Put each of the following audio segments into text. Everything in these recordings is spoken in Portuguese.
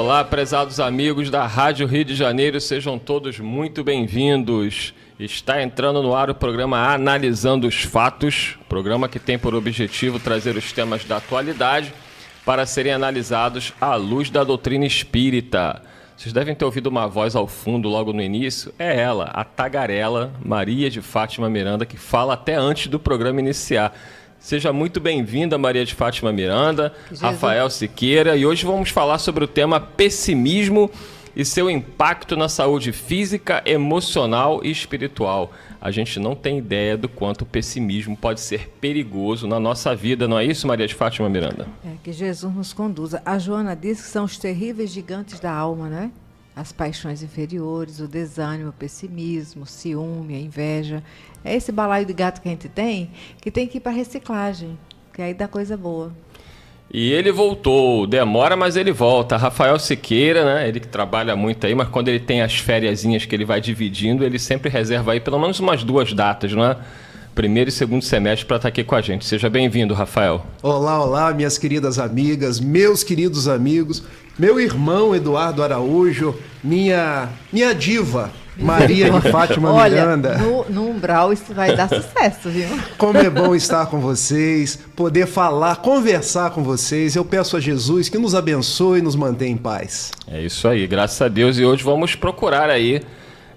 Olá, prezados amigos da Rádio Rio de Janeiro, sejam todos muito bem-vindos. Está entrando no ar o programa Analisando os Fatos, programa que tem por objetivo trazer os temas da atualidade para serem analisados à luz da doutrina espírita. Vocês devem ter ouvido uma voz ao fundo logo no início. É ela, a tagarela Maria de Fátima Miranda, que fala até antes do programa iniciar. Seja muito bem-vinda, Maria de Fátima Miranda, Rafael Siqueira. E hoje vamos falar sobre o tema pessimismo e seu impacto na saúde física, emocional e espiritual. A gente não tem ideia do quanto o pessimismo pode ser perigoso na nossa vida, não é isso, Maria de Fátima Miranda? É, que Jesus nos conduza. A Joana diz que são os terríveis gigantes da alma, né? As paixões inferiores, o desânimo, o pessimismo, o ciúme, a inveja. É esse balaio de gato que a gente tem, que tem que ir para reciclagem, que aí dá coisa boa. E ele voltou, demora, mas ele volta. Rafael Siqueira, né? Ele que trabalha muito aí, mas quando ele tem as fériasinhas que ele vai dividindo, ele sempre reserva aí pelo menos umas 2 datas, não é? Primeiro e segundo semestre para estar aqui com a gente. Seja bem-vindo, Rafael. Olá, olá, minhas queridas amigas, meus queridos amigos, meu irmão Eduardo Araújo, minha diva, Maria de Fátima Miranda. Olha, no umbral isso vai dar sucesso, viu? Como é bom estar com vocês, poder falar, conversar com vocês. Eu peço a Jesus que nos abençoe e nos mantenha em paz. É isso aí, graças a Deus. E hoje vamos procurar aí,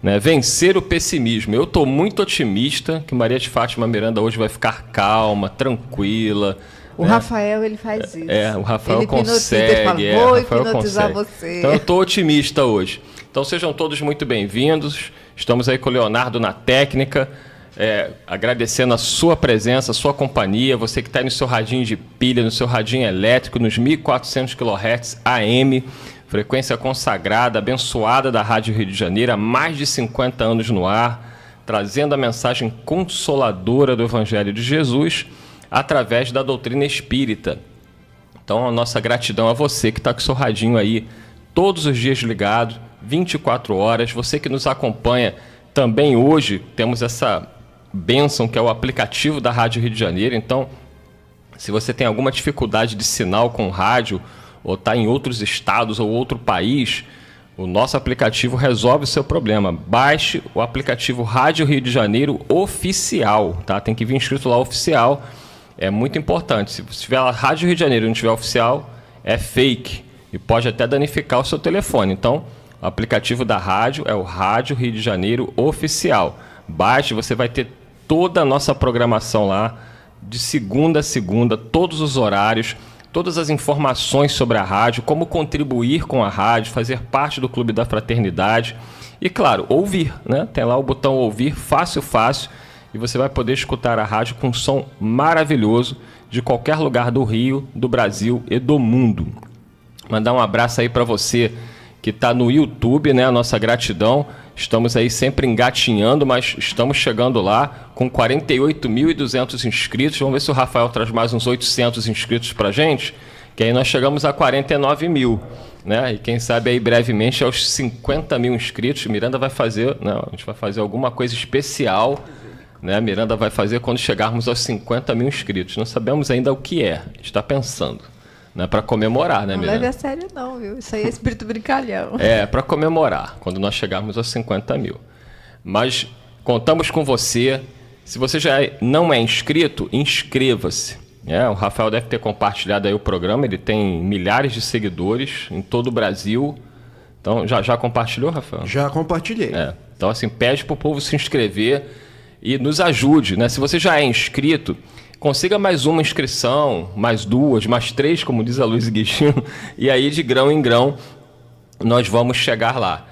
né, vencer o pessimismo. Eu estou muito otimista que Maria de Fátima Miranda hoje vai ficar calma, tranquila. O Rafael, ele faz isso. O Rafael ele consegue. Ele fala, vou hipnotizar você. Então eu estou otimista hoje. Então sejam todos muito bem-vindos. Estamos aí com o Leonardo na técnica, agradecendo a sua presença, a sua companhia, você que está aí no seu radinho de pilha, no seu radinho elétrico, nos 1400 kHz AM, frequência consagrada, abençoada da Rádio Rio de Janeiro, há mais de 50 anos no ar, trazendo a mensagem consoladora do Evangelho de Jesus através da doutrina espírita. Então a nossa gratidão a você que está com o seu radinho aí todos os dias ligado, 24 horas. Você que nos acompanha também hoje, temos essa bênção que é o aplicativo da Rádio Rio de Janeiro. Então, se você tem alguma dificuldade de sinal com rádio, ou está em outros estados ou outro país, o nosso aplicativo resolve o seu problema. Baixe o aplicativo Rádio Rio de Janeiro Oficial, tá? Tem que vir escrito lá Oficial, é muito importante. Se tiver lá Rádio Rio de Janeiro e não tiver Oficial, é fake e pode até danificar o seu telefone. Então, o aplicativo da rádio é o Rádio Rio de Janeiro Oficial. Baixe, você vai ter toda a nossa programação lá, de segunda a segunda, todos os horários, todas as informações sobre a rádio, como contribuir com a rádio, fazer parte do Clube da Fraternidade e, claro, ouvir, né? Tem lá o botão ouvir, fácil, e você vai poder escutar a rádio com um som maravilhoso de qualquer lugar do Rio, do Brasil e do mundo. Mandar um abraço aí para você que está no YouTube, né? A nossa gratidão. Estamos aí sempre engatinhando, mas estamos chegando lá com 48.200 inscritos. Vamos ver se o Rafael traz mais uns 800 inscritos para a gente, que aí nós chegamos a 49 mil, né? E quem sabe aí brevemente aos 50 mil inscritos. Miranda vai fazer, não, a gente vai fazer alguma coisa especial, né? Miranda vai fazer quando chegarmos aos 50 mil inscritos. Não sabemos ainda o que é, a gente está pensando. Não é para comemorar, né, Miranda? Não leve a sério não, viu? Isso aí é espírito brincalhão. É para comemorar, quando nós chegarmos aos 50 mil. Mas contamos com você. Se você já não é inscrito, inscreva-se. O Rafael deve ter compartilhado aí o programa, ele tem milhares de seguidores em todo o Brasil. Então, já compartilhou, Rafael? Já compartilhei. Então, assim, pede para o povo se inscrever e nos ajude, né? Se você já é inscrito, consiga mais uma inscrição, mais 2, mais 3, como diz a Luiz Guixinho, e aí de grão em grão nós vamos chegar lá.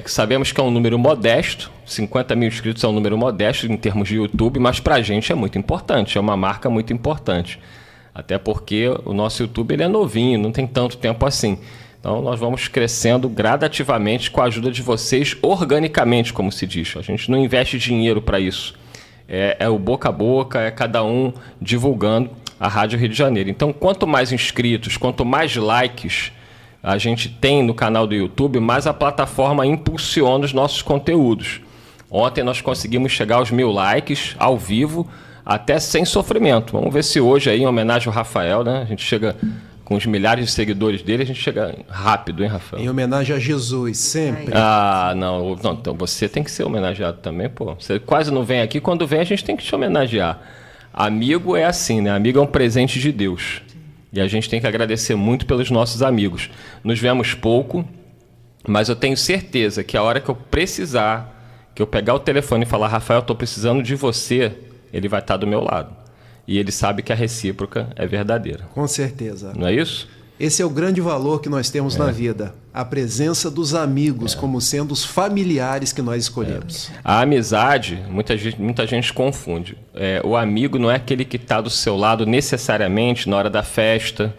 Sabemos que é um número modesto, 50 mil inscritos é um número modesto em termos de YouTube, mas para a gente é muito importante, é uma marca muito importante. Até porque o nosso YouTube ele é novinho, não tem tanto tempo assim. Então nós vamos crescendo gradativamente com a ajuda de vocês, organicamente, como se diz. A gente não investe dinheiro para isso. É o boca a boca, é cada um divulgando a Rádio Rio de Janeiro. Então, quanto mais inscritos, quanto mais likes a gente tem no canal do YouTube, mais a plataforma impulsiona os nossos conteúdos. Ontem nós conseguimos chegar aos 1000 likes ao vivo, até sem sofrimento. Vamos ver se hoje, aí, em homenagem ao Rafael, né, a gente chega com os milhares de seguidores dele, a gente chega rápido, hein, Rafael? Em homenagem a Jesus, sempre. Ah, não, então você tem que ser homenageado também, pô. Você quase não vem aqui, quando vem a gente tem que te homenagear. Amigo é assim, né? Amigo é um presente de Deus. E a gente tem que agradecer muito pelos nossos amigos. Nos vemos pouco, mas eu tenho certeza que a hora que eu precisar, que eu pegar o telefone e falar, Rafael, estou precisando de você, ele vai estar do meu lado. E ele sabe que a recíproca é verdadeira. Com certeza. Não é isso? Esse é o grande valor que nós temos na vida. A presença dos amigos como sendo os familiares que nós escolhemos. A amizade, muita gente confunde. O amigo não é aquele que está do seu lado necessariamente na hora da festa,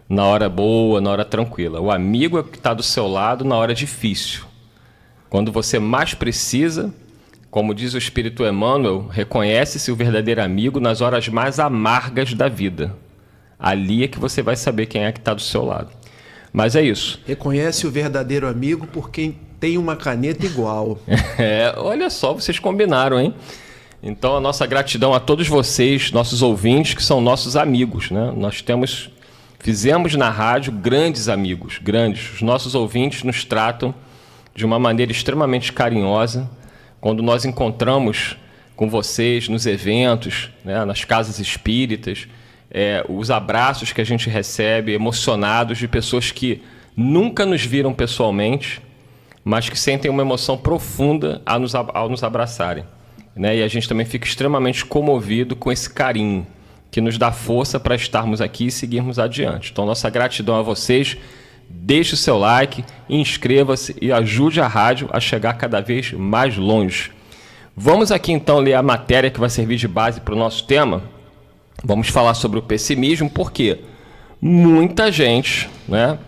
na hora boa, na hora tranquila. O amigo é o que está do seu lado na hora difícil. Quando você mais precisa, como diz o Espírito Emmanuel, reconhece-se o verdadeiro amigo nas horas mais amargas da vida. Ali é que você vai saber quem é que está do seu lado. Mas é isso. Reconhece o verdadeiro amigo por quem tem uma caneta igual. Olha só, vocês combinaram, hein? Então, a nossa gratidão a todos vocês, nossos ouvintes, que são nossos amigos, né? Fizemos na rádio grandes amigos, grandes. Os nossos ouvintes nos tratam de uma maneira extremamente carinhosa. Quando nós encontramos com vocês nos eventos, né, nas casas espíritas, os abraços que a gente recebe, emocionados, de pessoas que nunca nos viram pessoalmente, mas que sentem uma emoção profunda ao nos abraçarem. Né? E a gente também fica extremamente comovido com esse carinho, que nos dá força para estarmos aqui e seguirmos adiante. Então, nossa gratidão a vocês. Deixe o seu like, inscreva-se e ajude a rádio a chegar cada vez mais longe. Vamos aqui então ler a matéria que vai servir de base para o nosso tema. Vamos falar sobre o pessimismo, porque muita gente, né,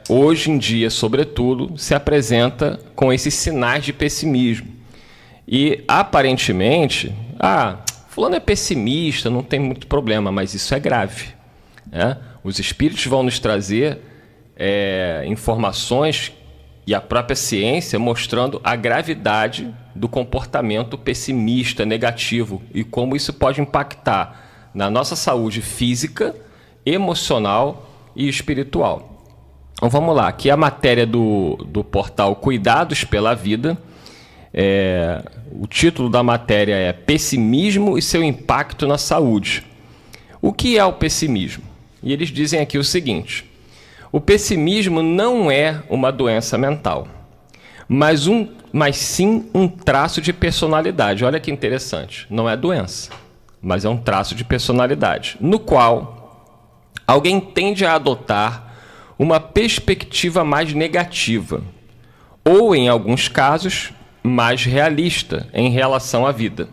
hoje em dia, sobretudo, se apresenta com esses sinais de pessimismo. E, aparentemente, fulano é pessimista, não tem muito problema, mas isso é grave. Né? Os espíritos vão nos trazer informações e a própria ciência mostrando a gravidade do comportamento pessimista, negativo, e como isso pode impactar na nossa saúde física, emocional e espiritual. Então vamos lá, aqui a matéria do portal Cuidados pela Vida. O título da matéria é Pessimismo e seu impacto na saúde. O que é o pessimismo? E eles dizem aqui o seguinte: o pessimismo não é uma doença mental, mas sim um traço de personalidade. Olha que interessante, não é doença, mas é um traço de personalidade, no qual alguém tende a adotar uma perspectiva mais negativa, ou, em alguns casos, mais realista em relação à vida.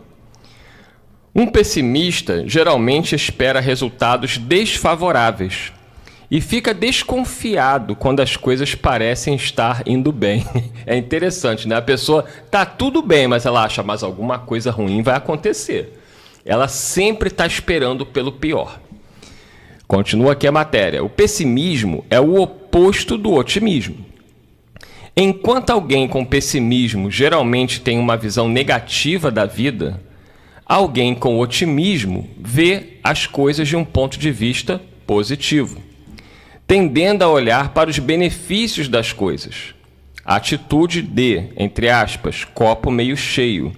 Um pessimista geralmente espera resultados desfavoráveis e fica desconfiado quando as coisas parecem estar indo bem. É interessante, né? A pessoa tá tudo bem, mas ela acha, mas alguma coisa ruim vai acontecer. Ela sempre está esperando pelo pior. Continua aqui a matéria. O pessimismo é o oposto do otimismo. Enquanto alguém com pessimismo geralmente tem uma visão negativa da vida, alguém com otimismo vê as coisas de um ponto de vista positivo, tendendo a olhar para os benefícios das coisas. A atitude de, entre aspas, copo meio cheio,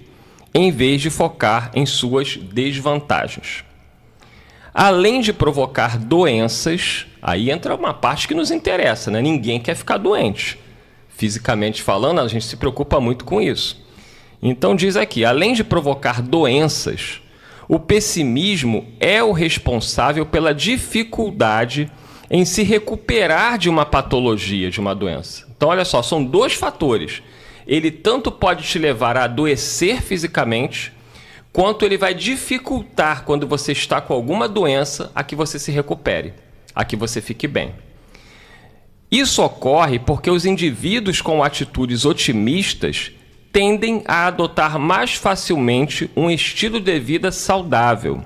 em vez de focar em suas desvantagens. Além de provocar doenças, aí entra uma parte que nos interessa, né? Ninguém quer ficar doente. Fisicamente falando, a gente se preocupa muito com isso. Então diz aqui, além de provocar doenças, o pessimismo é o responsável pela dificuldade em se recuperar de uma patologia, de uma doença. Então olha só, são dois fatores. Ele tanto pode te levar a adoecer fisicamente, quanto ele vai dificultar, quando você está com alguma doença, a que você se recupere, a que você fique bem. Isso ocorre porque os indivíduos com atitudes otimistas tendem a adotar mais facilmente um estilo de vida saudável,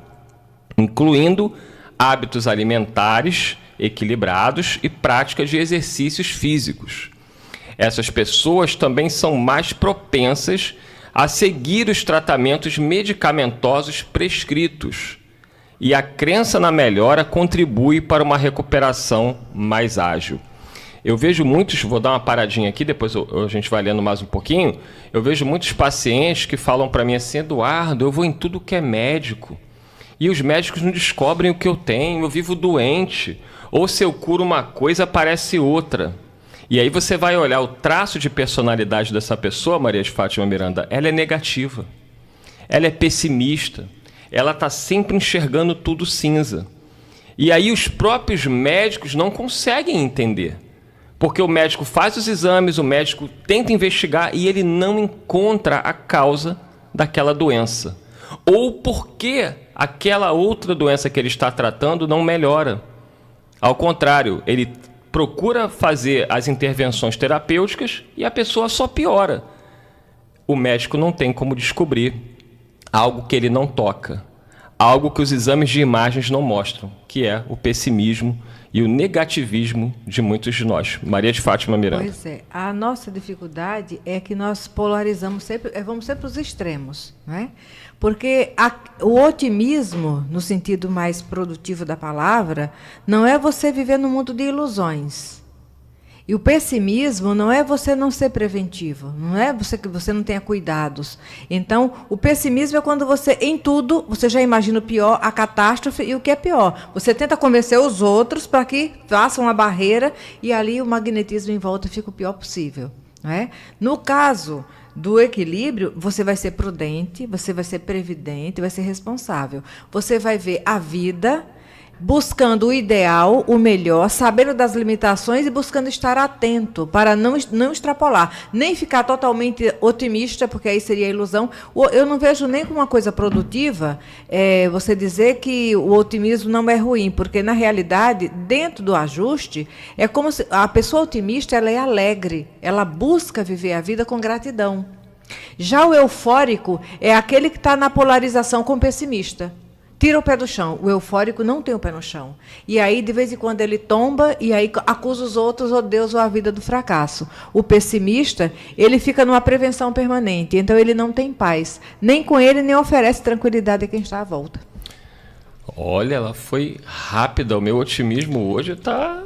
incluindo hábitos alimentares equilibrados e práticas de exercícios físicos. Essas pessoas também são mais propensas a seguir os tratamentos medicamentosos prescritos e a crença na melhora contribui para uma recuperação mais ágil. Eu vejo muitos, vou dar uma paradinha aqui, depois a gente vai lendo mais um pouquinho, eu vejo muitos pacientes que falam para mim assim, Eduardo, eu vou em tudo que é médico, e os médicos não descobrem o que eu tenho, eu vivo doente, ou se eu curo uma coisa, aparece outra. E aí você vai olhar o traço de personalidade dessa pessoa, Maria de Fátima Miranda, ela é negativa, ela é pessimista, ela está sempre enxergando tudo cinza. E aí os próprios médicos não conseguem entender. Porque o médico faz os exames, o médico tenta investigar e ele não encontra a causa daquela doença. Ou porque aquela outra doença que ele está tratando não melhora. Ao contrário, ele procura fazer as intervenções terapêuticas e a pessoa só piora. O médico não tem como descobrir algo que ele não toca, algo que os exames de imagens não mostram, que é o pessimismo e o negativismo de muitos de nós. Maria de Fátima Miranda. Pois é, a nossa dificuldade é que nós polarizamos sempre, vamos sempre para os extremos, né? Porque o otimismo, no sentido mais produtivo da palavra, não é você viver num mundo de ilusões. E o pessimismo não é você não ser preventivo, não é você que você não tenha cuidados. Então, o pessimismo é quando você, em tudo, você já imagina o pior, a catástrofe e o que é pior. Você tenta convencer os outros para que façam uma barreira e ali o magnetismo em volta fica o pior possível. Não é? No caso do equilíbrio, você vai ser prudente, você vai ser previdente, vai ser responsável. Você vai ver a vida buscando o ideal, o melhor, sabendo das limitações e buscando estar atento para não extrapolar, nem ficar totalmente otimista, porque aí seria ilusão. Eu não vejo nem como uma coisa produtiva você dizer que o otimismo não é ruim, porque, na realidade, dentro do ajuste, é como se a pessoa otimista ela é alegre, ela busca viver a vida com gratidão. Já o eufórico é aquele que está na polarização com o pessimista. Tira o pé do chão. O eufórico não tem o pé no chão. E aí, de vez em quando, ele tomba e aí acusa os outros, ou Deus, ou a vida do fracasso. O pessimista, ele fica numa prevenção permanente. Então, ele não tem paz. Nem com ele, nem oferece tranquilidade a quem está à volta. Olha, ela foi rápida. O meu otimismo hoje está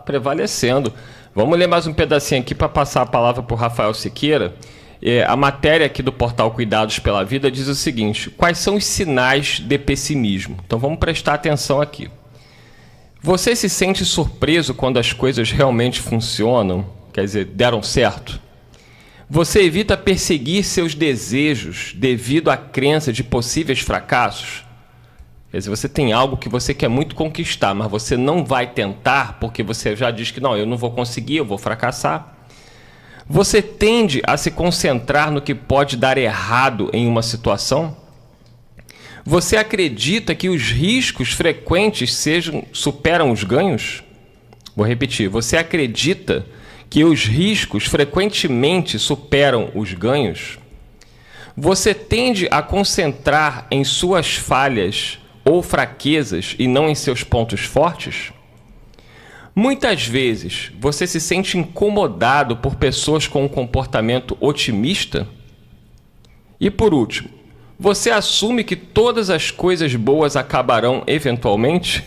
prevalecendo. Vamos ler mais um pedacinho aqui para passar a palavra para o Rafael Siqueira. A matéria aqui do portal Cuidados pela Vida diz o seguinte: quais são os sinais de pessimismo? Então vamos prestar atenção aqui. Você se sente surpreso quando as coisas realmente funcionam? Quer dizer, deram certo? Você evita perseguir seus desejos devido à crença de possíveis fracassos? Quer dizer, você tem algo que você quer muito conquistar, mas você não vai tentar porque você já diz que não, eu não vou conseguir, eu vou fracassar. Você tende a se concentrar no que pode dar errado em uma situação? Você acredita que os riscos frequentes superam os ganhos? Vou repetir. Você acredita que os riscos frequentemente superam os ganhos? Você tende a concentrar em suas falhas ou fraquezas e não em seus pontos fortes? Muitas vezes, você se sente incomodado por pessoas com um comportamento otimista? E por último, você assume que todas as coisas boas acabarão eventualmente?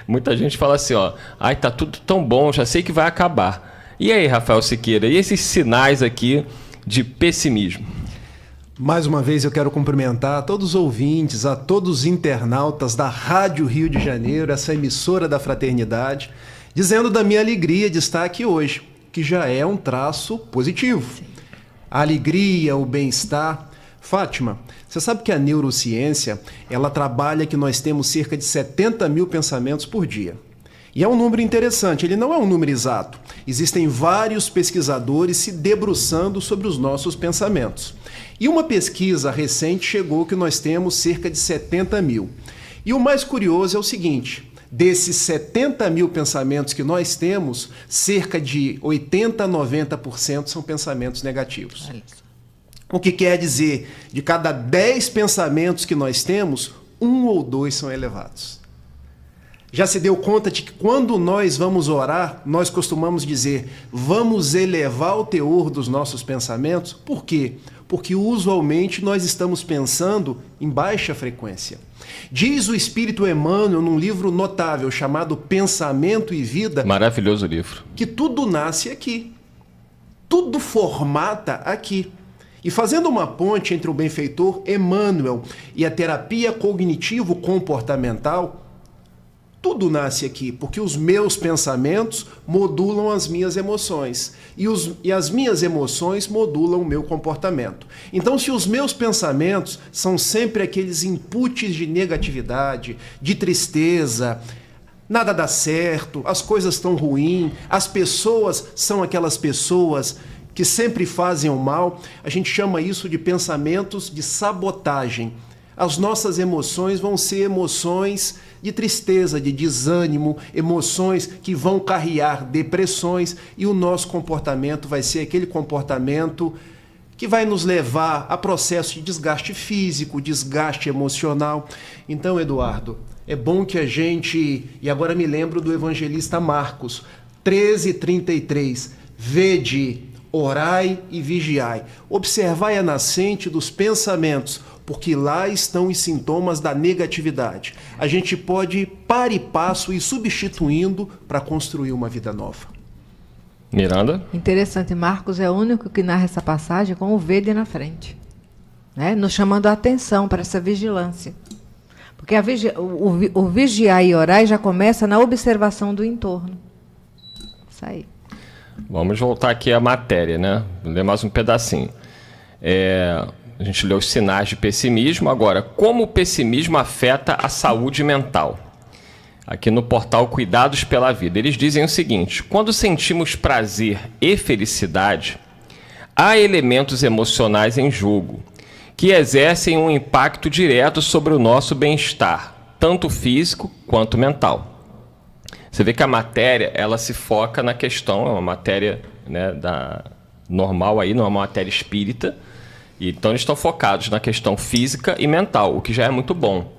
Muita gente fala assim, ai, tá tudo tão bom, já sei que vai acabar. E aí, Rafael Siqueira, e esses sinais aqui de pessimismo? Mais uma vez eu quero cumprimentar a todos os ouvintes, a todos os internautas da Rádio Rio de Janeiro, essa emissora da fraternidade, dizendo da minha alegria de estar aqui hoje, que já é um traço positivo. Sim. A alegria, o bem-estar. Fátima, você sabe que a neurociência, ela trabalha que nós temos cerca de 70 mil pensamentos por dia. E é um número interessante, ele não é um número exato. Existem vários pesquisadores se debruçando sobre os nossos pensamentos. E uma pesquisa recente chegou que nós temos cerca de 70 mil. E o mais curioso é o seguinte: desses 70 mil pensamentos que nós temos, cerca de 80% a 90% são pensamentos negativos. O que quer dizer, de cada 10 pensamentos que nós temos, 1 ou 2 são elevados. Já se deu conta de que quando nós vamos orar, nós costumamos dizer, vamos elevar o teor dos nossos pensamentos? Por quê? porque usualmente nós estamos pensando em baixa frequência. Diz o Espírito Emmanuel num livro notável chamado Pensamento e Vida. Maravilhoso livro. Que tudo nasce aqui. Tudo formata aqui. E fazendo uma ponte entre o benfeitor Emmanuel e a terapia cognitivo-comportamental, tudo nasce aqui, porque os meus pensamentos modulam as minhas emoções. E as minhas emoções modulam o meu comportamento. Então, se os meus pensamentos são sempre aqueles inputs de negatividade, de tristeza, nada dá certo, as coisas estão ruins, as pessoas são aquelas pessoas que sempre fazem o mal, a gente chama isso de pensamentos de sabotagem. As nossas emoções vão ser emoções de tristeza, de desânimo, emoções que vão carrear depressões, e o nosso comportamento vai ser aquele comportamento que vai nos levar a processo de desgaste físico, desgaste emocional. Então, Eduardo, é bom que a gente, e agora me lembro do evangelista Marcos, 13:33, vede, orai e vigiai, observai a nascente dos pensamentos, porque lá estão os sintomas da negatividade. A gente pode, para e passo, ir substituindo para construir uma vida nova. Miranda? Interessante, Marcos é o único que narra essa passagem com o verde na frente, né? Nos chamando a atenção para essa vigilância. Porque o vigiar e orar já começa na observação do entorno. Isso aí. Vamos voltar aqui à matéria, né? Vou ler mais um pedacinho. A gente leu os sinais de pessimismo. Agora, como o pessimismo afeta a saúde mental? Aqui no portal Cuidados pela Vida, eles dizem o seguinte: quando sentimos prazer e felicidade, há elementos emocionais em jogo que exercem um impacto direto sobre o nosso bem-estar, tanto físico quanto mental. Você vê que a matéria, ela se foca na questão, é uma matéria, né, normal aí, não é uma matéria espírita. Então eles estão focados na questão física e mental, o que já é muito bom.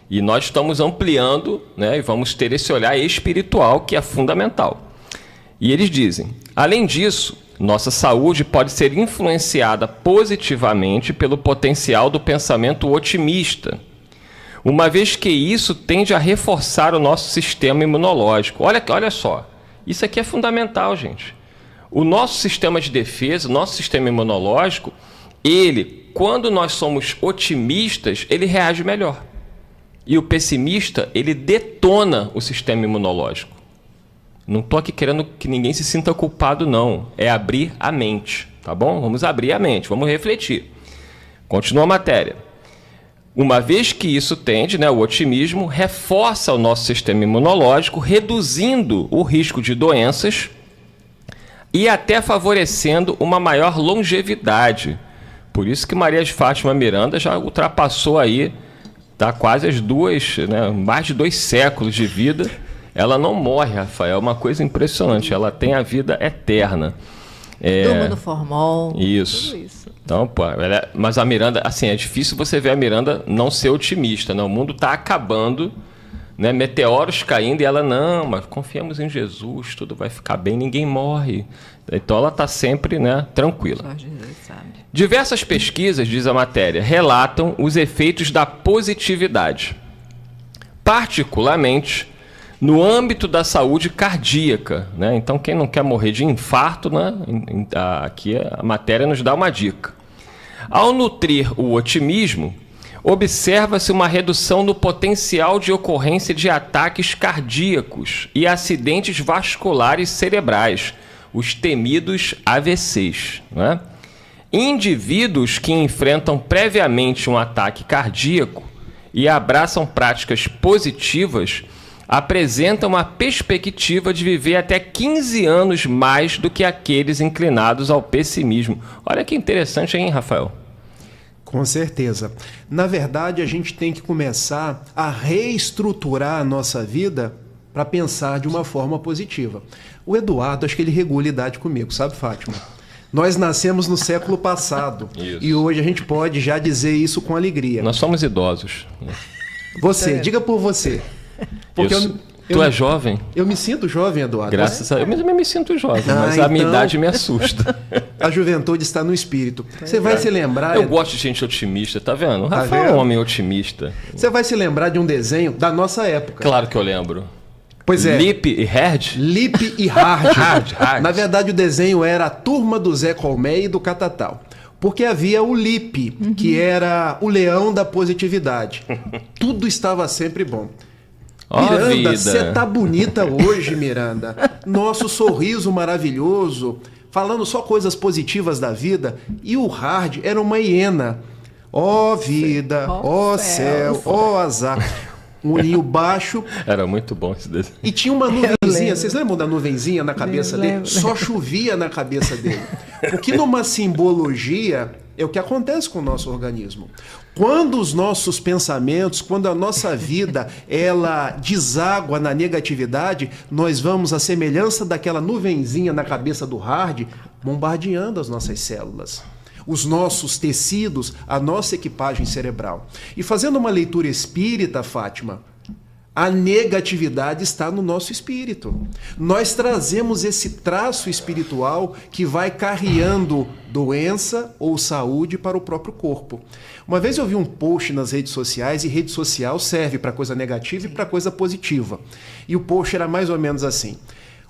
E nós estamos ampliando, né, e vamos ter esse olhar espiritual que é fundamental. E eles dizem, além disso, nossa saúde pode ser influenciada positivamente pelo potencial do pensamento otimista, uma vez que isso tende a reforçar o nosso sistema imunológico. Olha só, isso aqui é fundamental, gente. O nosso sistema de defesa, o nosso sistema imunológico, ele, quando nós somos otimistas, ele reage melhor. E o pessimista, ele detona o sistema imunológico. Não estou aqui querendo que ninguém se sinta culpado, não. É abrir a mente, tá bom? Vamos abrir a mente, vamos refletir. Continua a matéria. Uma vez que isso tende, né, o otimismo reforça o nosso sistema imunológico, reduzindo o risco de doenças e até favorecendo uma maior longevidade. Por isso que Maria de Fátima Miranda já ultrapassou aí, tá quase as duas, né, mais de 2 séculos de vida. Ela não morre, Rafael, é uma coisa impressionante. Ela tem a vida eterna. Turma no formol. Isso. Tudo isso. Então, pô, mas a Miranda, assim, é difícil você ver a Miranda não ser otimista, né? O mundo está acabando, né? Meteoros caindo e ela, não, mas confiamos em Jesus, tudo vai ficar bem, ninguém morre. Então ela está sempre, né, tranquila. Só Jesus sabe. Diversas pesquisas, diz a matéria, relatam os efeitos da positividade, particularmente no âmbito da saúde cardíaca, né? Então, quem não quer morrer de infarto, né? Aqui a matéria nos dá uma dica. Ao nutrir o otimismo, observa-se uma redução no potencial de ocorrência de ataques cardíacos e acidentes vasculares cerebrais, os temidos AVCs, né? Indivíduos que enfrentam previamente um ataque cardíaco e abraçam práticas positivas apresentam uma perspectiva de viver até 15 anos mais do que aqueles inclinados ao pessimismo. Olha que interessante, hein, Rafael? Com certeza. Na verdade, a gente tem que começar a reestruturar a nossa vida para pensar de uma forma positiva. O Eduardo, acho que ele regula a idade comigo, sabe, Fátima? Nós nascemos no século passado. Isso. E hoje a gente pode já dizer isso com alegria. Nós somos idosos. Você, diga por você. Porque Tu é jovem? Eu me sinto jovem, Eduardo. Graças a Deus. Eu também me sinto jovem, mas a minha idade me assusta. A juventude está no espírito. Você vai se lembrar... Eu gosto de gente otimista, tá vendo? O Rafael é um homem otimista. Você vai se lembrar de um desenho da nossa época. Claro que eu lembro. Pois é. Lip e Hard? Lip e Hard. Hard. Na verdade, o desenho era a turma do Zé Colmeia e do Catatal. Porque havia o Lip, que era o leão da positividade. Tudo estava sempre bom. Miranda, você tá bonita hoje, Miranda. Nosso sorriso maravilhoso, falando só coisas positivas da vida. E o Hard era uma hiena. Ó vida, ó céu, ó azar. Um olhinho baixo. Era muito bom esse desenho. E tinha uma nuvenzinha. Vocês lembram da nuvenzinha na cabeça dele? Só chovia na cabeça dele. Porque numa simbologia é o que acontece com o nosso organismo. Quando os nossos pensamentos, quando a nossa vida, ela deságua na negatividade, nós vamos à semelhança daquela nuvenzinha na cabeça do Hard, bombardeando as nossas células, os nossos tecidos, a nossa equipagem cerebral. E fazendo uma leitura espírita, Fátima, a negatividade está no nosso espírito. Nós trazemos esse traço espiritual que vai carreando doença ou saúde para o próprio corpo. Uma vez eu vi um post nas redes sociais, e rede social serve para coisa negativa e para coisa positiva. E o post era mais ou menos assim: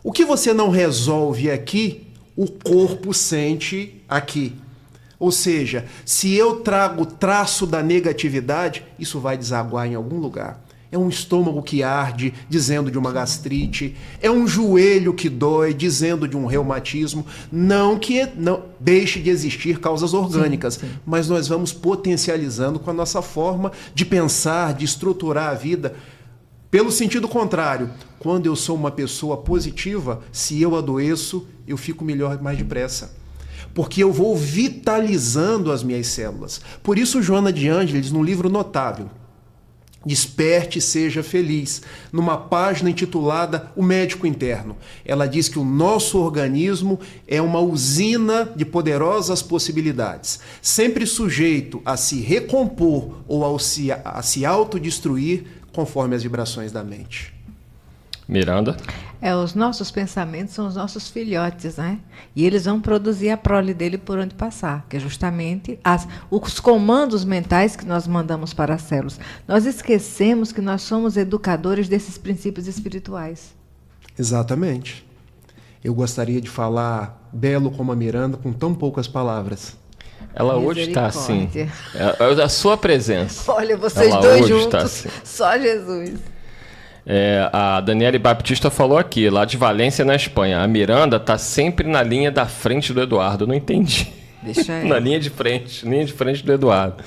o que você não resolve aqui, o corpo sente aqui. Ou seja, se eu trago traço da negatividade, isso vai desaguar em algum lugar. É um estômago que arde, dizendo de uma gastrite. É um joelho que dói, dizendo de um reumatismo. Não que não deixe de existir causas orgânicas, sim. Mas nós vamos potencializando com a nossa forma de pensar, de estruturar a vida. Pelo sentido contrário, quando eu sou uma pessoa positiva, se eu adoeço, eu fico melhor mais depressa. Porque eu vou vitalizando as minhas células. Por isso, Joana de Ângeles, num livro notável, Desperte e Seja Feliz, numa página intitulada O Médico Interno, ela diz que o nosso organismo é uma usina de poderosas possibilidades, sempre sujeito a se recompor ou a se autodestruir conforme as vibrações da mente. Miranda? Os nossos pensamentos são os nossos filhotes, né? E eles vão produzir a prole dele por onde passar, que é justamente os comandos mentais que nós mandamos para as células. Nós esquecemos que nós somos educadores desses princípios espirituais. Exatamente. Eu gostaria de falar belo como a Miranda com tão poucas palavras. Ela hoje está assim. É a sua presença. Olha, vocês dois juntos, assim. Só Jesus. A Daniele Baptista falou aqui, lá de Valência, na Espanha. A Miranda está sempre na linha da frente do Eduardo. Eu não entendi. Deixa eu. Na linha de frente do Eduardo.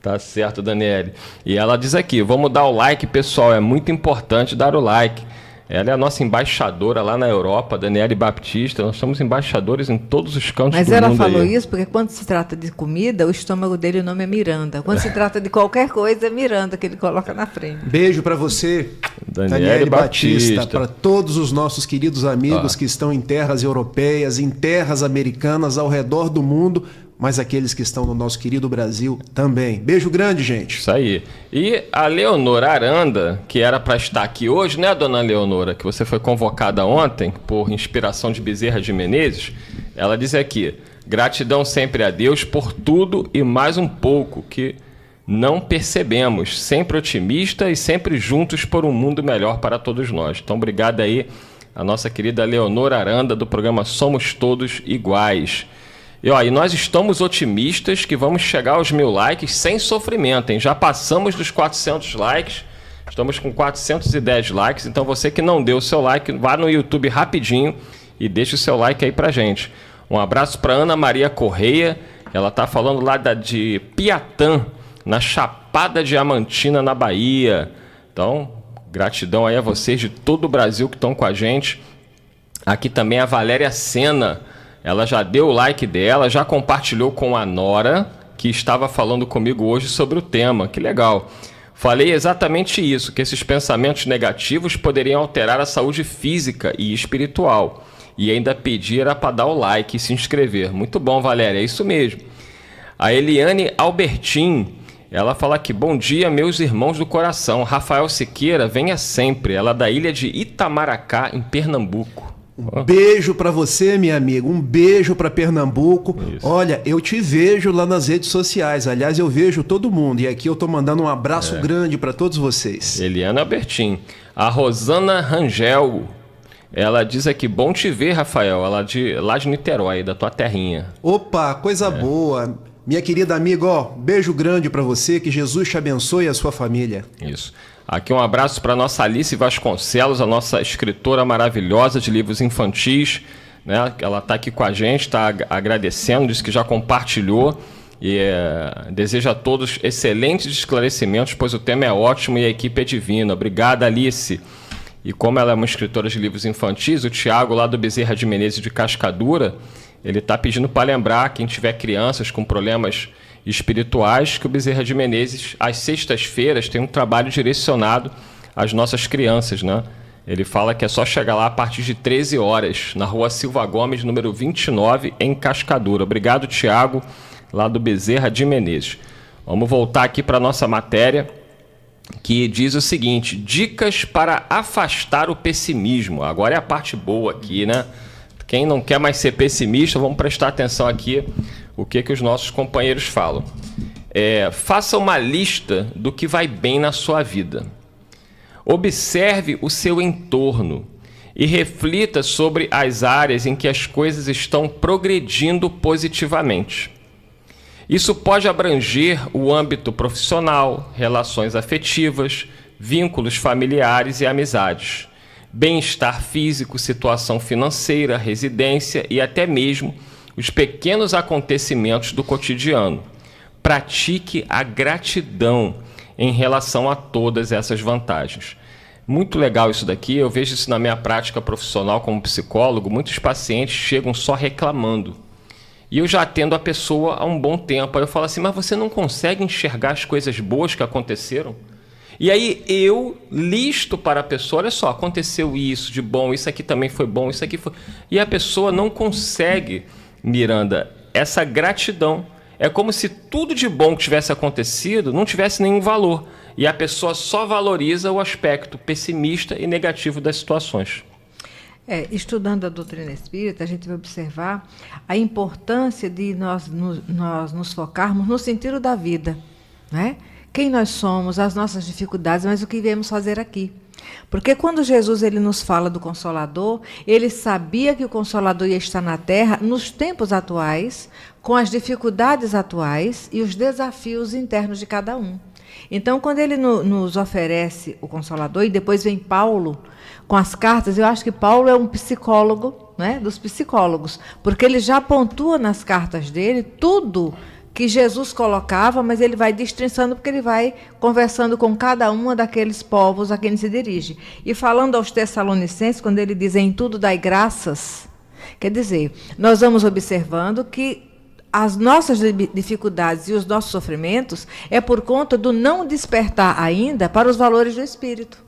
Tá certo, Daniele. E ela diz aqui, vamos dar o like, pessoal. É muito importante dar o like. Ela é a nossa embaixadora lá na Europa, Daniele Baptista. Nós somos embaixadores em todos os cantos do mundo. Mas ela falou isso porque quando se trata de comida, o estômago dele, o nome é Miranda. Quando se trata de qualquer coisa, é Miranda que ele coloca na frente. Beijo para você, Daniele Baptista. Para todos os nossos queridos amigos que estão em terras europeias, em terras americanas, ao redor do mundo, mas aqueles que estão no nosso querido Brasil também. Beijo grande, gente. Isso aí. E a Leonora Aranda, que era para estar aqui hoje, né, dona Leonora, que você foi convocada ontem por inspiração de Bezerra de Menezes, ela diz aqui, gratidão sempre a Deus por tudo e mais um pouco que não percebemos, sempre otimista e sempre juntos por um mundo melhor para todos nós. Então, obrigado aí a nossa querida Leonora Aranda do programa Somos Todos Iguais. E nós estamos otimistas que vamos chegar aos 1000 likes sem sofrimento, hein? Já passamos dos 400 likes, estamos com 410 likes, então você que não deu o seu like, vá no YouTube rapidinho e deixe o seu like aí pra gente. Um abraço para Ana Maria Correia, ela tá falando lá de Piatã, na Chapada Diamantina, na Bahia. Então, gratidão aí a vocês de todo o Brasil que estão com a gente. Aqui também a Valéria Sena. Ela já deu o like dela, já compartilhou com a Nora, que estava falando comigo hoje sobre o tema. Que legal. Falei exatamente isso, que esses pensamentos negativos poderiam alterar a saúde física e espiritual. E ainda pedi era para dar o like e se inscrever. Muito bom, Valéria, é isso mesmo. A Eliane Albertin, Ela fala aqui, bom dia, meus irmãos do coração. Rafael Siqueira, venha sempre. Ela é da ilha de Itamaracá, em Pernambuco. Um beijo para você, minha amiga. Um beijo para Pernambuco. Isso. Olha, eu te vejo lá nas redes sociais. Aliás, eu vejo todo mundo. E aqui eu tô mandando um abraço grande para todos vocês. Eliana Albertin. A Rosana Rangel. Ela diz aqui, bom te ver, Rafael. Ela lá de Niterói, da tua terrinha. Opa, coisa boa. Minha querida amiga, ó, beijo grande para você. Que Jesus te abençoe e a sua família. Isso. Aqui um abraço para a nossa Alice Vasconcelos, a nossa escritora maravilhosa de livros infantis, né? Ela está aqui com a gente, está agradecendo, disse que já compartilhou e deseja a todos excelentes esclarecimentos, pois o tema é ótimo e a equipe é divina. Obrigada, Alice. E como ela é uma escritora de livros infantis, o Tiago, lá do Bezerra de Menezes de Cascadura, ele está pedindo para lembrar quem tiver crianças com problemas espirituais, que o Bezerra de Menezes, às sextas-feiras, tem um trabalho direcionado às nossas crianças, né? Ele fala que é só chegar lá a partir de 13 horas, na rua Silva Gomes, número 29, em Cascadura. Obrigado, Tiago, lá do Bezerra de Menezes. Vamos voltar aqui para a nossa matéria, que diz o seguinte, dicas para afastar o pessimismo. Agora é a parte boa aqui, né? Quem não quer mais ser pessimista, vamos prestar atenção aqui o que os nossos companheiros falam. Faça uma lista do que vai bem na sua vida. Observe o seu entorno e reflita sobre as áreas em que as coisas estão progredindo positivamente. Isso pode abranger o âmbito profissional, relações afetivas, vínculos familiares e amizades, bem-estar físico, situação financeira, residência e até mesmo os pequenos acontecimentos do cotidiano. Pratique a gratidão em relação a todas essas vantagens. Muito legal isso daqui, eu vejo isso na minha prática profissional como psicólogo, muitos pacientes chegam só reclamando. E eu já atendo a pessoa há um bom tempo, aí eu falo assim, mas você não consegue enxergar as coisas boas que aconteceram? E aí eu listo para a pessoa, olha só, aconteceu isso de bom, isso aqui também foi bom, isso aqui foi... E a pessoa não consegue, Miranda, essa gratidão. É como se tudo de bom que tivesse acontecido não tivesse nenhum valor. E a pessoa só valoriza o aspecto pessimista e negativo das situações. Estudando a doutrina espírita, a gente vai observar a importância de nós nos focarmos no sentido da vida, né? Quem nós somos, as nossas dificuldades, mas o que viemos fazer aqui. Porque quando Jesus ele nos fala do Consolador, ele sabia que o Consolador ia estar na Terra nos tempos atuais, com as dificuldades atuais e os desafios internos de cada um. Então, quando ele nos oferece o Consolador, e depois vem Paulo com as cartas, eu acho que Paulo é um psicólogo, né, dos psicólogos, porque ele já pontua nas cartas dele tudo que Jesus colocava, mas ele vai destrinçando porque ele vai conversando com cada uma daqueles povos a quem ele se dirige. E falando aos Tessalonicenses, quando ele diz em tudo dai graças, quer dizer, nós vamos observando que as nossas dificuldades e os nossos sofrimentos é por conta do não despertar ainda para os valores do Espírito,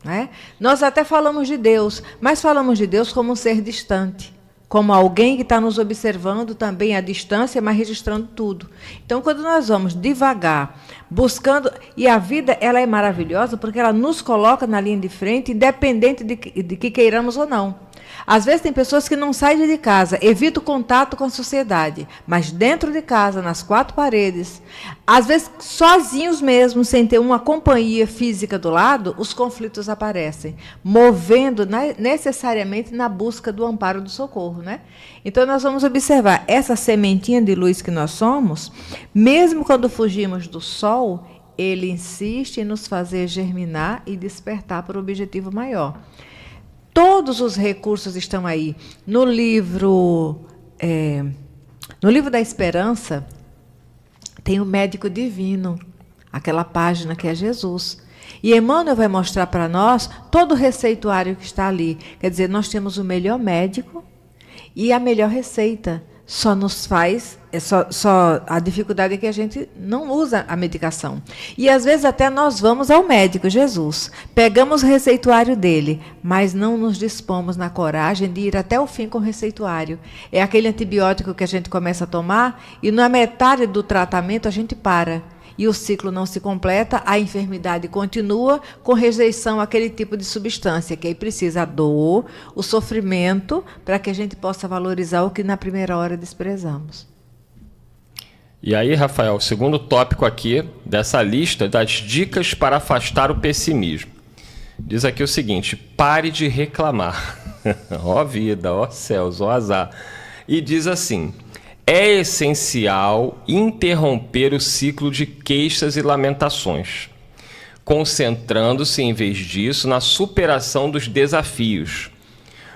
né? Nós até falamos de Deus, mas falamos de Deus como um ser distante, como alguém que está nos observando também à distância, mas registrando tudo. Então, quando nós vamos devagar, buscando... E a vida ela é maravilhosa porque ela nos coloca na linha de frente, independente de que queiramos ou não. Às vezes tem pessoas que não saem de casa, evitam o contato com a sociedade, mas dentro de casa, nas quatro paredes, às vezes sozinhos mesmo, sem ter uma companhia física do lado, os conflitos aparecem, movendo necessariamente na busca do amparo do socorro, né? Então nós vamos observar essa sementinha de luz que nós somos, mesmo quando fugimos do sol, ele insiste em nos fazer germinar e despertar para o objetivo maior. Todos os recursos estão aí. No livro da Esperança, tem o médico divino, aquela página que é Jesus. E Emmanuel vai mostrar para nós todo o receituário que está ali. Quer dizer, nós temos o melhor médico e a melhor receita. Só nos faz, a dificuldade é que a gente não usa a medicação. E às vezes até nós vamos ao médico, Jesus, pegamos o receituário dele, mas não nos dispomos na coragem de ir até o fim com o receituário. É aquele antibiótico que a gente começa a tomar e na metade do tratamento a gente para. e o ciclo não se completa, a enfermidade continua com rejeição àquele tipo de substância, que aí precisa a dor, o sofrimento, para que a gente possa valorizar o que na primeira hora desprezamos. E aí, Rafael, o segundo tópico aqui dessa lista das dicas para afastar o pessimismo. Diz aqui o seguinte: pare de reclamar. Ó vida, ó céus, ó azar. E diz assim: é essencial interromper o ciclo de queixas e lamentações, concentrando-se, em vez disso, na superação dos desafios.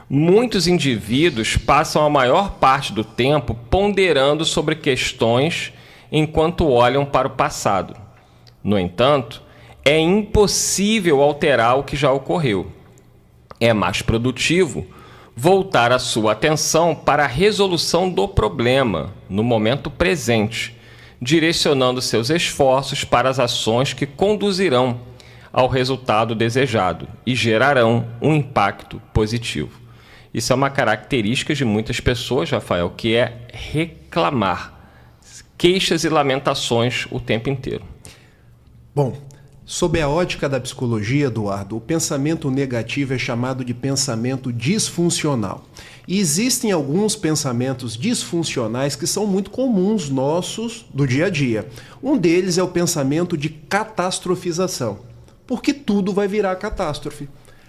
Muitos indivíduos passam a maior parte do tempo ponderando sobre questões enquanto olham para o passado. No entanto, é impossível alterar o que já ocorreu. É mais produtivo voltar a sua atenção para a resolução do problema no momento presente, direcionando seus esforços para as ações que conduzirão ao resultado desejado e gerarão um impacto positivo. Isso é uma característica de muitas pessoas, Rafael, que é reclamar, queixas e lamentações o tempo inteiro. Bom, sob a ótica da psicologia, Eduardo, o pensamento negativo é chamado de pensamento disfuncional. E existem alguns pensamentos disfuncionais que são muito comuns nossos do dia a dia. Um deles é o pensamento de catastrofização, porque tudo vai virar catástrofe.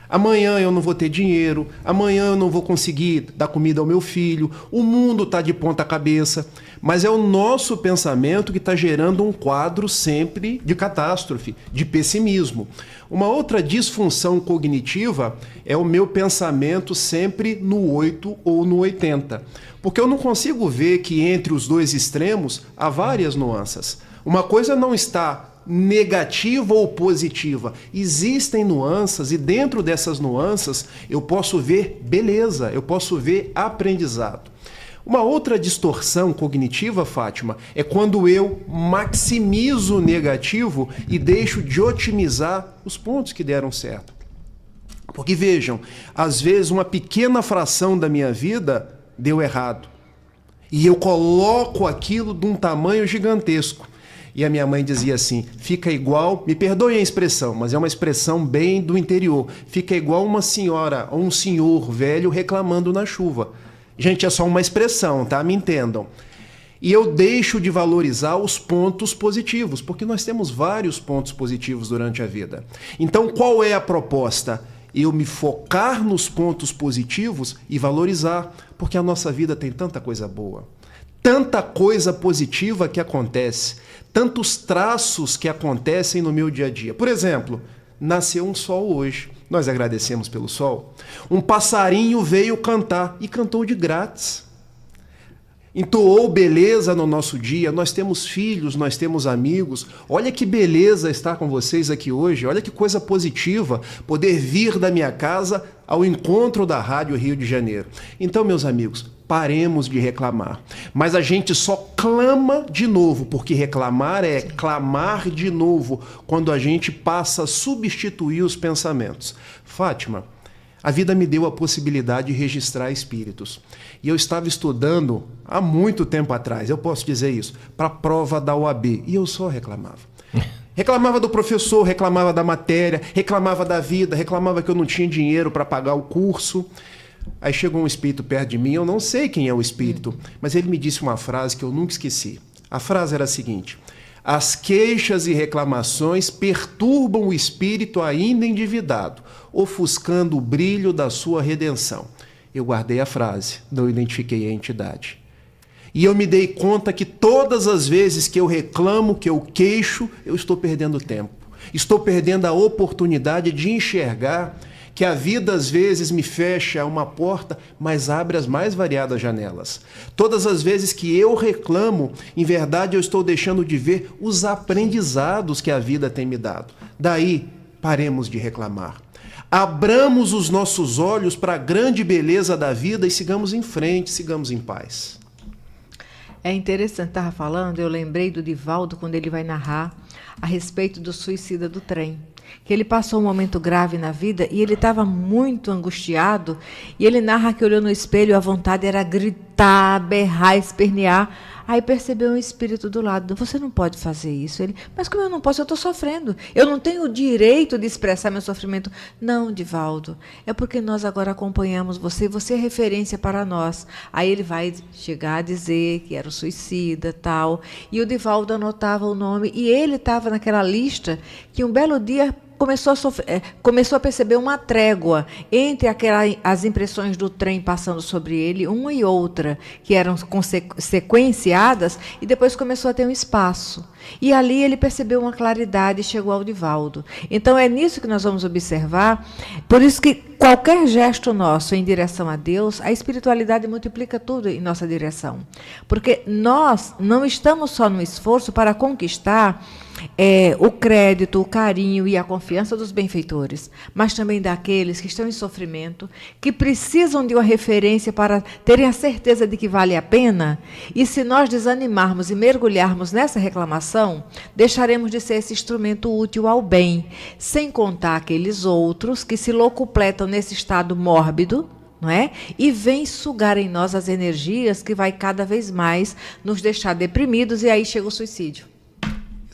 Amanhã eu não vou ter dinheiro, amanhã eu não vou conseguir dar comida ao meu filho, o mundo está de ponta cabeça. Mas é o nosso pensamento que está gerando um quadro sempre de catástrofe, de pessimismo. Uma outra disfunção cognitiva é o meu pensamento sempre no 8 ou no 80. Porque eu não consigo ver que entre os dois extremos há várias nuances. Uma coisa não está negativa ou positiva. Existem nuances e dentro dessas nuances eu posso ver beleza, eu posso ver aprendizado. Uma outra distorção cognitiva, Fátima, é quando eu maximizo o negativo e deixo de otimizar os pontos que deram certo. Porque vejam, às vezes uma pequena fração da minha vida deu errado. E eu coloco aquilo de um tamanho gigantesco. E a minha mãe dizia assim, fica igual, me perdoem a expressão, mas é uma expressão bem do interior, fica igual uma senhora ou um senhor velho reclamando na chuva. Gente, é só uma expressão, tá? Me entendam. E eu deixo de valorizar os pontos positivos, porque nós temos vários pontos positivos durante a vida. Então, qual é a proposta? Eu me focar nos pontos positivos e valorizar, porque a nossa vida tem tanta coisa boa, tanta coisa positiva que acontece, tantos traços que acontecem no meu dia a dia. Por exemplo, nasceu um sol hoje. Nós agradecemos pelo sol. Um passarinho veio cantar e cantou de grátis. Entoou beleza no nosso dia. Nós temos filhos, nós temos amigos. Olha que beleza estar com vocês aqui hoje. Olha que coisa positiva poder vir da minha casa ao encontro da Rádio Rio de Janeiro. Então, meus amigos, paremos de reclamar. Mas a gente só clama de novo, porque reclamar é clamar de novo, quando a gente passa a substituir os pensamentos. Fátima, a vida me deu a possibilidade de registrar espíritos. E eu estava estudando há muito tempo atrás, eu posso dizer isso, para a prova da OAB. E eu só reclamava. Reclamava do professor, reclamava da matéria, reclamava da vida, reclamava que eu não tinha dinheiro para pagar o curso. Aí chegou um espírito perto de mim, eu não sei quem é o espírito, mas ele me disse uma frase que eu nunca esqueci. A frase era a seguinte: as queixas e reclamações perturbam o espírito ainda endividado, ofuscando o brilho da sua redenção. Eu guardei a frase, não identifiquei a entidade. E eu me dei conta que todas as vezes que eu reclamo, que eu queixo, eu estou perdendo tempo. Estou perdendo a oportunidade de enxergar que a vida às vezes me fecha uma porta, mas abre as mais variadas janelas. Todas as vezes que eu reclamo, em verdade eu estou deixando de ver os aprendizados que a vida tem me dado. Daí, paremos de reclamar. Abramos os nossos olhos para a grande beleza da vida e sigamos em frente, sigamos em paz. É interessante, estava falando, eu lembrei do Divaldo quando ele vai narrar a respeito do suicida do trem. Que ele passou um momento grave na vida e ele estava muito angustiado, e ele narra que olhou no espelho e a vontade era gritar, berrar, espernear. Aí percebeu um espírito do lado. Você não pode fazer isso. Ele, mas como eu não posso? Eu estou sofrendo. Eu não tenho o direito de expressar meu sofrimento. Não, Divaldo. É porque nós agora acompanhamos você. Você é referência para nós. Aí ele vai chegar a dizer que era o suicida, tal. E o Divaldo anotava o nome. E ele estava naquela lista que um belo dia começou a perceber uma trégua entre as impressões do trem passando sobre ele, uma e outra, que eram sequenciadas, e depois começou a ter um espaço. E ali ele percebeu uma claridade e chegou ao Divaldo. Então é nisso que nós vamos observar, por isso que qualquer gesto nosso em direção a Deus, a espiritualidade multiplica tudo em nossa direção. Porque nós não estamos só no esforço para conquistar o crédito, o carinho e a confiança dos benfeitores, mas também daqueles que estão em sofrimento, que precisam de uma referência para terem a certeza de que vale a pena. E se nós desanimarmos e mergulharmos nessa reclamação, deixaremos de ser esse instrumento útil ao bem, sem contar aqueles outros que se locupletam nesse estado mórbido, não é? E vem sugar em nós as energias que vai cada vez mais nos deixar deprimidos, e aí chega o suicídio.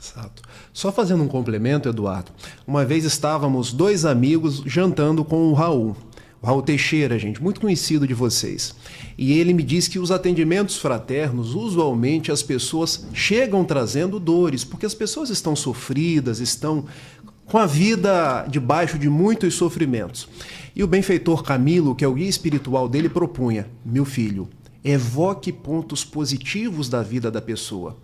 Exato. Só fazendo um complemento, Eduardo. Uma vez estávamos 2 amigos jantando com o Raul Teixeira, gente, muito conhecido de vocês. E ele me disse que os atendimentos fraternos, usualmente as pessoas chegam trazendo dores, porque as pessoas estão sofridas, estão com a vida debaixo de muitos sofrimentos. E o benfeitor Camilo, que é o guia espiritual dele, propunha: meu filho, evoque pontos positivos da vida da pessoa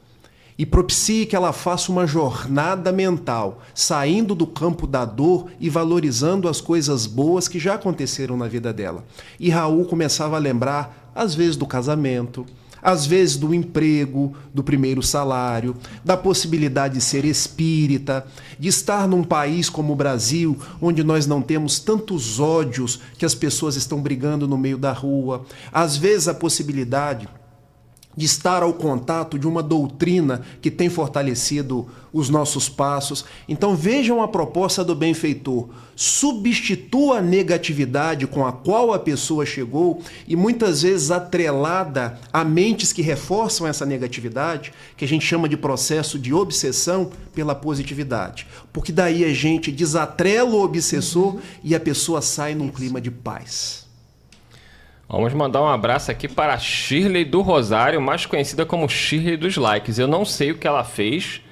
e propicie que ela faça uma jornada mental, saindo do campo da dor e valorizando as coisas boas que já aconteceram na vida dela. E Raul começava a lembrar, às vezes, do casamento, às vezes do emprego, do primeiro salário, da possibilidade de ser espírita, de estar num país como o Brasil, onde nós não temos tantos ódios que as pessoas estão brigando no meio da rua, às vezes a possibilidade de estar ao contato de uma doutrina que tem fortalecido os nossos passos. Então vejam a proposta do benfeitor: substitua a negatividade com a qual a pessoa chegou, e muitas vezes atrelada a mentes que reforçam essa negatividade, que a gente chama de processo de obsessão, pela positividade. Porque daí a gente desatrela o obsessor e a pessoa sai num clima de paz. Vamos mandar um abraço aqui para a Shirley do Rosário, mais conhecida como Shirley dos Likes. Eu não sei o que ela fez,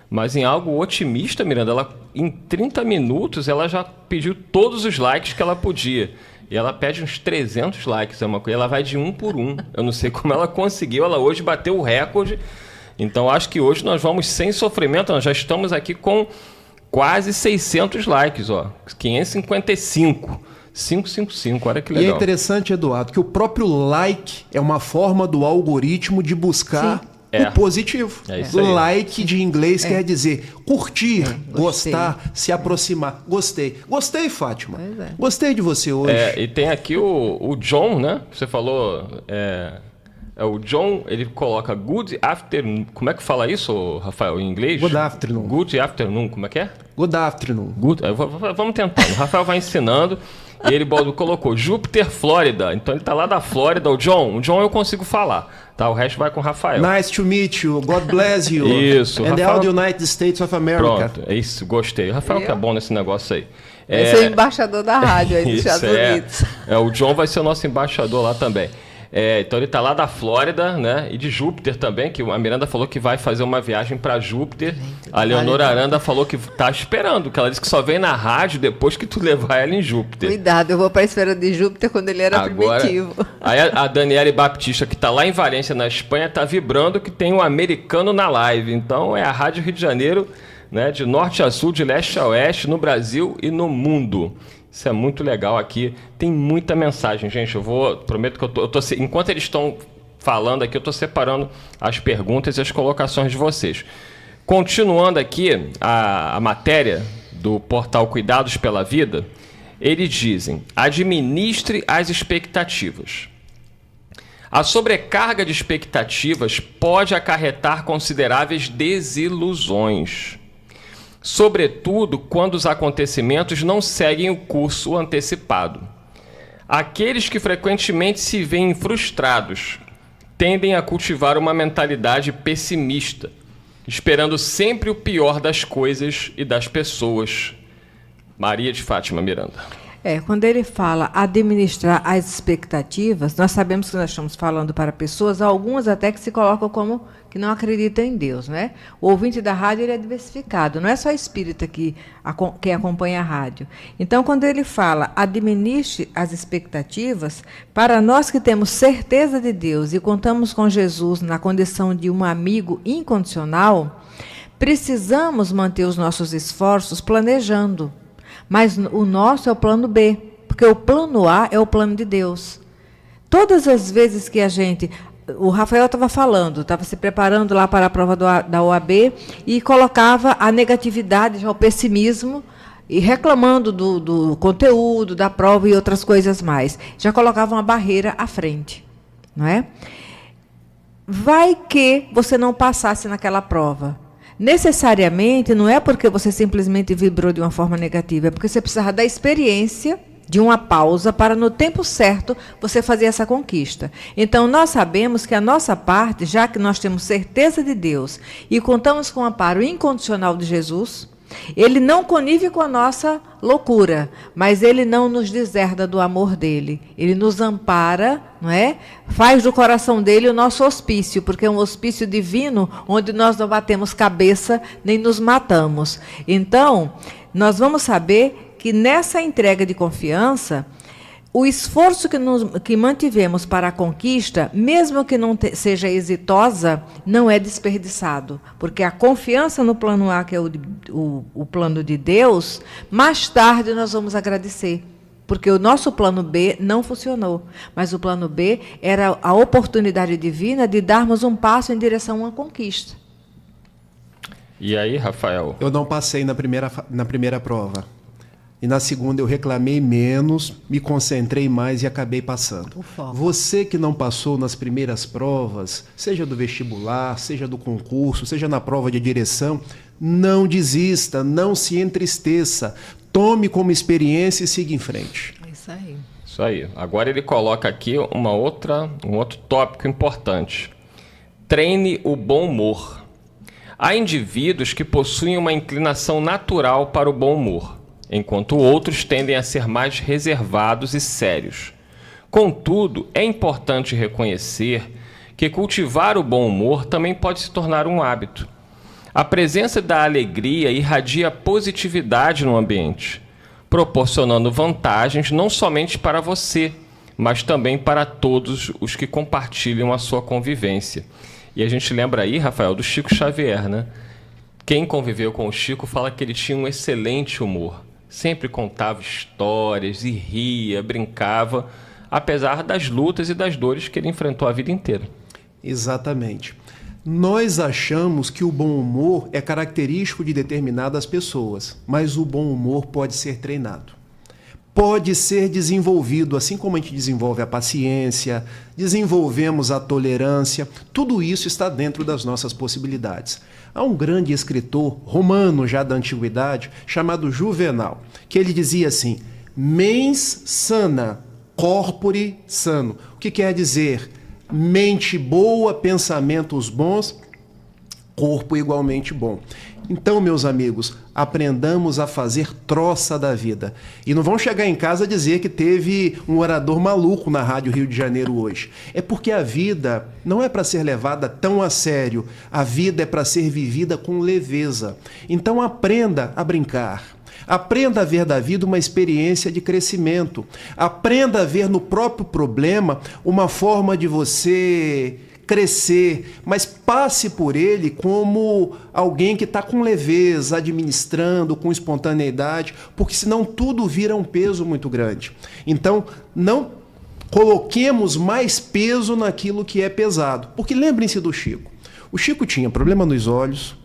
mas em algo otimista, Miranda, ela, em 30 minutos ela já pediu todos os likes que ela podia. E ela pede uns 300 likes, é uma coisa. Ela vai de 1 por 1. Eu não sei como ela conseguiu, ela hoje bateu o recorde. Então acho que hoje nós vamos sem sofrimento. Nós já estamos aqui com quase 600 likes, ó. 555. 555, olha que legal. E é interessante, Eduardo, que o próprio like é uma forma do algoritmo de buscar o positivo. É isso aí. Like de inglês quer dizer curtir, gostar, se aproximar. Gostei. Gostei, Fátima. Gostei de você hoje. E tem aqui o John, né? Você falou... o John, ele coloca good afternoon. Como é que fala isso, Rafael, em inglês? Good afternoon. Good afternoon, como é que é? Good afternoon. Vamos tentar. O Rafael vai ensinando. E ele colocou Júpiter, Flórida. Então ele tá lá da Flórida. O John eu consigo falar. Tá? O resto vai com o Rafael. Nice to meet you. God bless you. Isso. And Rafael... all the United States of America. Pronto, é isso. Gostei. O Rafael que é bom nesse negócio aí. Esse é o embaixador da rádio aí dos Estados Unidos. O John vai ser o nosso embaixador lá também. Então ele está lá da Flórida, né? E de Júpiter também, que a Miranda falou que vai fazer uma viagem para Júpiter. A Leonora Aranda falou que está esperando, que ela disse que só vem na rádio depois que tu levar ela em Júpiter. Cuidado, eu vou para a esfera de Júpiter quando ele era primitivo. Aí a Daniele Baptista, que está lá em Valência, na Espanha, está vibrando que tem um americano na live. Então é a Rádio Rio de Janeiro, né? De norte a sul, de leste a oeste, no Brasil e no mundo. Isso é muito legal aqui. Tem muita mensagem, gente. Prometo que eu tô enquanto eles estão falando aqui, eu estou separando as perguntas e as colocações de vocês. Continuando aqui a matéria do portal Cuidados pela Vida, eles dizem: administre as expectativas. A sobrecarga de expectativas pode acarretar consideráveis desilusões, sobretudo quando os acontecimentos não seguem o curso antecipado. Aqueles que frequentemente se veem frustrados tendem a cultivar uma mentalidade pessimista, esperando sempre o pior das coisas e das pessoas. Maria de Fátima Miranda. Quando ele fala administrar as expectativas, nós sabemos que nós estamos falando para pessoas, algumas até que se colocam como que não acreditam em Deus, né? O ouvinte da rádio, ele é diversificado, não é só espírita que acompanha a rádio. Então, quando ele fala administre as expectativas, para nós que temos certeza de Deus e contamos com Jesus na condição de um amigo incondicional, precisamos manter os nossos esforços planejando. Mas o nosso é o plano B, porque o plano A é o plano de Deus. Todas as vezes que o Rafael estava falando, estava se preparando lá para a prova da OAB e colocava a negatividade, o pessimismo, e reclamando do conteúdo, da prova e outras coisas mais. Já colocava uma barreira à frente, não é? Vai que você não passasse naquela prova. Necessariamente, não é porque você simplesmente vibrou de uma forma negativa, é porque você precisava da experiência, de uma pausa, para no tempo certo você fazer essa conquista. Então, nós sabemos que a nossa parte, já que nós temos certeza de Deus e contamos com o amparo incondicional de Jesus, ele não connive com a nossa loucura, mas ele não nos deserda do amor dele. Ele nos ampara, não é? Faz do coração dele o nosso hospício, porque é um hospício divino onde nós não batemos cabeça nem nos matamos. Então, nós vamos saber que nessa entrega de confiança, o esforço que mantivemos para a conquista, mesmo que não seja exitosa, não é desperdiçado. Porque a confiança no plano A, que é o plano de Deus, mais tarde nós vamos agradecer. Porque o nosso plano B não funcionou. Mas o plano B era a oportunidade divina de darmos um passo em direção a uma conquista. E aí, Rafael? Eu não passei na primeira prova. E na segunda eu reclamei menos, me concentrei mais e acabei passando. Você que não passou nas primeiras provas, seja do vestibular, seja do concurso, seja na prova de direção, não desista, não se entristeça. Tome como experiência e siga em frente. É isso aí. Isso aí. Agora ele coloca aqui um outro tópico importante. Treine o bom humor. Há indivíduos que possuem uma inclinação natural para o bom humor, enquanto outros tendem a ser mais reservados e sérios. Contudo, é importante reconhecer que cultivar o bom humor também pode se tornar um hábito. A presença da alegria irradia positividade no ambiente, proporcionando vantagens não somente para você, mas também para todos os que compartilham a sua convivência. E a gente lembra aí, Rafael, do Chico Xavier, né? Quem conviveu com o Chico fala que ele tinha um excelente humor. Sempre contava histórias e ria, brincava, apesar das lutas e das dores que ele enfrentou a vida inteira. Exatamente. Nós achamos que o bom humor é característico de determinadas pessoas, mas o bom humor pode ser treinado. Pode ser desenvolvido, assim como a gente desenvolve a paciência, desenvolvemos a tolerância, tudo isso está dentro das nossas possibilidades. Há um grande escritor romano já da antiguidade, chamado Juvenal, que ele dizia assim: mens sana, corpore sano. O que quer dizer? Mente boa, pensamentos bons, corpo igualmente bom. Então, meus amigos, aprendamos a fazer troça da vida. E não vão chegar em casa dizer que teve um orador maluco na Rádio Rio de Janeiro hoje. É porque a vida não é para ser levada tão a sério. A vida é para ser vivida com leveza. Então, aprenda a brincar. Aprenda a ver da vida uma experiência de crescimento. Aprenda a ver no próprio problema uma forma de você crescer, mas passe por ele como alguém que está com leveza, administrando, com espontaneidade, porque senão tudo vira um peso muito grande. Então, não coloquemos mais peso naquilo que é pesado, porque lembrem-se do Chico. O Chico tinha problema nos olhos,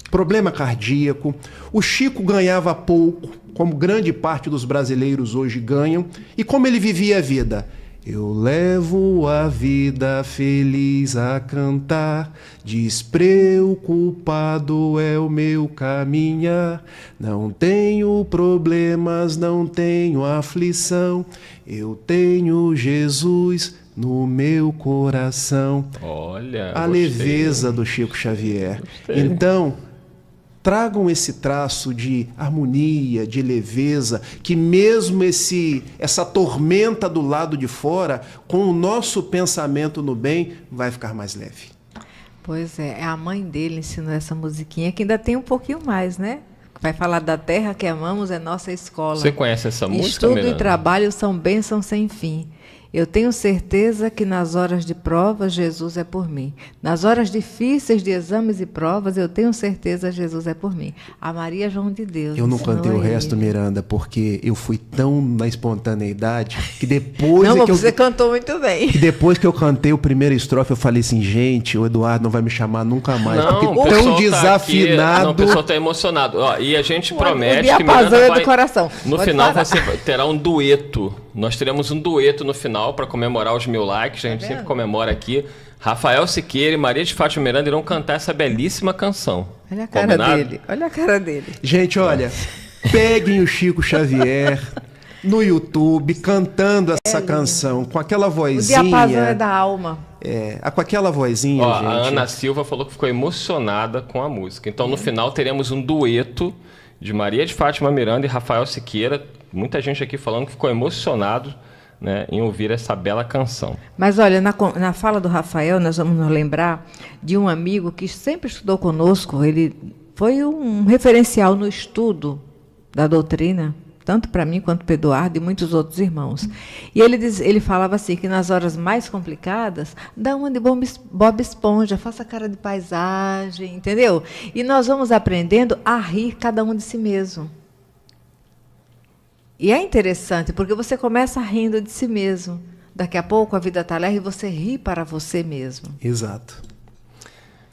problema cardíaco, o Chico ganhava pouco, como grande parte dos brasileiros hoje ganham, e como ele vivia a vida? Eu levo a vida feliz a cantar, despreocupado é o meu caminhar. Não tenho problemas, não tenho aflição, eu tenho Jesus no meu coração. Olha, A gostei. leveza do Chico Xavier. Gostei. Então, tragam esse traço de harmonia, de leveza, que mesmo essa tormenta do lado de fora, com o nosso pensamento no bem, vai ficar mais leve. Pois é, a mãe dele ensinou essa musiquinha, que ainda tem um pouquinho mais, né? Vai falar da terra que amamos, é nossa escola. Você conhece essa música, Estudo Miranda? e trabalho são bênçãos sem fim. Eu tenho certeza que nas horas de prova, Jesus é por mim. Nas horas difíceis de exames e provas, eu tenho certeza Jesus é por mim. A Maria João de Deus. Eu não cantei o resto, Miranda, porque eu fui tão na espontaneidade que depois não, é que você cantou muito bem. que depois que eu cantei o primeiro estrofe, eu falei assim, gente, o Eduardo não vai me chamar nunca mais, Não, porque o tão pessoal desafinado. Tá aqui, não, o pessoal está emocionado. Ó, e a gente promete o que Miranda diapasão é vai, do coração. no Pode final parar. você terá um dueto. Nós teremos um dueto no final para comemorar os 1000 likes. A gente sempre comemora aqui. Rafael Siqueira e Maria de Fátima Miranda irão cantar essa belíssima canção. Olha a cara Combinado? dele, olha a cara dele. Gente, olha, peguem o Chico Xavier no YouTube cantando essa canção com aquela O vozinha. diapasão é da alma. Com aquela vozinha, Ó, gente. a Ana Silva falou que ficou emocionada com a música. Então, no final, teremos um dueto de Maria de Fátima Miranda e Rafael Siqueira. Muita gente aqui falando que ficou emocionado, né, em ouvir essa bela canção. Mas olha, na fala do Rafael, nós vamos nos lembrar de um amigo que sempre estudou conosco. Ele foi um referencial no estudo da doutrina, tanto para mim quanto para Eduardo e muitos outros irmãos. E ele falava assim, que nas horas mais complicadas, dá uma de Bob Esponja, faça cara de paisagem, entendeu? E nós vamos aprendendo a rir cada um de si mesmo. E é interessante, porque você começa rindo de si mesmo. Daqui a pouco a vida está leve e você ri para você mesmo. Exato.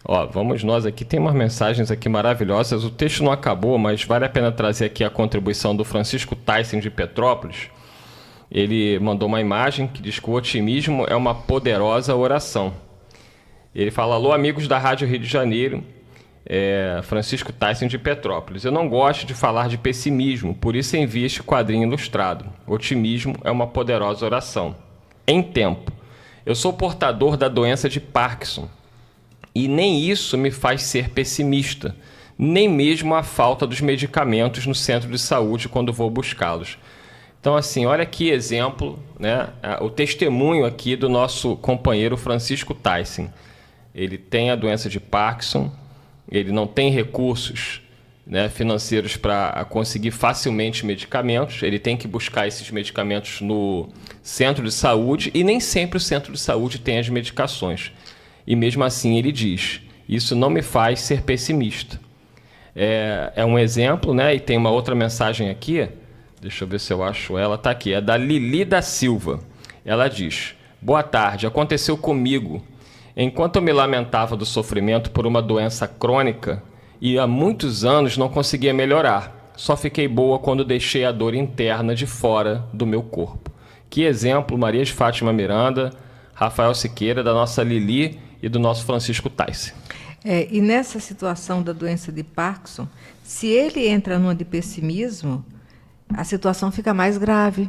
Ó, vamos nós aqui, tem umas mensagens aqui maravilhosas. O texto não acabou, mas vale a pena trazer aqui a contribuição do Francisco Tyson de Petrópolis. Ele mandou uma imagem que diz que o otimismo é uma poderosa oração. Ele fala, alô amigos da Rádio Rio de Janeiro, Francisco Tyson de Petrópolis. Eu não gosto de falar de pessimismo, por isso envio este quadrinho ilustrado. Otimismo é uma poderosa oração. Em tempo. Eu sou portador da doença de Parkinson. E nem isso me faz ser pessimista, nem mesmo a falta dos medicamentos no centro de saúde quando vou buscá-los. Então, assim, olha que exemplo, né? O testemunho aqui do nosso companheiro Francisco Tyson. Ele tem a doença de Parkinson, ele não tem recursos, né, financeiros para conseguir facilmente medicamentos, ele tem que buscar esses medicamentos no centro de saúde e nem sempre o centro de saúde tem as medicações. E mesmo assim ele diz, isso não me faz ser pessimista. É um exemplo, né? E tem uma outra mensagem aqui, deixa eu ver se eu acho ela, está aqui, é da Lili da Silva. Ela diz, boa tarde, aconteceu comigo. Enquanto eu me lamentava do sofrimento por uma doença crônica e há muitos anos não conseguia melhorar, só fiquei boa quando deixei a dor interna de fora do meu corpo. Que exemplo, Maria de Fátima Miranda, Rafael Siqueira, da nossa Lili e do nosso Francisco Tyson. E nessa situação da doença de Parkinson, se ele entra numa de pessimismo, a situação fica mais grave,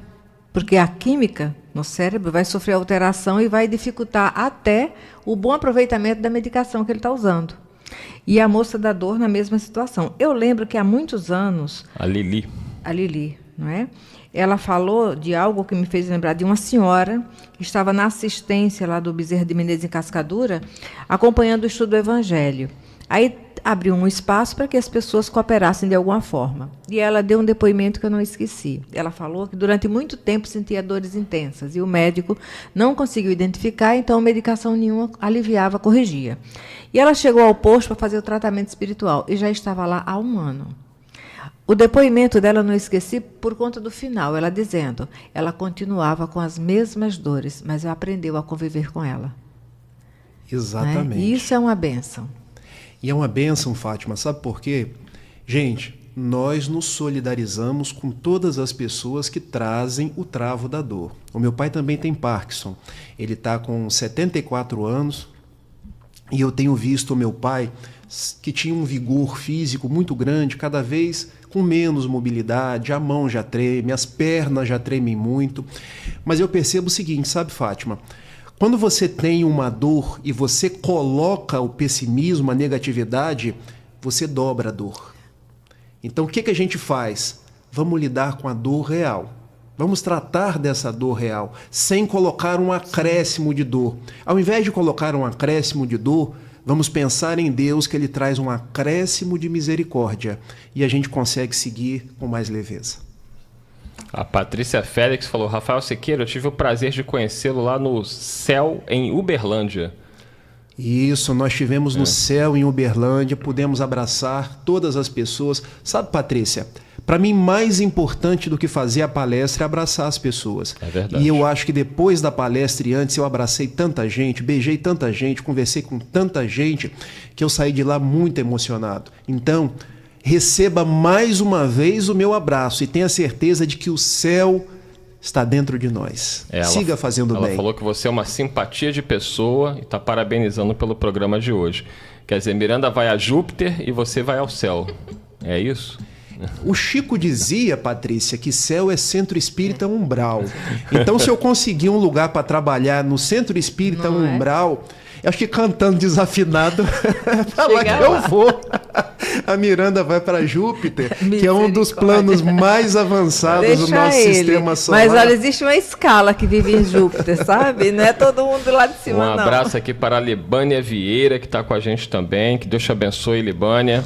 porque a química no cérebro vai sofrer alteração e vai dificultar até o bom aproveitamento da medicação que ele está usando. E a moça da dor na mesma situação. Eu lembro que há muitos anos... A Lili, não é? Ela falou de algo que me fez lembrar de uma senhora que estava na assistência lá do Bezerra de Menezes em Cascadura, acompanhando o estudo do Evangelho. Aí abriu um espaço para que as pessoas cooperassem de alguma forma. E ela deu um depoimento que eu não esqueci. Ela falou que durante muito tempo sentia dores intensas e o médico não conseguiu identificar, então medicação nenhuma aliviava, corrigia. E ela chegou ao posto para fazer o tratamento espiritual e já estava lá há 1 ano. O depoimento dela eu não esqueci por conta do final, ela dizendo, ela continuava com as mesmas dores, mas aprendeu a conviver com ela. Exatamente. Né? E isso é uma bênção. E é uma bênção, Fátima, sabe por quê? Gente, nós nos solidarizamos com todas as pessoas que trazem o travo da dor. O meu pai também tem Parkinson. Ele está com 74 anos e eu tenho visto o meu pai, que tinha um vigor físico muito grande, cada vez com menos mobilidade, a mão já treme, as pernas já tremem muito. Mas eu percebo o seguinte, sabe, Fátima? Quando você tem uma dor e você coloca o pessimismo, a negatividade, você dobra a dor. Então, o que a gente faz? Vamos lidar com a dor real. Vamos tratar dessa dor real, sem colocar um acréscimo de dor. Ao invés de colocar um acréscimo de dor, vamos pensar em Deus, que Ele traz um acréscimo de misericórdia. E a gente consegue seguir com mais leveza. A Patrícia Félix falou: Rafael Siqueira, eu tive o prazer de conhecê-lo lá no Céu, em Uberlândia. Isso, nós estivemos no Céu, em Uberlândia, pudemos abraçar todas as pessoas. Sabe, Patrícia, para mim, mais importante do que fazer a palestra é abraçar as pessoas. É verdade. E eu acho que depois da palestra e antes, eu abracei tanta gente, beijei tanta gente, conversei com tanta gente, que eu saí de lá muito emocionado. Então, receba mais uma vez o meu abraço e tenha certeza de que o céu está dentro de nós. Siga fazendo bem. Ela falou que você é uma simpatia de pessoa e está parabenizando pelo programa de hoje. Quer dizer, Miranda vai a Júpiter e você vai ao céu. É isso? O Chico dizia, Patrícia, que céu é centro espírita umbral. Então, se eu conseguir um lugar para trabalhar no centro espírita umbral, eu acho que cantando desafinado, é lá que eu vou. A Miranda vai para Júpiter, que é um dos planos mais avançados do nosso sistema solar. Mas olha, existe uma escala que vive em Júpiter, sabe? Não é todo mundo lá de cima, não. Um abraço aqui para a Libânia Vieira, que está com a gente também. Que Deus te abençoe, Libânia.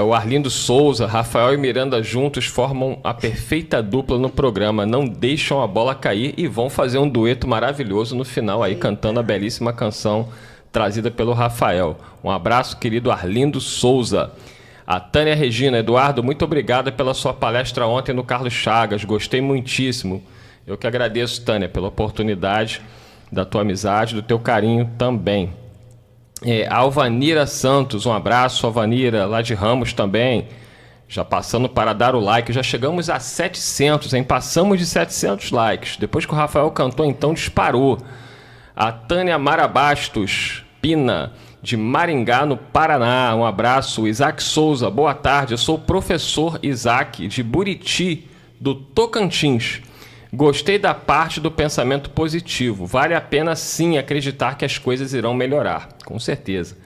O Arlindo Souza, Rafael e Miranda juntos formam a perfeita dupla no programa. Não deixam a bola cair e vão fazer um dueto maravilhoso no final aí, cantando a belíssima canção trazida pelo Rafael. Um abraço, querido Arlindo Souza. A Tânia Regina: Eduardo, muito obrigada pela sua palestra ontem no Carlos Chagas. Gostei muitíssimo. Eu que agradeço, Tânia, pela oportunidade, da tua amizade, do teu carinho também. Alvanira Santos, um abraço, Alvanira, lá de Ramos também. Já passando para dar o like, já chegamos a 700, hein? Passamos de 700 likes. Depois que o Rafael cantou, então disparou. A Tânia Marabastos Pina, de Maringá, no Paraná, um abraço. Isaac Souza, boa tarde, eu sou o professor Isaac, de Buriti, do Tocantins. Gostei da parte do pensamento positivo. Vale a pena, sim, acreditar que as coisas irão melhorar. Com certeza.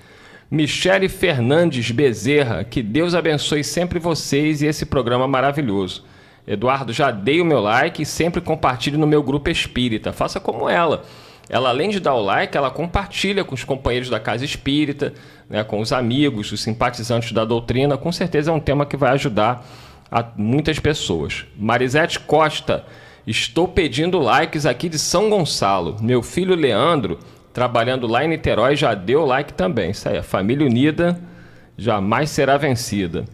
Michele Fernandes Bezerra, que Deus abençoe sempre vocês e esse programa maravilhoso. Eduardo, já dei o meu like e sempre compartilhe no meu grupo espírita. Faça como ela. Ela, além de dar o like, ela compartilha com os companheiros da Casa Espírita, né, com os amigos, os simpatizantes da doutrina. Com certeza é um tema que vai ajudar a muitas pessoas. Marisete Costa: estou pedindo likes aqui de São Gonçalo. Meu filho Leandro, trabalhando lá em Niterói, já deu like também. Isso aí, a família unida jamais será vencida.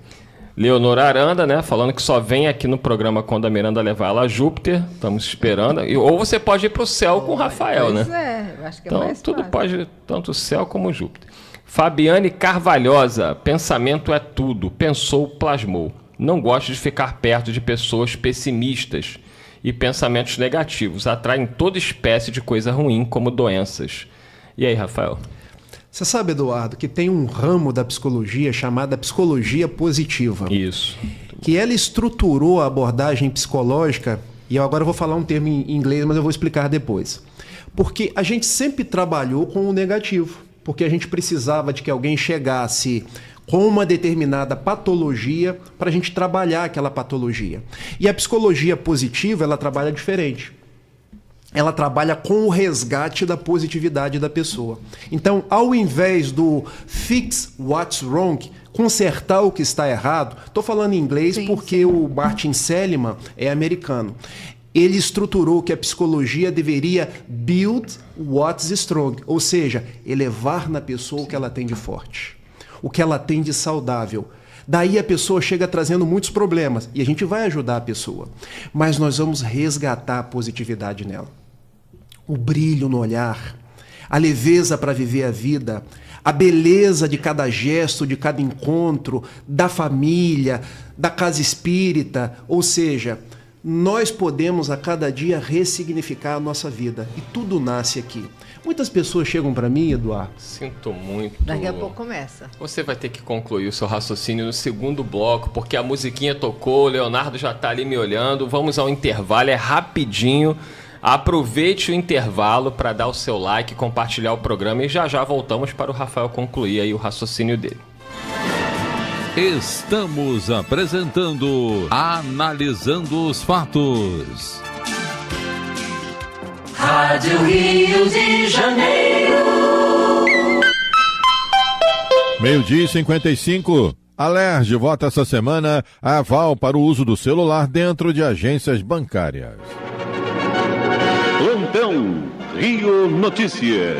Leonor Aranda, né, falando que só vem aqui no programa quando a Miranda levar ela a Júpiter. Estamos esperando. Ou você pode ir para o céu com o Rafael, pois né? Eu acho que então, é mais tudo fácil. pode, tanto o céu como o Júpiter. Fabiane Carvalhosa: pensamento é tudo. Pensou, plasmou. Não gosto de ficar perto de pessoas pessimistas e pensamentos negativos. Atraem toda espécie de coisa ruim, como doenças. E aí, Rafael? Você sabe, Eduardo, que tem um ramo da psicologia chamada psicologia positiva. Isso. Que ela estruturou a abordagem psicológica, e eu agora vou falar um termo em inglês, mas eu vou explicar depois. Porque a gente sempre trabalhou com o negativo, porque a gente precisava de que alguém chegasse com uma determinada patologia para a gente trabalhar aquela patologia. E a psicologia positiva, ela trabalha diferente. Ela trabalha com o resgate da positividade da pessoa. Então, ao invés do fix what's wrong, consertar o que está errado, estou falando em inglês porque o Martin Seligman é americano. Ele estruturou que a psicologia deveria build what's strong, ou seja, elevar na pessoa o que ela tem de forte, o que ela tem de saudável. Daí a pessoa chega trazendo muitos problemas e a gente vai ajudar a pessoa, mas nós vamos resgatar a positividade nela. O brilho no olhar, a leveza para viver a vida, a beleza de cada gesto, de cada encontro, da família, da casa espírita. Ou seja, nós podemos a cada dia ressignificar a nossa vida e tudo nasce aqui. Muitas pessoas chegam para mim, Eduardo. Sinto muito. Daqui a pouco começa. Você vai ter que concluir o seu raciocínio no segundo bloco, porque a musiquinha tocou, o Leonardo já está ali me olhando. Vamos ao intervalo, é rapidinho. Aproveite o intervalo para dar o seu like, compartilhar o programa e já voltamos para o Rafael concluir aí o raciocínio dele. Estamos apresentando Analisando os Fatos. Rádio Rio de Janeiro. 12h55. Alerj vota essa semana aval para o uso do celular dentro de agências bancárias. Plantão Rio Notícias.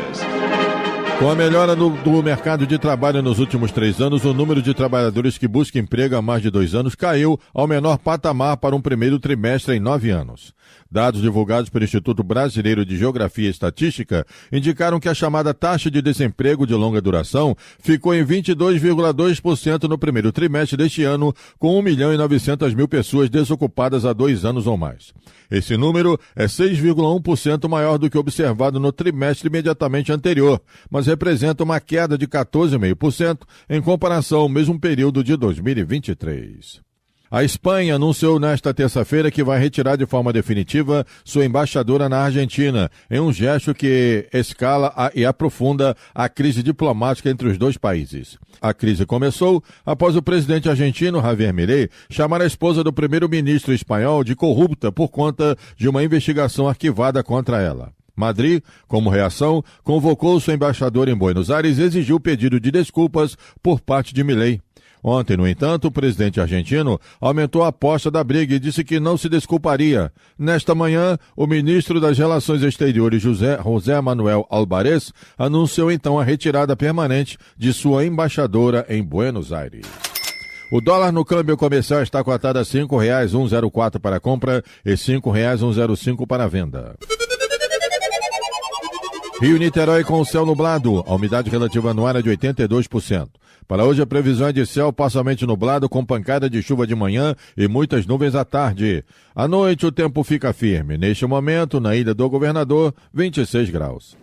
Com a melhora do mercado de trabalho nos últimos 3 anos, o número de trabalhadores que buscam emprego há mais de 2 anos caiu ao menor patamar para um primeiro trimestre em 9 anos. Dados divulgados pelo Instituto Brasileiro de Geografia e Estatística indicaram que a chamada taxa de desemprego de longa duração ficou em 22,2% no primeiro trimestre deste ano, com 1.900.000 pessoas desocupadas há 2 anos ou mais. Esse número é 6,1% maior do que observado no trimestre imediatamente anterior, mas representa uma queda de 14,5% em comparação ao mesmo período de 2023. A Espanha anunciou nesta terça-feira que vai retirar de forma definitiva sua embaixadora na Argentina, em um gesto que escala e aprofunda a crise diplomática entre os dois países. A crise começou após o presidente argentino Javier Milei chamar a esposa do primeiro-ministro espanhol de corrupta por conta de uma investigação arquivada contra ela. Madrid, como reação, convocou sua embaixadora em Buenos Aires e exigiu pedido de desculpas por parte de Milei. Ontem, no entanto, o presidente argentino aumentou a aposta da briga e disse que não se desculparia. Nesta manhã, o ministro das Relações Exteriores, José Manuel Álvarez, anunciou então a retirada permanente de sua embaixadora em Buenos Aires. O dólar no câmbio comercial está cotado a R$ 5,104 para compra e R$ 5,105 para venda. Rio-Niterói com o céu nublado, a umidade relativa no ar é de 82%. Para hoje a previsão é de céu parcialmente nublado com pancada de chuva de manhã e muitas nuvens à tarde. À noite o tempo fica firme. Neste momento, na Ilha do Governador, 26 graus.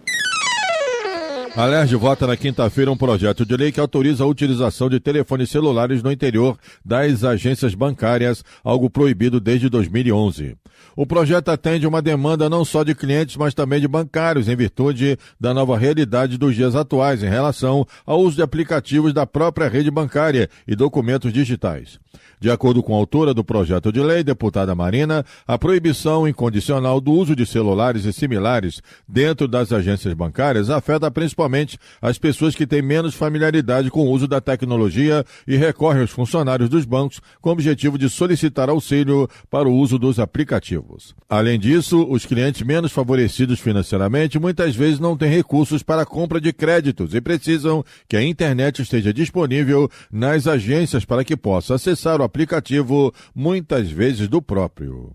A Alerj vota na quinta-feira um projeto de lei que autoriza a utilização de telefones celulares no interior das agências bancárias, algo proibido desde 2011. O projeto atende uma demanda não só de clientes, mas também de bancários, em virtude da nova realidade dos dias atuais em relação ao uso de aplicativos da própria rede bancária e documentos digitais. De acordo com a autora do projeto de lei, deputada Marina, a proibição incondicional do uso de celulares e similares dentro das agências bancárias afeta principalmente as pessoas que têm menos familiaridade com o uso da tecnologia e recorrem aos funcionários dos bancos com o objetivo de solicitar auxílio para o uso dos aplicativos. Além disso, os clientes menos favorecidos financeiramente muitas vezes não têm recursos para a compra de créditos e precisam que a internet esteja disponível nas agências para que possa acessar o aplicativo, muitas vezes do próprio.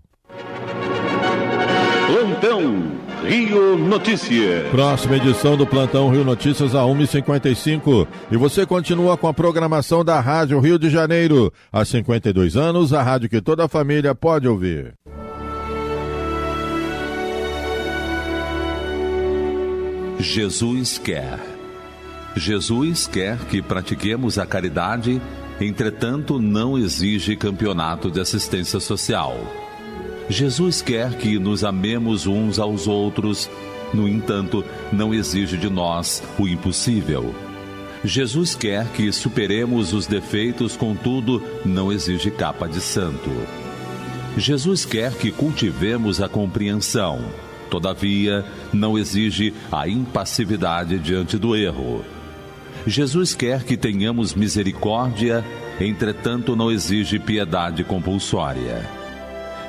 Plantão Rio Notícias. Próxima edição do Plantão Rio Notícias a 1h55. E você continua com a programação da Rádio Rio de Janeiro. Há 52 anos, a rádio que toda a família pode ouvir. Jesus quer. Jesus quer que pratiquemos a caridade, entretanto não exige campeonato de assistência social. Jesus quer que nos amemos uns aos outros, no entanto, não exige de nós o impossível. Jesus quer que superemos os defeitos, contudo, não exige capa de santo. Jesus quer que cultivemos a compreensão, todavia, não exige a impassividade diante do erro. Jesus quer que tenhamos misericórdia, entretanto, não exige piedade compulsória.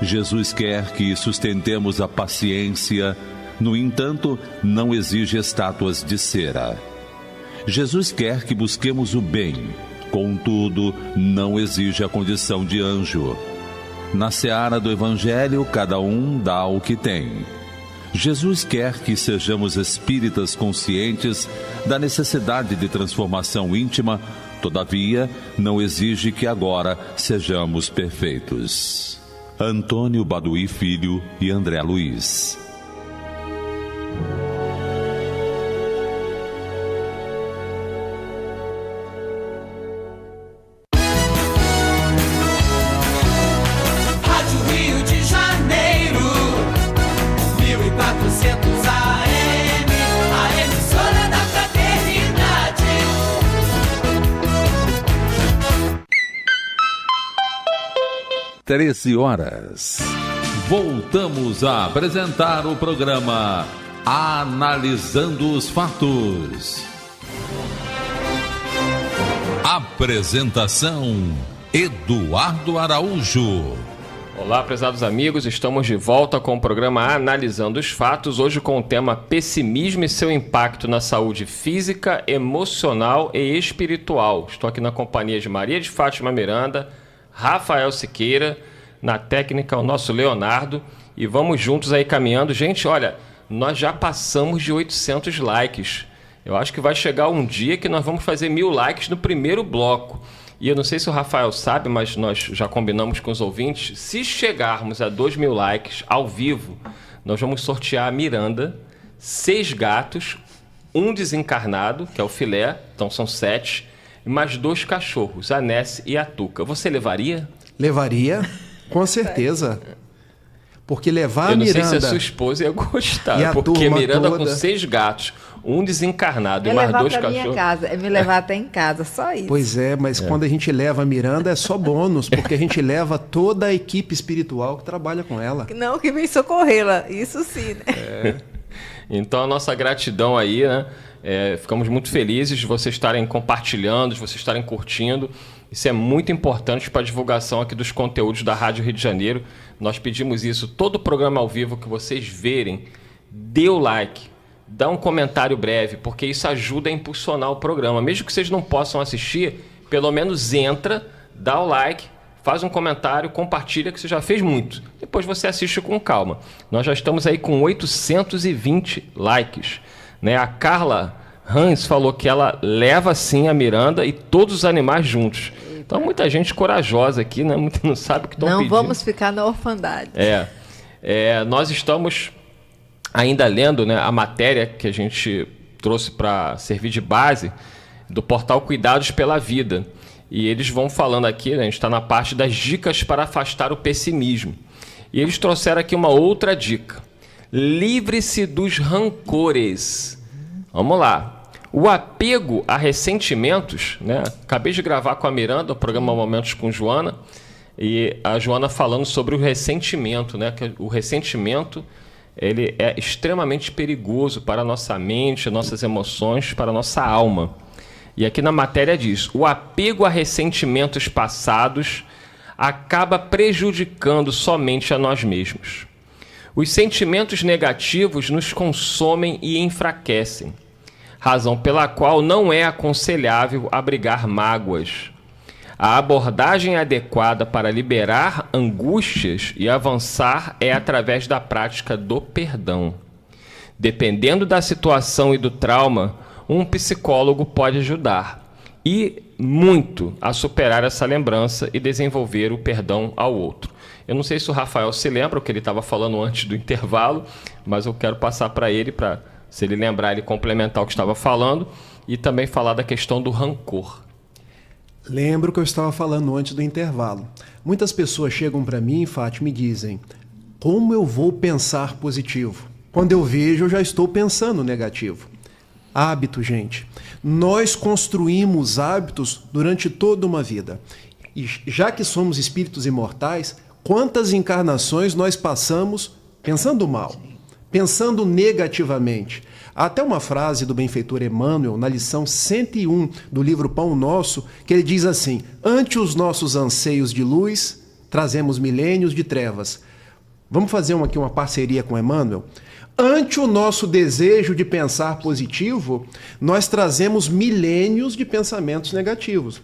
Jesus quer que sustentemos a paciência, no entanto, não exige estátuas de cera. Jesus quer que busquemos o bem, contudo, não exige a condição de anjo. Na seara do Evangelho, cada um dá o que tem. Jesus quer que sejamos espíritas conscientes da necessidade de transformação íntima, todavia, não exige que agora sejamos perfeitos. Antônio Baduí Filho e André Luiz. Rádio Rio de Janeiro, 1040 13 horas. Voltamos a apresentar o programa Analisando os Fatos. Apresentação: Eduardo Araújo. Olá, prezados amigos, estamos de volta com o programa Analisando os Fatos, hoje com o tema pessimismo e seu impacto na saúde física, emocional e espiritual. Estou aqui na companhia de Maria de Fátima Miranda, Rafael Siqueira, na técnica o nosso Leonardo, e vamos juntos aí caminhando. Gente, olha, nós já passamos de 800 likes. Eu acho que vai chegar um dia que nós vamos fazer 1000 likes no primeiro bloco. E eu não sei se o Rafael sabe, mas nós já combinamos com os ouvintes. Se chegarmos a 2000 likes ao vivo, nós vamos sortear a Miranda, 6 gatos, um desencarnado, que é o filé, então são 7, e mais 2 cachorros, a Ness e a Tuca. Você levaria? Levaria, com certeza. Porque levar a Miranda... Eu não sei se a sua esposa ia gostar, porque Miranda toda... com 6 gatos, um desencarnado e mais 2 cachorros. Minha casa, é me levar até em casa, só isso. Pois é, mas quando a gente leva a Miranda é só bônus, porque a gente leva toda a equipe espiritual que trabalha com ela. Não, que vem socorrê-la, isso sim, né? Então a nossa gratidão aí, né? Ficamos muito felizes de vocês estarem compartilhando, de vocês estarem curtindo. Isso é muito importante para a divulgação aqui dos conteúdos da Rádio Rio de Janeiro. Nós pedimos isso, todo o programa ao vivo que vocês verem, dê o like, dá um comentário breve, porque isso ajuda a impulsionar o programa. Mesmo que vocês não possam assistir, pelo menos entra, dá o like, faz um comentário, compartilha, que você já fez muito. Depois você assiste com calma. Nós já estamos aí com 820 likes, né? A Carla Hans falou que ela leva sim a Miranda e todos os animais juntos. Então muita gente corajosa aqui, né? Muito não sabe o que estão pedindo. Não vamos ficar na orfandade. Nós estamos ainda lendo, né, a matéria que a gente trouxe para servir de base do portal Cuidados pela Vida. E eles vão falando aqui, né, a gente está na parte das dicas para afastar o pessimismo. E eles trouxeram aqui uma outra dica. Livre-se dos rancores. Vamos lá. O apego a ressentimentos, né? Acabei de gravar com a Miranda o programa Momentos com Joana, e a Joana falando sobre o ressentimento, né? Que o ressentimento ele é extremamente perigoso para a nossa mente, nossas emoções, para a nossa alma. E aqui na matéria diz: o apego a ressentimentos passados acaba prejudicando somente a nós mesmos. Os sentimentos negativos nos consomem e enfraquecem, razão pela qual não é aconselhável abrigar mágoas. A abordagem adequada para liberar angústias e avançar é através da prática do perdão. Dependendo da situação e do trauma, um psicólogo pode ajudar e muito a superar essa lembrança e desenvolver o perdão ao outro. Eu não sei se o Rafael se lembra o que ele estava falando antes do intervalo, mas eu quero passar para ele, para, se ele lembrar, ele complementar o que estava falando e também falar da questão do rancor. Lembro que eu estava falando antes do intervalo. Muitas pessoas chegam para mim, Fátima, e dizem: como eu vou pensar positivo? Quando eu vejo, eu já estou pensando negativo. Hábito, gente. Nós construímos hábitos durante toda uma vida. E já que somos espíritos imortais, quantas encarnações nós passamos pensando mal, pensando negativamente? Há até uma frase do benfeitor Emmanuel, na lição 101 do livro Pão Nosso, que ele diz assim: ante os nossos anseios de luz, trazemos milênios de trevas. Vamos fazer aqui uma parceria com Emmanuel? Ante o nosso desejo de pensar positivo, nós trazemos milênios de pensamentos negativos.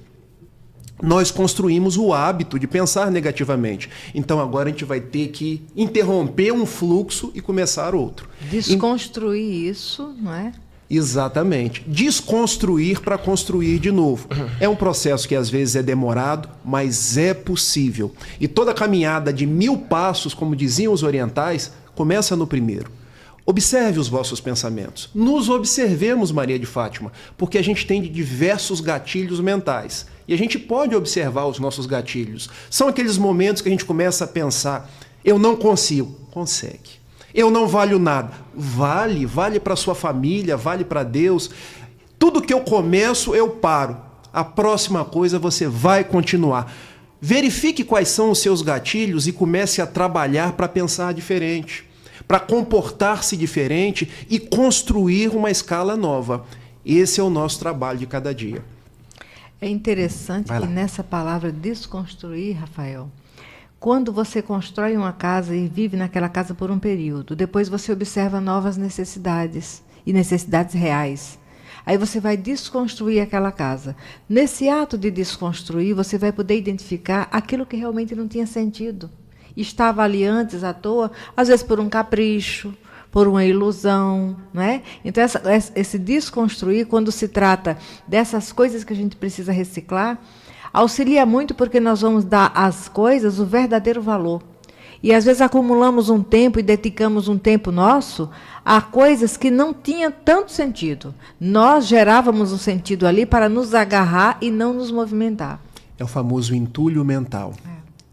Nós construímos o hábito de pensar negativamente. Então agora a gente vai ter que interromper um fluxo e começar outro. Desconstruir isso, não é? Exatamente. Desconstruir para construir de novo. É um processo que às vezes é demorado, mas é possível. E toda caminhada de 1000 passos, como diziam os orientais, começa no primeiro. Observe os vossos pensamentos. Nos observemos, Maria de Fátima, porque a gente tem diversos gatilhos mentais. E a gente pode observar os nossos gatilhos. São aqueles momentos que a gente começa a pensar: eu não consigo. Consegue. Eu não valho nada. Vale para sua família, vale para Deus. Tudo que eu começo, eu paro. A próxima coisa você vai continuar. Verifique quais são os seus gatilhos e comece a trabalhar para pensar diferente, para comportar-se diferente e construir uma escala nova. Esse é o nosso trabalho de cada dia. É interessante que nessa palavra desconstruir, Rafael, quando você constrói uma casa e vive naquela casa por um período, depois você observa novas necessidades e necessidades reais. Aí você vai desconstruir aquela casa. Nesse ato de desconstruir, você vai poder identificar aquilo que realmente não tinha sentido. Estava ali antes à toa, às vezes por um capricho, por uma ilusão, não é? Então, esse desconstruir, quando se trata dessas coisas que a gente precisa reciclar, auxilia muito porque nós vamos dar às coisas o verdadeiro valor. E às vezes acumulamos um tempo e dedicamos um tempo nosso a coisas que não tinham tanto sentido. Nós gerávamos um sentido ali para nos agarrar e não nos movimentar. É o famoso entulho mental.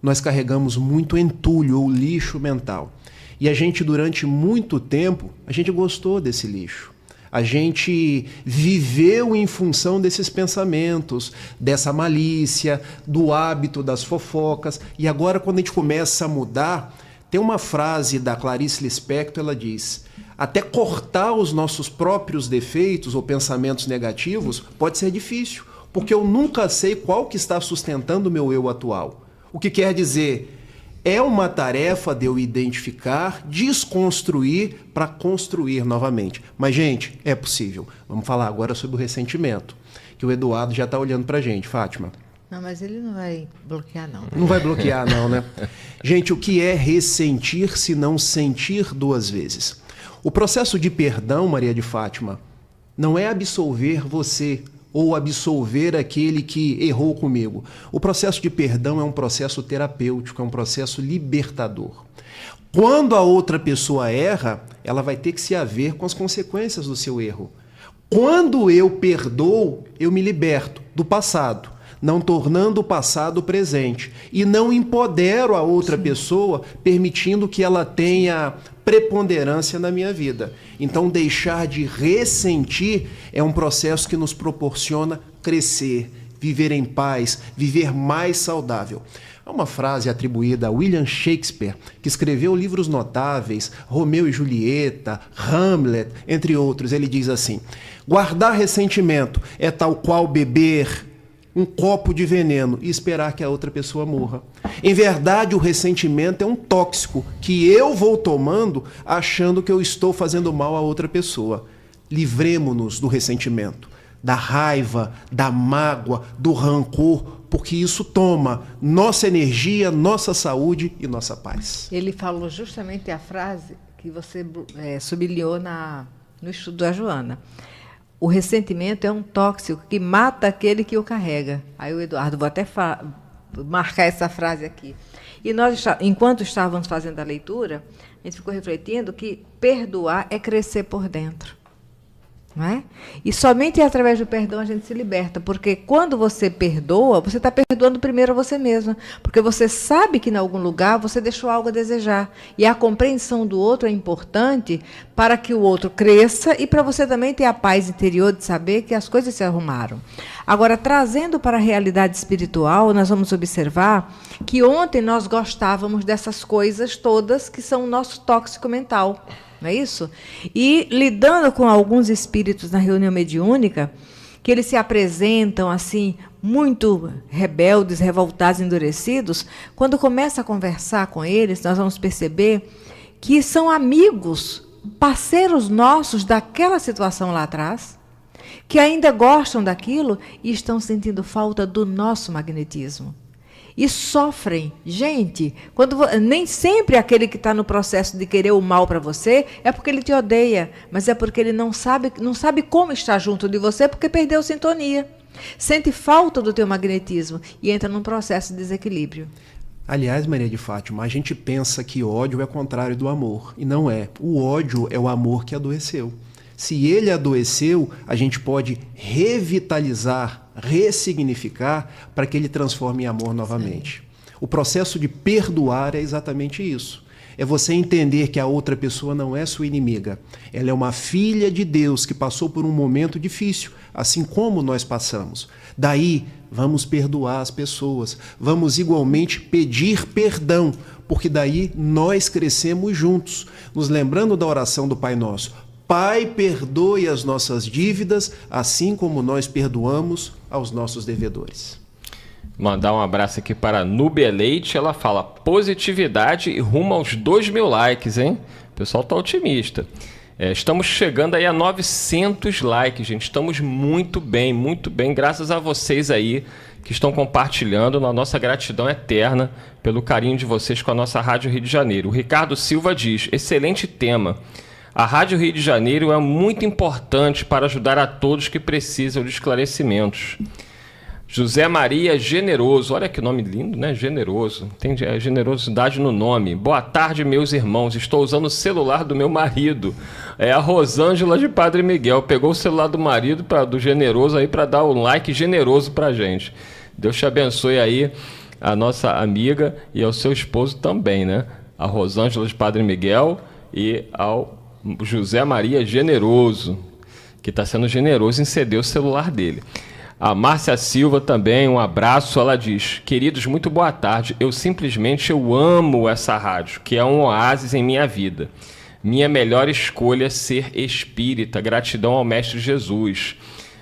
Nós carregamos muito entulho ou lixo mental. E a gente, durante muito tempo, a gente gostou desse lixo. A gente viveu em função desses pensamentos, dessa malícia, do hábito das fofocas. E agora, quando a gente começa a mudar, tem uma frase da Clarice Lispector, ela diz: até cortar os nossos próprios defeitos ou pensamentos negativos pode ser difícil, porque eu nunca sei qual que está sustentando o meu eu atual. O que quer dizer, é uma tarefa de eu identificar, desconstruir para construir novamente. Mas, gente, é possível. Vamos falar agora sobre o ressentimento, que o Eduardo já está olhando para a gente. Fátima. Não, mas ele não vai bloquear, não. Não vai bloquear, não, né? Gente, o que é ressentir se não sentir duas vezes? O processo de perdão, Maria de Fátima, não é absolver você ou absolver aquele que errou comigo. O processo de perdão é um processo terapêutico, é um processo libertador. Quando a outra pessoa erra, ela vai ter que se haver com as consequências do seu erro. Quando eu perdoo, eu me liberto do passado, não tornando o passado presente. E não empodero a outra pessoa, permitindo que ela tenha preponderância na minha vida. Então, deixar de ressentir é um processo que nos proporciona crescer, viver em paz, viver mais saudável. Há uma frase atribuída a William Shakespeare, que escreveu livros notáveis, Romeu e Julieta, Hamlet, entre outros. Ele diz assim: guardar ressentimento é tal qual beber um copo de veneno e esperar que a outra pessoa morra. Em verdade, o ressentimento é um tóxico que eu vou tomando achando que eu estou fazendo mal a outra pessoa. Livremo-nos do ressentimento, da raiva, da mágoa, do rancor, porque isso toma nossa energia, nossa saúde e nossa paz. Ele falou justamente a frase que você sublinhou no estudo da Joana. O ressentimento é um tóxico que mata aquele que o carrega. Aí o Eduardo, vou até marcar essa frase aqui. E nós, enquanto estávamos fazendo a leitura, a gente ficou refletindo que perdoar é crescer por dentro. Não é? E somente através do perdão a gente se liberta, porque quando você perdoa, você está perdoando primeiro a você mesma, porque você sabe que em algum lugar você deixou algo a desejar, e a compreensão do outro é importante para que o outro cresça e para você também ter a paz interior de saber que as coisas se arrumaram. Agora, trazendo para a realidade espiritual, nós vamos observar que ontem nós gostávamos dessas coisas todas que são o nosso tóxico mental. Não é isso? E lidando com alguns espíritos na reunião mediúnica, que eles se apresentam assim, muito rebeldes, revoltados, endurecidos, quando começa a conversar com eles, nós vamos perceber que são amigos, parceiros nossos daquela situação lá atrás, que ainda gostam daquilo e estão sentindo falta do nosso magnetismo. E sofrem. Gente, nem sempre aquele que está no processo de querer o mal para você é porque ele te odeia, mas é porque ele não sabe como estar junto de você porque perdeu sintonia. Sente falta do teu magnetismo e entra num processo de desequilíbrio. Aliás, Maria de Fátima, a gente pensa que ódio é contrário do amor, e não é. O ódio é o amor que adoeceu. Se ele adoeceu, a gente pode revitalizar, ressignificar para que ele transforme em amor novamente. Sim. O processo de perdoar é exatamente isso. É você entender que a outra pessoa não é sua inimiga. Ela é uma filha de Deus que passou por um momento difícil, assim como nós passamos. Daí, vamos perdoar as pessoas. Vamos igualmente pedir perdão, porque daí nós crescemos juntos. Nos lembrando da oração do Pai Nosso. Pai, perdoe as nossas dívidas, assim como nós perdoamos aos nossos devedores. Mandar um abraço aqui para a Núbia Leite. Ela fala positividade e rumo aos 2.000 likes, hein? O pessoal tá otimista. Estamos chegando aí a 900 likes, gente. Estamos muito bem, graças a vocês aí que estão compartilhando. Na nossa gratidão eterna pelo carinho de vocês com a nossa Rádio Rio de Janeiro. O Ricardo Silva diz, excelente tema. A Rádio Rio de Janeiro é muito importante para ajudar a todos que precisam de esclarecimentos. José Maria Generoso, olha que nome lindo, né? Generoso, tem generosidade no nome. Boa tarde, meus irmãos, estou usando o celular do meu marido. É a Rosângela de Padre Miguel, pegou o celular do marido, do Generoso aí, para dar um like generoso pra gente. Deus te abençoe aí, a nossa amiga e ao seu esposo também, né? A Rosângela de Padre Miguel e ao José Maria Generoso, que está sendo generoso em ceder o celular dele. A Márcia Silva também, um abraço, ela diz, queridos, muito boa tarde, eu amo essa rádio, que é um oásis em minha vida. Minha melhor escolha é ser espírita, gratidão ao Mestre Jesus.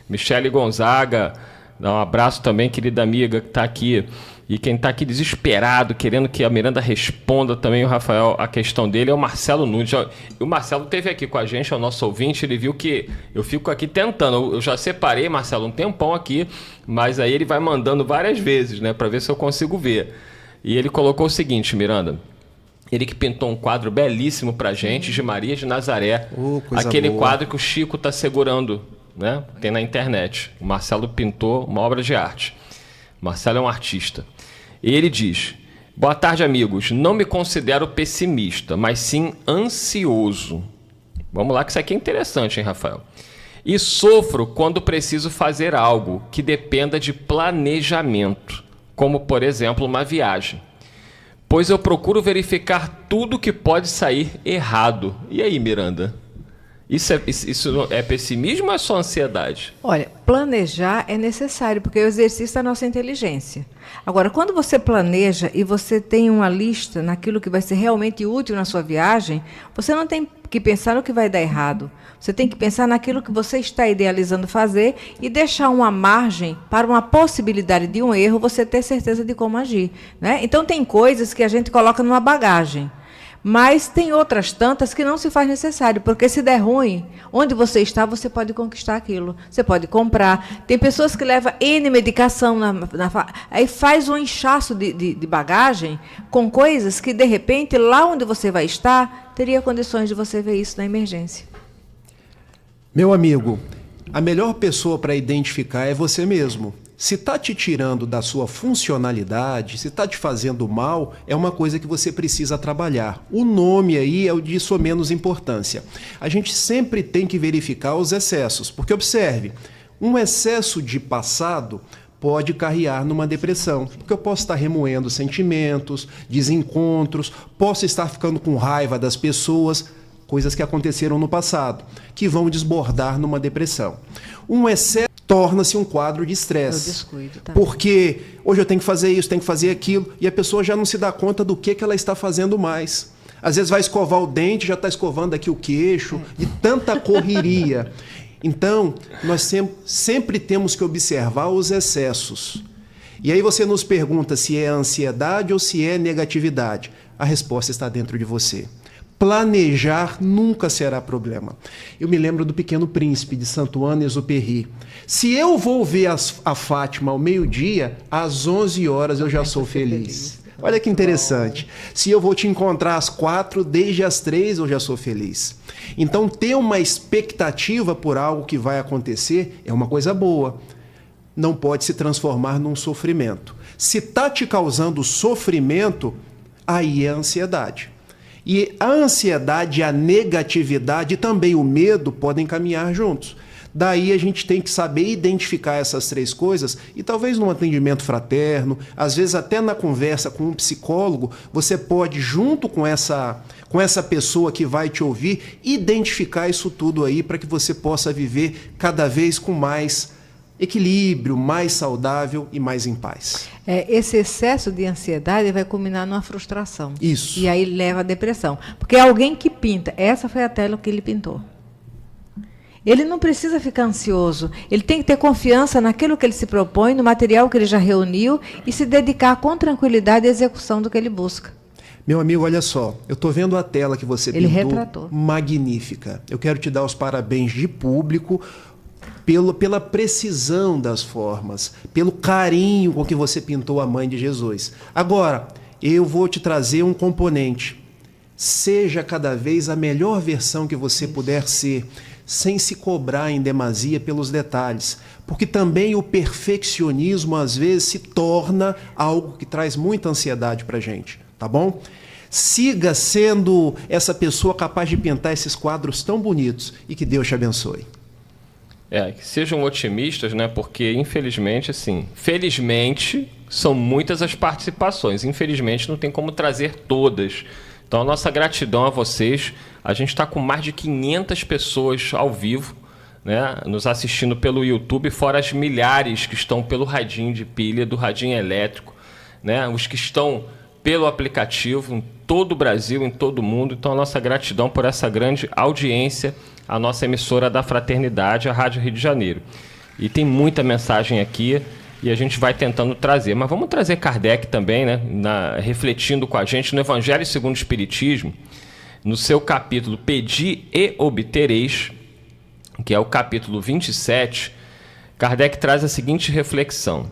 Michele Gonzaga, dá um abraço também, querida amiga que está aqui. E quem está aqui desesperado, querendo que a Miranda responda também, o Rafael, a questão dele, é o Marcelo Nunes. O Marcelo esteve aqui com a gente, é o nosso ouvinte, ele viu que eu fico aqui tentando. Eu já separei, Marcelo, um tempão aqui, mas aí ele vai mandando várias vezes, né, para ver se eu consigo ver. E ele colocou o seguinte, Miranda, ele que pintou um quadro belíssimo pra gente, de Maria de Nazaré, aquele boa. Quadro que o Chico está segurando, né, tem na internet. O Marcelo pintou uma obra de arte. Marcelo é um artista. Ele diz, boa tarde, amigos. Não me considero pessimista, mas sim ansioso. Vamos lá, que isso aqui é interessante, hein, Rafael? E sofro quando preciso fazer algo que dependa de planejamento, como, por exemplo, uma viagem. Pois eu procuro verificar tudo que pode sair errado. E aí, Miranda? Isso é pessimismo ou é só ansiedade? Olha, planejar é necessário, porque é o exercício da nossa inteligência. Agora, quando você planeja e você tem uma lista naquilo que vai ser realmente útil na sua viagem, você não tem que pensar no que vai dar errado. Você tem que pensar naquilo que você está idealizando fazer e deixar uma margem para uma possibilidade de um erro, você ter certeza de como agir, né? Então, tem coisas que a gente coloca numa bagagem. Mas tem outras tantas que não se faz necessário, porque se der ruim, onde você está, você pode conquistar aquilo. Você pode comprar. Tem pessoas que levam N medicação, aí faz um inchaço de bagagem com coisas que, de repente, lá onde você vai estar, teria condições de você ver isso na emergência. Meu amigo, a melhor pessoa para identificar é você mesmo. Se está te tirando da sua funcionalidade, se está te fazendo mal, é uma coisa que você precisa trabalhar. O nome aí é o de sua menos importância. A gente sempre tem que verificar os excessos, porque observe, um excesso de passado pode carrear numa depressão, porque eu posso estar remoendo sentimentos, desencontros, posso estar ficando com raiva das pessoas, coisas que aconteceram no passado, que vão desbordar numa depressão. Um excesso torna-se um quadro de estresse. Porque hoje eu tenho que fazer isso, tenho que fazer aquilo, e a pessoa já não se dá conta do que ela está fazendo mais. Às vezes vai escovar o dente, já está escovando aqui o queixo, de tanta correria. Então, nós sempre temos que observar os excessos. E aí você nos pergunta se é ansiedade ou se é negatividade. A resposta está dentro de você. Planejar nunca será problema. Eu me lembro do Pequeno Príncipe, de Saint-Exupéry. Se eu vou ver a Fátima ao meio-dia, às 11 horas eu já sou feliz. Olha que interessante. Se eu vou te encontrar às 4, desde as 3 eu já sou feliz. Então, ter uma expectativa por algo que vai acontecer é uma coisa boa. Não pode se transformar num sofrimento. Se está te causando sofrimento, aí é ansiedade. E a ansiedade, a negatividade e também o medo podem caminhar juntos. Daí a gente tem que saber identificar essas 3 coisas e talvez num atendimento fraterno, às vezes até na conversa com um psicólogo, você pode, junto com essa pessoa que vai te ouvir, identificar isso tudo aí para que você possa viver cada vez com mais equilíbrio, mais saudável e mais em paz. Esse excesso de ansiedade vai culminar numa frustração. Isso. E aí leva à depressão. Porque alguém que pinta, essa foi a tela que ele pintou. Ele não precisa ficar ansioso, ele tem que ter confiança naquilo que ele se propõe, no material que ele já reuniu e se dedicar com tranquilidade à execução do que ele busca. Meu amigo, olha só, eu estou vendo a tela que você Ele pintou, retratou. magnífica. Eu quero te dar os parabéns de público pela precisão das formas, pelo carinho com que você pintou a mãe de Jesus. Agora, eu vou te trazer um componente. Seja cada vez a melhor versão que você puder ser, sem se cobrar em demasia pelos detalhes, porque também o perfeccionismo às vezes se torna algo que traz muita ansiedade para a gente, tá bom? Siga sendo essa pessoa capaz de pintar esses quadros tão bonitos e que Deus te abençoe. Que sejam otimistas, né? Porque infelizmente, assim, felizmente são muitas as participações, infelizmente não tem como trazer todas. Então, a nossa gratidão a vocês. A gente está com mais de 500 pessoas ao vivo, né, nos assistindo pelo YouTube, fora as milhares que estão pelo radinho de pilha, do radinho elétrico, né, os que estão pelo aplicativo em todo o Brasil, em todo o mundo. Então, a nossa gratidão por essa grande audiência, a nossa emissora da Fraternidade, a Rádio Rio de Janeiro. E tem muita mensagem aqui e a gente vai tentando trazer. Mas vamos trazer Kardec também, né, refletindo com a gente no Evangelho segundo o Espiritismo, no seu capítulo Pedi e Obtereis, que é o capítulo 27, Kardec traz a seguinte reflexão.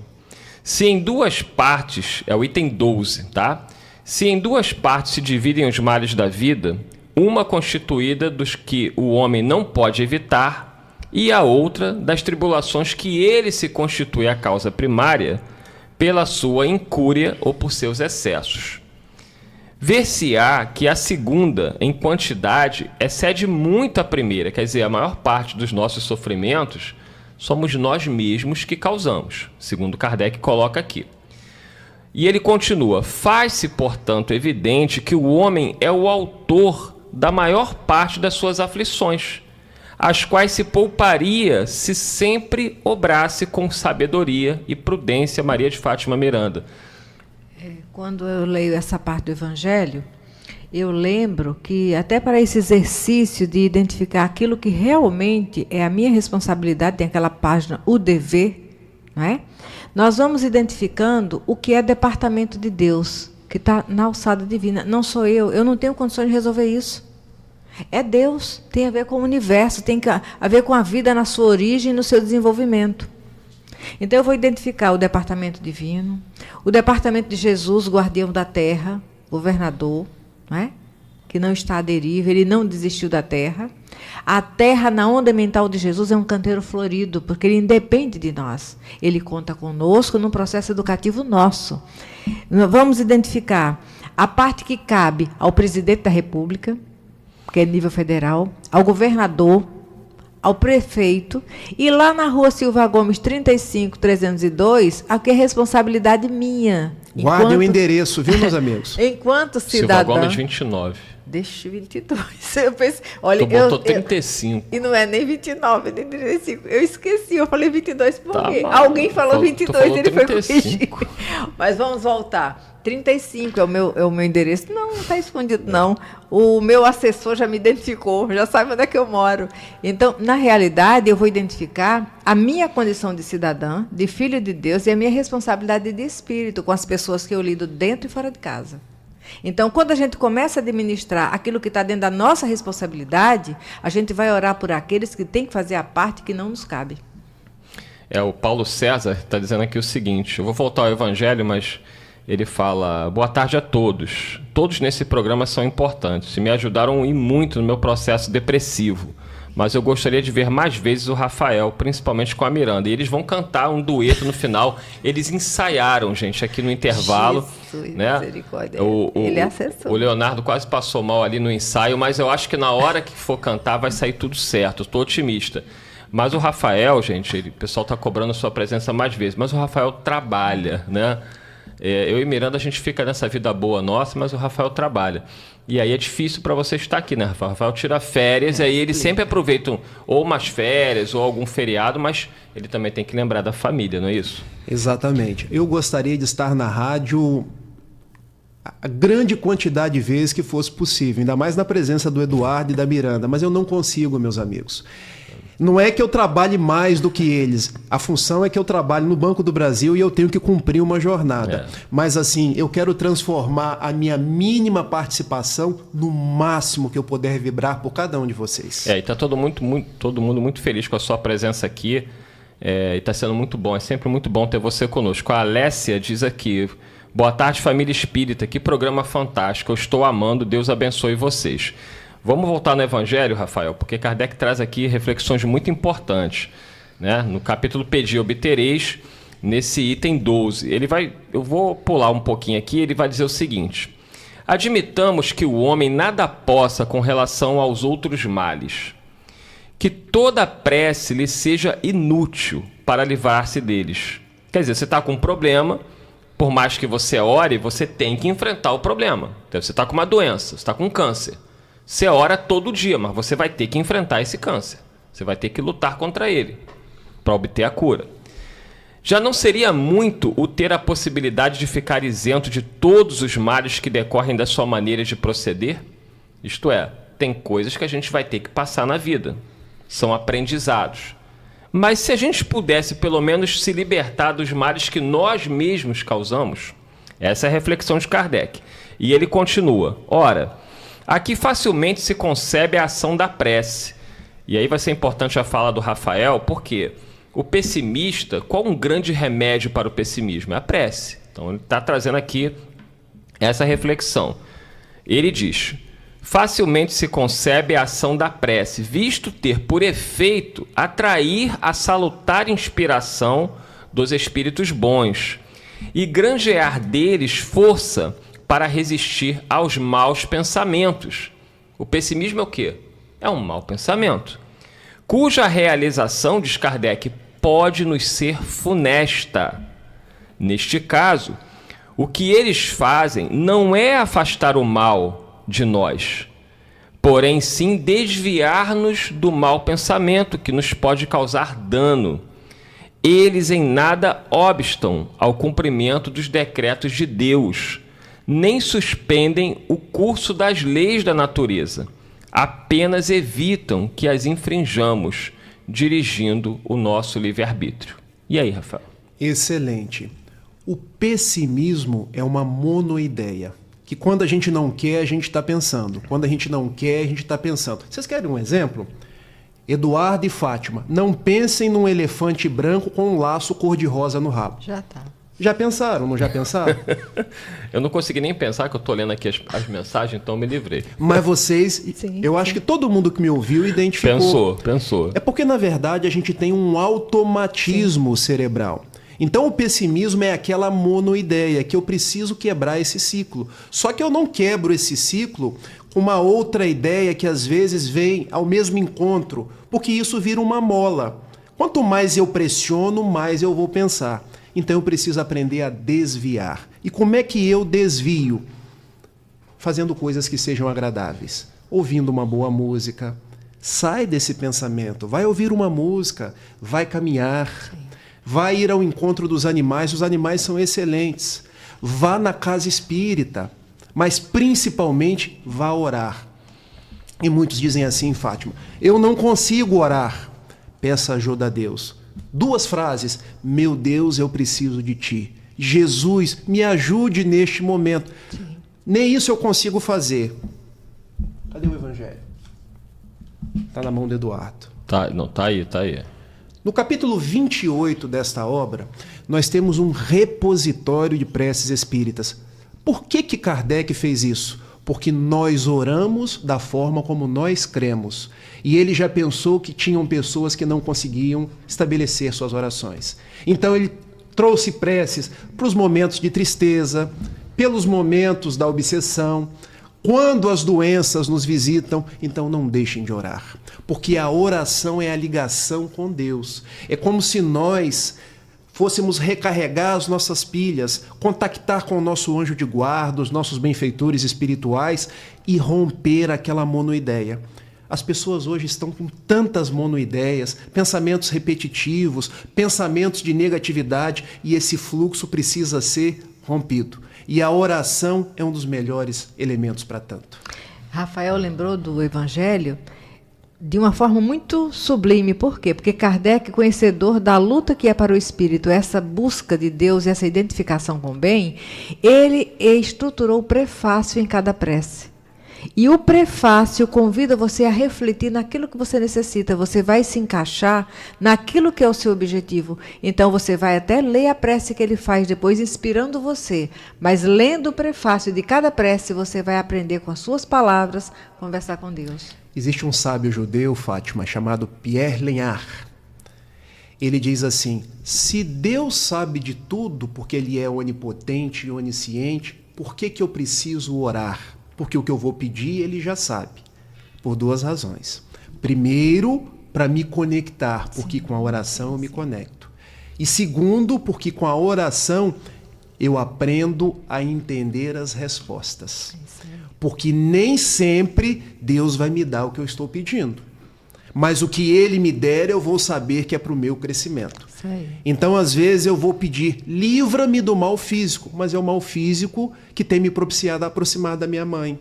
Se em 2 partes, é o item 12, tá? Se em 2 partes se dividem os males da vida, uma constituída dos que o homem não pode evitar e a outra das tribulações que ele se constitui a causa primária pela sua incúria ou por seus excessos. Ver-se-á que a segunda, em quantidade, excede muito a primeira, quer dizer, a maior parte dos nossos sofrimentos somos nós mesmos que causamos, segundo Kardec coloca aqui. E ele continua, faz-se, portanto, evidente que o homem é o autor da maior parte das suas aflições, as quais se pouparia se sempre obrasse com sabedoria e prudência. Maria de Fátima Miranda. Quando eu leio essa parte do Evangelho, eu lembro que até para esse exercício de identificar aquilo que realmente é a minha responsabilidade, tem aquela página, o dever, não é? Nós vamos identificando o que é departamento de Deus, que está na alçada divina. Não sou eu não tenho condições de resolver isso. É Deus, tem a ver com o universo, tem a ver com a vida na sua origem e no seu desenvolvimento. Então eu vou identificar o departamento divino, o departamento de Jesus, guardião da terra, governador, não é? Que não está à deriva, ele não desistiu da terra. A terra na onda mental de Jesus é um canteiro florido, porque ele independe de nós. Ele conta conosco num processo educativo nosso. Vamos identificar a parte que cabe ao presidente da República, que é nível federal, ao governador, ao prefeito, e lá na rua Silva Gomes 35.302, a que é responsabilidade minha. Guardem o endereço, viu, meus amigos? Enquanto cidadã... Silva Gomes 29. Deixa 22. Eu pensei, olha, Tu botou 35. E não é nem 29, nem 35. Eu esqueci, eu falei 22 por quê? Bom. Alguém falou 22 e ele 35. foi corrigir. Mas vamos voltar. 35 é o meu endereço. Não está escondido, não. O meu assessor já me identificou, já sabe onde é que eu moro. Então, na realidade, eu vou identificar a minha condição de cidadã, de filho de Deus, e a minha responsabilidade de espírito com as pessoas que eu lido dentro e fora de casa. Então, quando a gente começa a administrar aquilo que está dentro da nossa responsabilidade, a gente vai orar por aqueles que têm que fazer a parte que não nos cabe. O Paulo César está dizendo aqui o seguinte, eu vou voltar ao Evangelho, mas ele fala, boa tarde a todos. Todos nesse programa são importantes e me ajudaram e muito no meu processo depressivo. Mas eu gostaria de ver mais vezes o Rafael, principalmente com a Miranda. E eles vão cantar um dueto no final. Eles ensaiaram, gente, aqui no intervalo. Jesus, né? misericórdia. Ele é assessor. O Leonardo quase passou mal ali no ensaio, mas eu acho que na hora que for cantar vai sair tudo certo. Estou otimista. Mas o Rafael, gente, o pessoal está cobrando a sua presença mais vezes, mas o Rafael trabalha, né? Eu e Miranda, a gente fica nessa vida boa nossa, mas o Rafael trabalha. E aí é difícil para você estar aqui, né, Rafael? O Rafael tira férias, e aí ele sempre aproveita ou umas férias ou algum feriado, mas ele também tem que lembrar da família, não é isso? Exatamente. Eu gostaria de estar na rádio a grande quantidade de vezes que fosse possível, ainda mais na presença do Eduardo e da Miranda, mas eu não consigo, meus amigos. Não é que eu trabalhe mais do que eles. A função é que eu trabalho no Banco do Brasil e eu tenho que cumprir uma jornada. Mas assim, eu quero transformar a minha mínima participação no máximo que eu puder vibrar por cada um de vocês. E está todo mundo muito feliz com a sua presença aqui. E está sendo muito bom. É sempre muito bom ter você conosco. A Alessia diz aqui: boa tarde, família espírita. Que programa fantástico. Eu estou amando. Deus abençoe vocês. Vamos voltar no Evangelho, Rafael, porque Kardec traz aqui reflexões muito importantes, né? No capítulo Pedi e Obtereis, nesse item 12, eu vou pular um pouquinho aqui, ele vai dizer o seguinte: admitamos que o homem nada possa com relação aos outros males, que toda prece lhe seja inútil para livrar-se deles. Quer dizer, você está com um problema, por mais que você ore, você tem que enfrentar o problema. Então, você está com uma doença, você está com câncer. Você ora todo dia, mas você vai ter que enfrentar esse câncer. Você vai ter que lutar contra ele para obter a cura. Já não seria muito o ter a possibilidade de ficar isento de todos os males que decorrem da sua maneira de proceder? Isto é, tem coisas que a gente vai ter que passar na vida. São aprendizados. Mas se a gente pudesse pelo menos se libertar dos males que nós mesmos causamos, essa é a reflexão de Kardec. E ele continua: ora, aqui facilmente se concebe a ação da prece. E aí vai ser importante a fala do Rafael, porque o pessimista, qual um grande remédio para o pessimismo? É a prece. Então ele está trazendo aqui essa reflexão. Ele diz: facilmente se concebe a ação da prece, visto ter por efeito atrair a salutar inspiração dos espíritos bons e granjear deles força para resistir aos maus pensamentos. O pessimismo é o quê? É um mau pensamento, cuja realização, diz Kardec, pode nos ser funesta. Neste caso, o que eles fazem não é afastar o mal de nós, porém sim desviar-nos do mau pensamento que nos pode causar dano. Eles em nada obstam ao cumprimento dos decretos de Deus, nem suspendem o curso das leis da natureza, apenas evitam que as infrinjamos, dirigindo o nosso livre-arbítrio. E aí, Rafael? Excelente. O pessimismo é uma monoideia, que quando a gente não quer, a gente está pensando. Quando a gente não quer, a gente está pensando. Vocês querem um exemplo? Eduardo e Fátima, não pensem num elefante branco com um laço cor-de-rosa no rabo. Já tá. Já pensaram, não já pensaram? Eu não consegui nem pensar, que eu estou lendo aqui as mensagens, então me livrei. Mas vocês, eu acho que todo mundo que me ouviu identificou. Pensou. É porque, na verdade, a gente tem um automatismo cerebral. Então, o pessimismo é aquela monoideia, que eu preciso quebrar esse ciclo. Só que eu não quebro esse ciclo com uma outra ideia que, às vezes, vem ao mesmo encontro, porque isso vira uma mola. Quanto mais eu pressiono, mais eu vou pensar. Então eu preciso aprender a desviar. E como é que eu desvio? Fazendo coisas que sejam agradáveis. Ouvindo uma boa música. Sai desse pensamento. Vai ouvir uma música. Vai caminhar. Vai ir ao encontro dos animais. Os animais são excelentes. Vá na casa espírita. Mas principalmente vá orar. E muitos dizem assim, Fátima: eu não consigo orar. Peça ajuda a Deus. 2 frases: meu Deus, eu preciso de ti. Jesus, me ajude neste momento. Sim. Nem isso eu consigo fazer. Cadê o Evangelho? Está na mão do Eduardo. Tá aí. No capítulo 28 desta obra, nós temos um repositório de preces espíritas. Por que Kardec fez isso? Porque nós oramos da forma como nós cremos. E ele já pensou que tinham pessoas que não conseguiam estabelecer suas orações. Então ele trouxe preces para os momentos de tristeza, pelos momentos da obsessão, Quando as doenças nos visitam, então não deixem de orar. Porque a oração é a ligação com Deus. É como se nós fôssemos recarregar as nossas pilhas, contactar com o nosso anjo de guarda, os nossos benfeitores espirituais e romper aquela monoideia. As pessoas hoje estão com tantas monoideias, pensamentos repetitivos, pensamentos de negatividade, e esse fluxo precisa ser rompido. E a oração é um dos melhores elementos para tanto. Rafael lembrou do Evangelho de uma forma muito sublime. Por quê? Porque Kardec, conhecedor da luta que é para o espírito, essa busca de Deus e essa identificação com o bem, ele estruturou o prefácio em cada prece. E o prefácio convida você a refletir naquilo que você necessita. Você vai se encaixar naquilo que é o seu objetivo. Então você vai até ler a prece que ele faz depois, inspirando você. Mas lendo o prefácio de cada prece, você vai aprender com as suas palavras, conversar com Deus. Existe um sábio judeu, Fátima, chamado Pierre Lenhart. Ele diz assim: se Deus sabe de tudo, porque Ele é onipotente e onisciente, por que eu preciso orar? Porque o que eu vou pedir, Ele já sabe. Por duas razões. Primeiro, para me conectar, porque com a oração eu me conecto. E segundo, porque com a oração eu aprendo a entender as respostas. Porque nem sempre Deus vai me dar o que eu estou pedindo. Mas o que Ele me der, eu vou saber que é para o meu crescimento. Então, às vezes, eu vou pedir, livra-me do mal físico, mas é o mal físico que tem me propiciado a aproximar da minha mãe.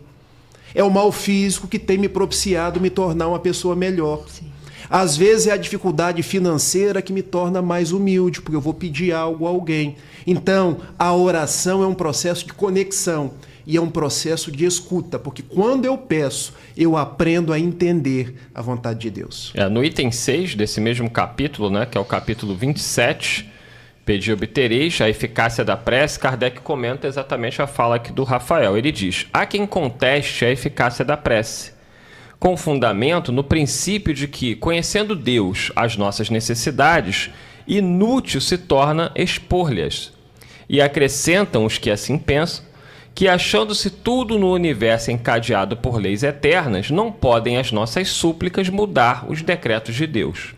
É o mal físico que tem me propiciado me tornar uma pessoa melhor. Sim. Às vezes é a dificuldade financeira que me torna mais humilde, porque eu vou pedir algo a alguém. Então, a oração é um processo de conexão e é um processo de escuta, porque quando eu peço, eu aprendo a entender a vontade de Deus. No item 6 desse mesmo capítulo, né, que é o capítulo 27, Pedi obtereis, a eficácia da prece, Kardec comenta exatamente a fala aqui do Rafael. Ele diz: há quem conteste a eficácia da prece, com fundamento no princípio de que, conhecendo Deus as nossas necessidades, inútil se torna expor-lhes. E acrescentam os que assim pensam, que achando-se tudo no universo encadeado por leis eternas, não podem as nossas súplicas mudar os decretos de Deus.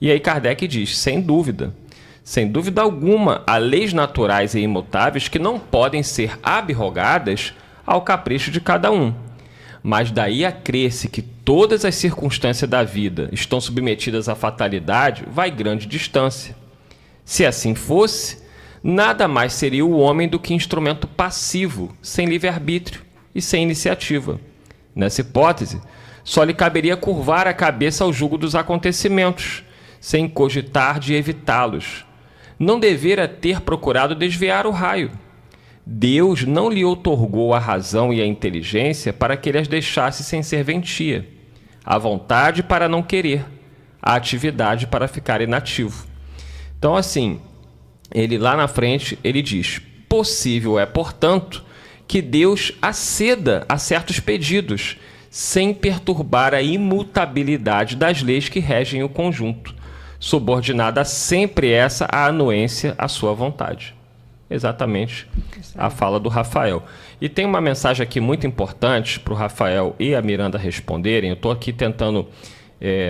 E aí Kardec diz, sem dúvida alguma, há leis naturais e imutáveis que não podem ser abrogadas ao capricho de cada um. Mas daí a crer-se que todas as circunstâncias da vida estão submetidas à fatalidade, vai grande distância. Se assim fosse, nada mais seria o homem do que instrumento passivo, sem livre-arbítrio e sem iniciativa. Nessa hipótese, só lhe caberia curvar a cabeça ao jugo dos acontecimentos, sem cogitar de evitá-los. Não devera ter procurado desviar o raio. Deus não lhe outorgou a razão e a inteligência para que ele as deixasse sem serventia, a vontade para não querer, a atividade para ficar inativo. Então, assim, ele lá na frente, ele diz, possível é, portanto, que Deus aceda a certos pedidos, sem perturbar a imutabilidade das leis que regem o conjunto, subordinada sempre essa a anuência à sua vontade. Exatamente a fala do Rafael. E tem uma mensagem aqui muito importante para o Rafael e a Miranda responderem. Eu estou aqui tentando,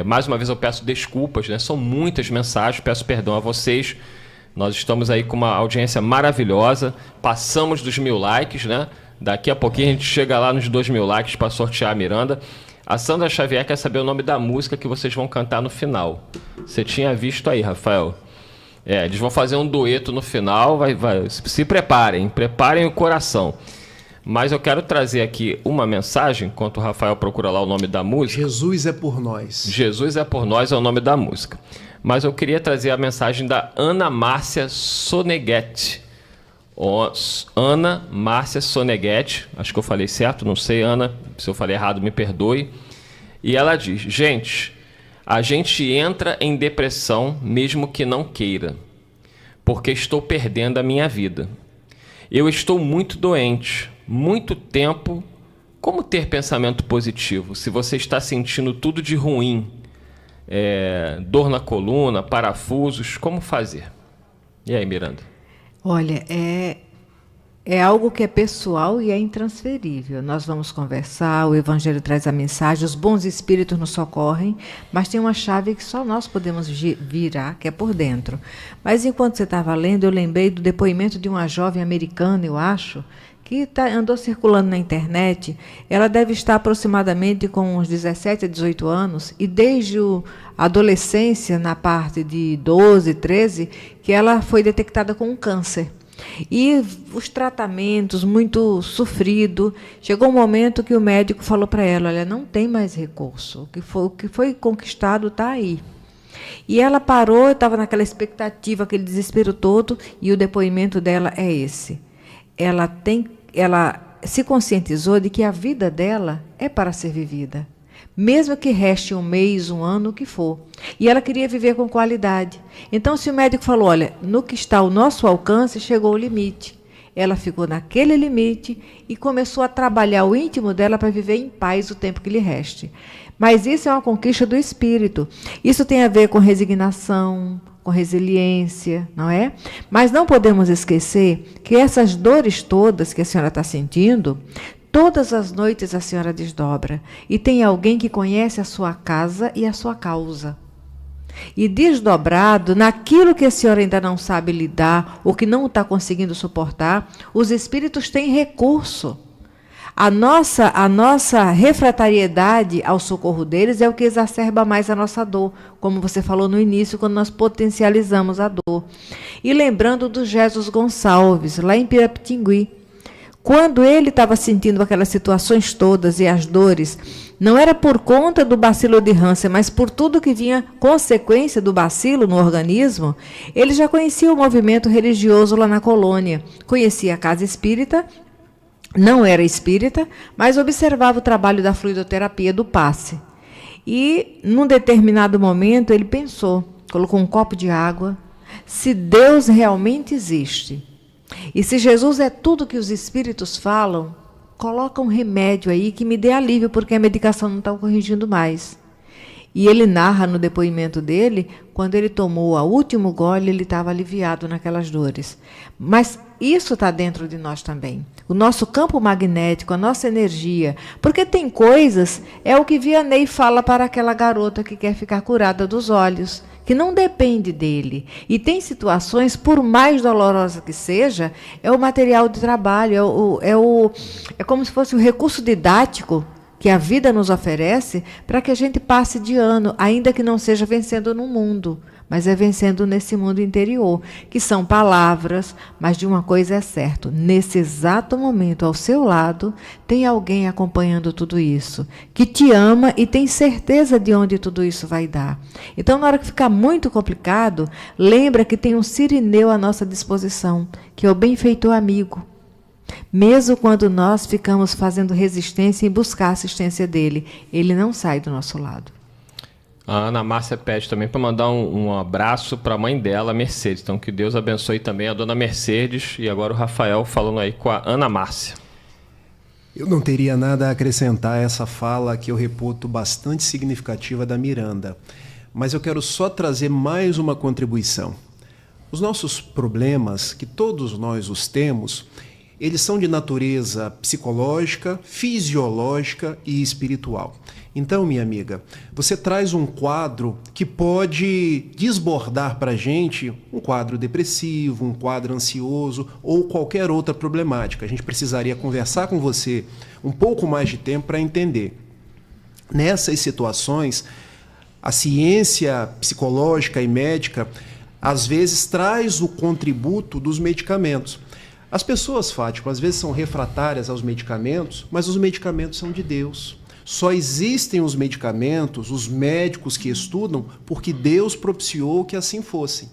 mais uma vez eu peço desculpas, né? São muitas mensagens, peço perdão a vocês. Nós estamos aí com uma audiência maravilhosa, passamos dos 1000 likes, né? Daqui a pouquinho a gente chega lá nos 2000 likes para sortear a Miranda. A Sandra Xavier quer saber o nome da música que vocês vão cantar no final. Você tinha visto aí, Rafael? Eles vão fazer um dueto no final, se preparem o coração. Mas eu quero trazer aqui uma mensagem, enquanto o Rafael procura lá o nome da música. Jesus é por nós. Jesus é por nós é o nome da música. Mas eu queria trazer a mensagem da Ana Márcia Soneghetti. Ana Márcia Soneghetti, acho que eu falei certo, não sei, Ana, se eu falei errado, me perdoe. E ela diz, gente, a gente entra em depressão mesmo que não queira, porque estou perdendo a minha vida. Eu estou muito doente, muito tempo. Como ter pensamento positivo se você está sentindo tudo de ruim? Dor na coluna, parafusos, como fazer? E aí, Miranda? Olha, é É algo que é pessoal e é intransferível. Nós vamos conversar, o Evangelho traz a mensagem, os bons espíritos nos socorrem, mas tem uma chave que só nós podemos virar, que é por dentro. Mas enquanto você estava lendo, eu lembrei do depoimento de uma jovem americana, eu acho, que andou circulando na internet. Ela deve estar aproximadamente com uns 17 a 18 anos, e desde a adolescência, na parte de 12, 13, que ela foi detectada com um câncer. E os tratamentos, muito sofrido. Chegou um momento que o médico falou para ela, olha, não tem mais recurso, o que foi conquistado está aí. E ela parou, estava naquela expectativa, aquele desespero todo, e o depoimento dela é esse. Ela se conscientizou de que a vida dela é para ser vivida, mesmo que reste um mês, um ano, o que for. E ela queria viver com qualidade. Então, se o médico falou, olha, no que está ao nosso alcance, chegou o limite. Ela ficou naquele limite e começou a trabalhar o íntimo dela para viver em paz o tempo que lhe reste. Mas isso é uma conquista do espírito. Isso tem a ver com resignação, com resiliência, não é? Mas não podemos esquecer que essas dores todas que a senhora está sentindo, todas as noites a senhora desdobra. E tem alguém que conhece a sua casa e a sua causa. E desdobrado, naquilo que a senhora ainda não sabe lidar, ou que não está conseguindo suportar, os espíritos têm recurso. A nossa refratariedade ao socorro deles é o que exacerba mais a nossa dor, como você falou no início, quando nós potencializamos a dor. E lembrando do Jesus Gonçalves, lá em Pirapitingui, quando ele estava sentindo aquelas situações todas e as dores, não era por conta do bacilo de Hansen, mas por tudo que vinha consequência do bacilo no organismo, ele já conhecia o movimento religioso lá na colônia, conhecia a casa espírita, não era espírita, mas observava o trabalho da fluidoterapia, do passe. E, num determinado momento, ele pensou, colocou um copo de água, se Deus realmente existe, e se Jesus é tudo que os espíritos falam, coloca um remédio aí que me dê alívio, porque a medicação não está corrigindo mais. E ele narra no depoimento dele, quando ele tomou o último gole, ele estava aliviado naquelas dores. Mas isso está dentro de nós também. O nosso campo magnético, a nossa energia. Porque tem coisas, é o que Vianney fala para aquela garota que quer ficar curada dos olhos, que não depende dele. E tem situações, por mais dolorosa que seja, é o material de trabalho, é como se fosse o recurso didático que a vida nos oferece para que a gente passe de ano, ainda que não seja vencendo no mundo, mas é vencendo nesse mundo interior, que são palavras, mas de uma coisa é certo, nesse exato momento, ao seu lado, tem alguém acompanhando tudo isso, que te ama e tem certeza de onde tudo isso vai dar. Então, na hora que ficar muito complicado, lembra que tem um Cirineu à nossa disposição, que é o benfeitor amigo. Mesmo quando nós ficamos fazendo resistência em buscar a assistência dele, ele não sai do nosso lado. A Ana Márcia pede também para mandar um abraço para a mãe dela, Mercedes. Então, que Deus abençoe também a dona Mercedes. E agora o Rafael falando aí com a Ana Márcia. Eu não teria nada a acrescentar a essa fala que eu reputo bastante significativa da Miranda. Mas eu quero só trazer mais uma contribuição. Os nossos problemas, que todos nós os temos, eles são de natureza psicológica, fisiológica e espiritual. Então, minha amiga, você traz um quadro que pode desbordar para a gente um quadro depressivo, um quadro ansioso ou qualquer outra problemática. A gente precisaria conversar com você um pouco mais de tempo para entender. Nessas situações, a ciência psicológica e médica, às vezes, traz o contributo dos medicamentos. As pessoas, Fátima, às vezes são refratárias aos medicamentos, mas os medicamentos são de Deus. Só existem os medicamentos, os médicos que estudam, porque Deus propiciou que assim fossem.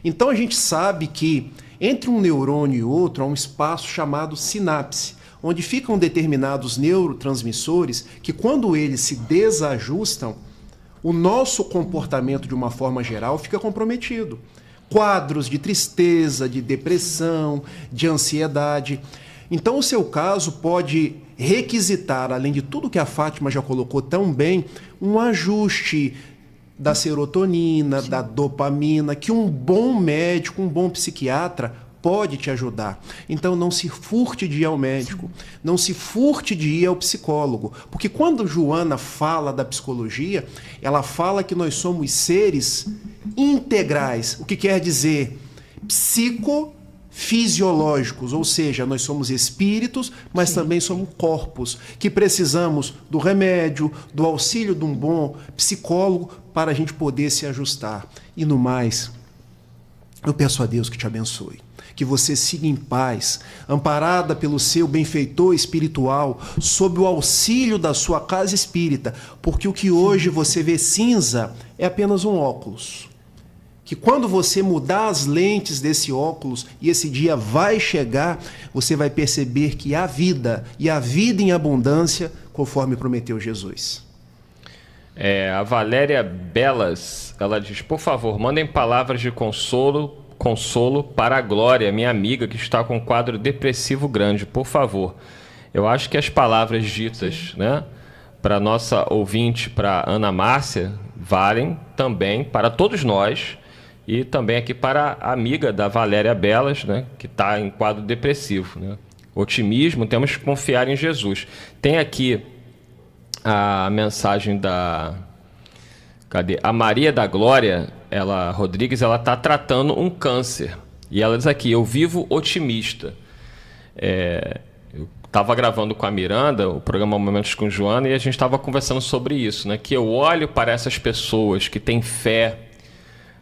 Então a gente sabe que entre um neurônio e outro há um espaço chamado sinapse, onde ficam determinados neurotransmissores que, quando eles se desajustam, o nosso comportamento, de uma forma geral, fica comprometido. Quadros de tristeza, de depressão, de ansiedade. Então, o seu caso pode requisitar, além de tudo que a Fátima já colocou tão bem, um ajuste da serotonina, da dopamina, que um bom médico, um bom psiquiatra pode te ajudar. Então não se furte de ir ao médico, não se furte de ir ao psicólogo, porque quando Joana fala da psicologia, ela fala que nós somos seres integrais, o que quer dizer psicofisiológicos, ou seja, nós somos espíritos, mas também somos corpos, que precisamos do remédio, do auxílio de um bom psicólogo para a gente poder se ajustar. E no mais, eu peço a Deus que te abençoe, que você siga em paz, amparada pelo seu benfeitor espiritual, sob o auxílio da sua casa espírita, porque o que hoje você vê cinza é apenas um óculos. Que quando você mudar as lentes desse óculos, e esse dia vai chegar, você vai perceber que há vida, e a vida em abundância, conforme prometeu Jesus. A Valéria Belas, ela diz, por favor, mandem palavras de consolo para a Glória, minha amiga que está com um quadro depressivo grande, por favor. Eu acho que as palavras ditas, né, para nossa ouvinte, para Ana Márcia, valem também para todos nós, e também aqui para a amiga da Valéria Belas, né, que está em quadro depressivo, né? Otimismo, temos que confiar em Jesus. Tem aqui a mensagem da... Cadê? A Maria da Glória, Rodrigues, ela está tratando um câncer. E ela diz aqui, eu vivo otimista. Eu estava gravando com a Miranda o programa Momentos com Joana e a gente estava conversando sobre isso, né? Que eu olho para essas pessoas que têm fé,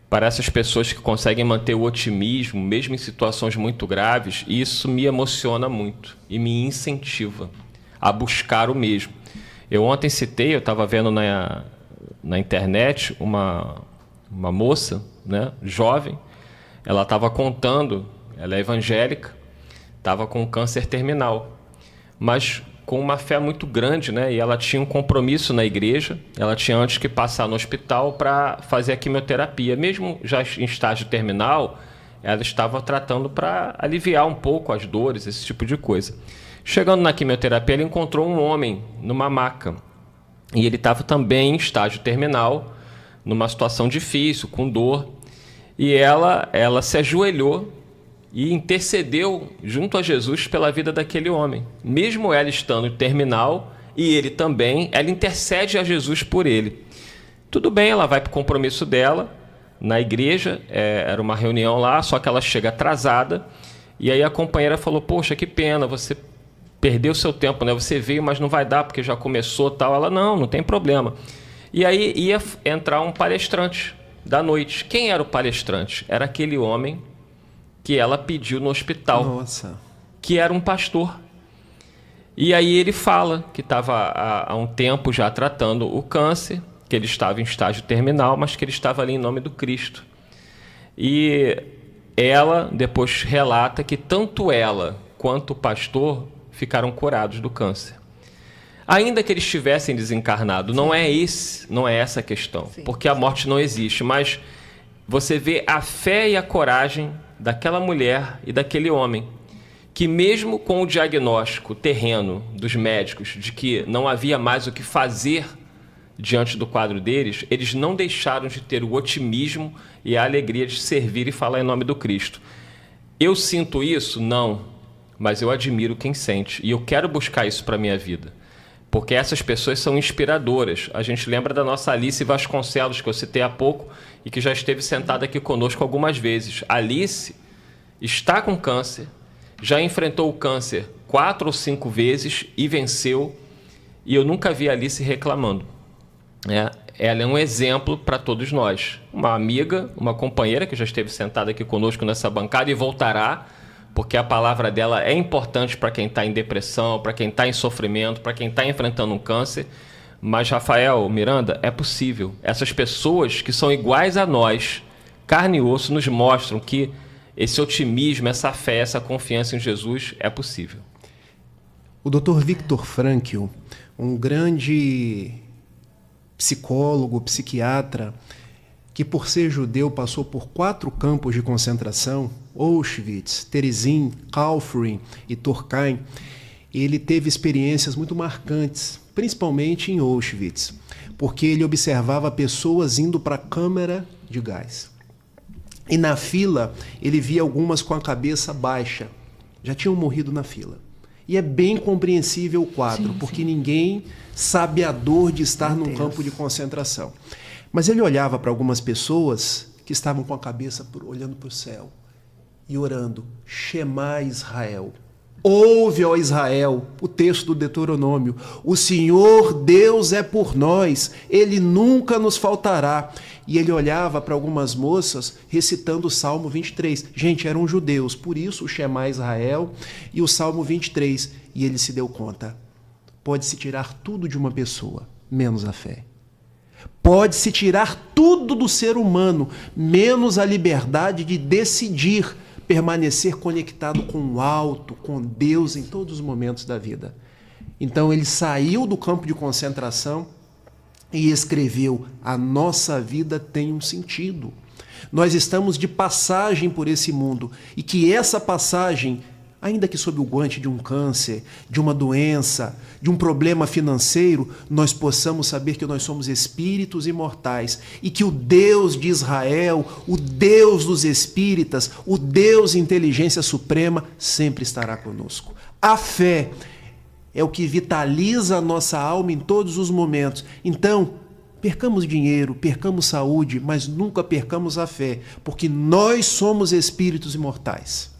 para essas pessoas que conseguem manter o otimismo, mesmo em situações muito graves, e isso me emociona muito e me incentiva a buscar o mesmo. Eu ontem citei, eu estava vendo na internet uma moça, né, jovem, ela estava contando, ela é evangélica, estava com câncer terminal, mas com uma fé muito grande, né? E ela tinha um compromisso na igreja, ela tinha antes que passar no hospital para fazer a quimioterapia. Mesmo já em estágio terminal, ela estava tratando para aliviar um pouco as dores, esse tipo de coisa. Chegando na quimioterapia, ela encontrou um homem numa maca. E ele estava também em estágio terminal, numa situação difícil, com dor. E ela se ajoelhou e intercedeu junto a Jesus pela vida daquele homem. Mesmo ela estando em terminal, e ele também, ela intercede a Jesus por ele. Tudo bem, ela vai para o compromisso dela na igreja, era uma reunião lá, só que ela chega atrasada, e aí a companheira falou, poxa, que pena, você perdeu seu tempo, né? Você veio, mas não vai dar, porque já começou tal. Ela, não tem problema. E aí ia entrar um palestrante da noite. Quem era o palestrante? Era aquele homem que ela pediu no hospital. Nossa. Que era um pastor. E aí ele fala que estava há um tempo já tratando o câncer, que ele estava em estágio terminal, mas que ele estava ali em nome do Cristo. E ela depois relata que tanto ela quanto o pastor ficaram curados do câncer. Ainda que eles estivessem desencarnados, não é essa a questão, porque a morte não existe, mas você vê a fé e a coragem daquela mulher e daquele homem, que mesmo com o diagnóstico terreno dos médicos de que não havia mais o que fazer diante do quadro deles, eles não deixaram de ter o otimismo e a alegria de servir e falar em nome do Cristo. Eu sinto isso? Não, mas eu admiro quem sente, e eu quero buscar isso para a minha vida, porque essas pessoas são inspiradoras. A gente lembra da nossa Alice Vasconcelos, que eu citei há pouco, e que já esteve sentada aqui conosco algumas vezes. Alice está com câncer, já enfrentou o câncer 4 ou 5 vezes e venceu, e eu nunca vi a Alice reclamando. Ela é um exemplo para todos nós. Uma amiga, uma companheira que já esteve sentada aqui conosco nessa bancada e voltará, porque a palavra dela é importante para quem está em depressão, para quem está em sofrimento, para quem está enfrentando um câncer. Mas, Rafael, Miranda, é possível. Essas pessoas que são iguais a nós, carne e osso, nos mostram que esse otimismo, essa fé, essa confiança em Jesus é possível. O Dr. Viktor Frankl, um grande psicólogo, psiquiatra, que por ser judeu passou por 4 campos de concentração, Auschwitz, Terezin, Kaufering e Turkheim, ele teve experiências muito marcantes, principalmente em Auschwitz, porque ele observava pessoas indo para a câmara de gás. E na fila, ele via algumas com a cabeça baixa. Já tinham morrido na fila. E é bem compreensível o quadro, porque ninguém sabe a dor de estar num campo de concentração. Mas ele olhava para algumas pessoas que estavam com a cabeça olhando para o céu e orando: Shema Israel. Ouve, ó Israel, o texto do Deuteronômio: o Senhor Deus é por nós, Ele nunca nos faltará. E ele olhava para algumas moças recitando o Salmo 23. Gente, eram judeus, por isso o Shema Israel e o Salmo 23. E ele se deu conta: pode-se tirar tudo de uma pessoa, menos a fé. Pode-se tirar tudo do ser humano, menos a liberdade de decidir permanecer conectado com o alto, com Deus em todos os momentos da vida. Então ele saiu do campo de concentração e escreveu: a nossa vida tem um sentido. Nós estamos de passagem por esse mundo e que essa passagem, ainda que sob o guante de um câncer, de uma doença, de um problema financeiro, nós possamos saber que nós somos espíritos imortais e que o Deus de Israel, o Deus dos espíritas, o Deus inteligência suprema, sempre estará conosco. A fé é o que vitaliza a nossa alma em todos os momentos. Então, percamos dinheiro, percamos saúde, mas nunca percamos a fé, porque nós somos espíritos imortais.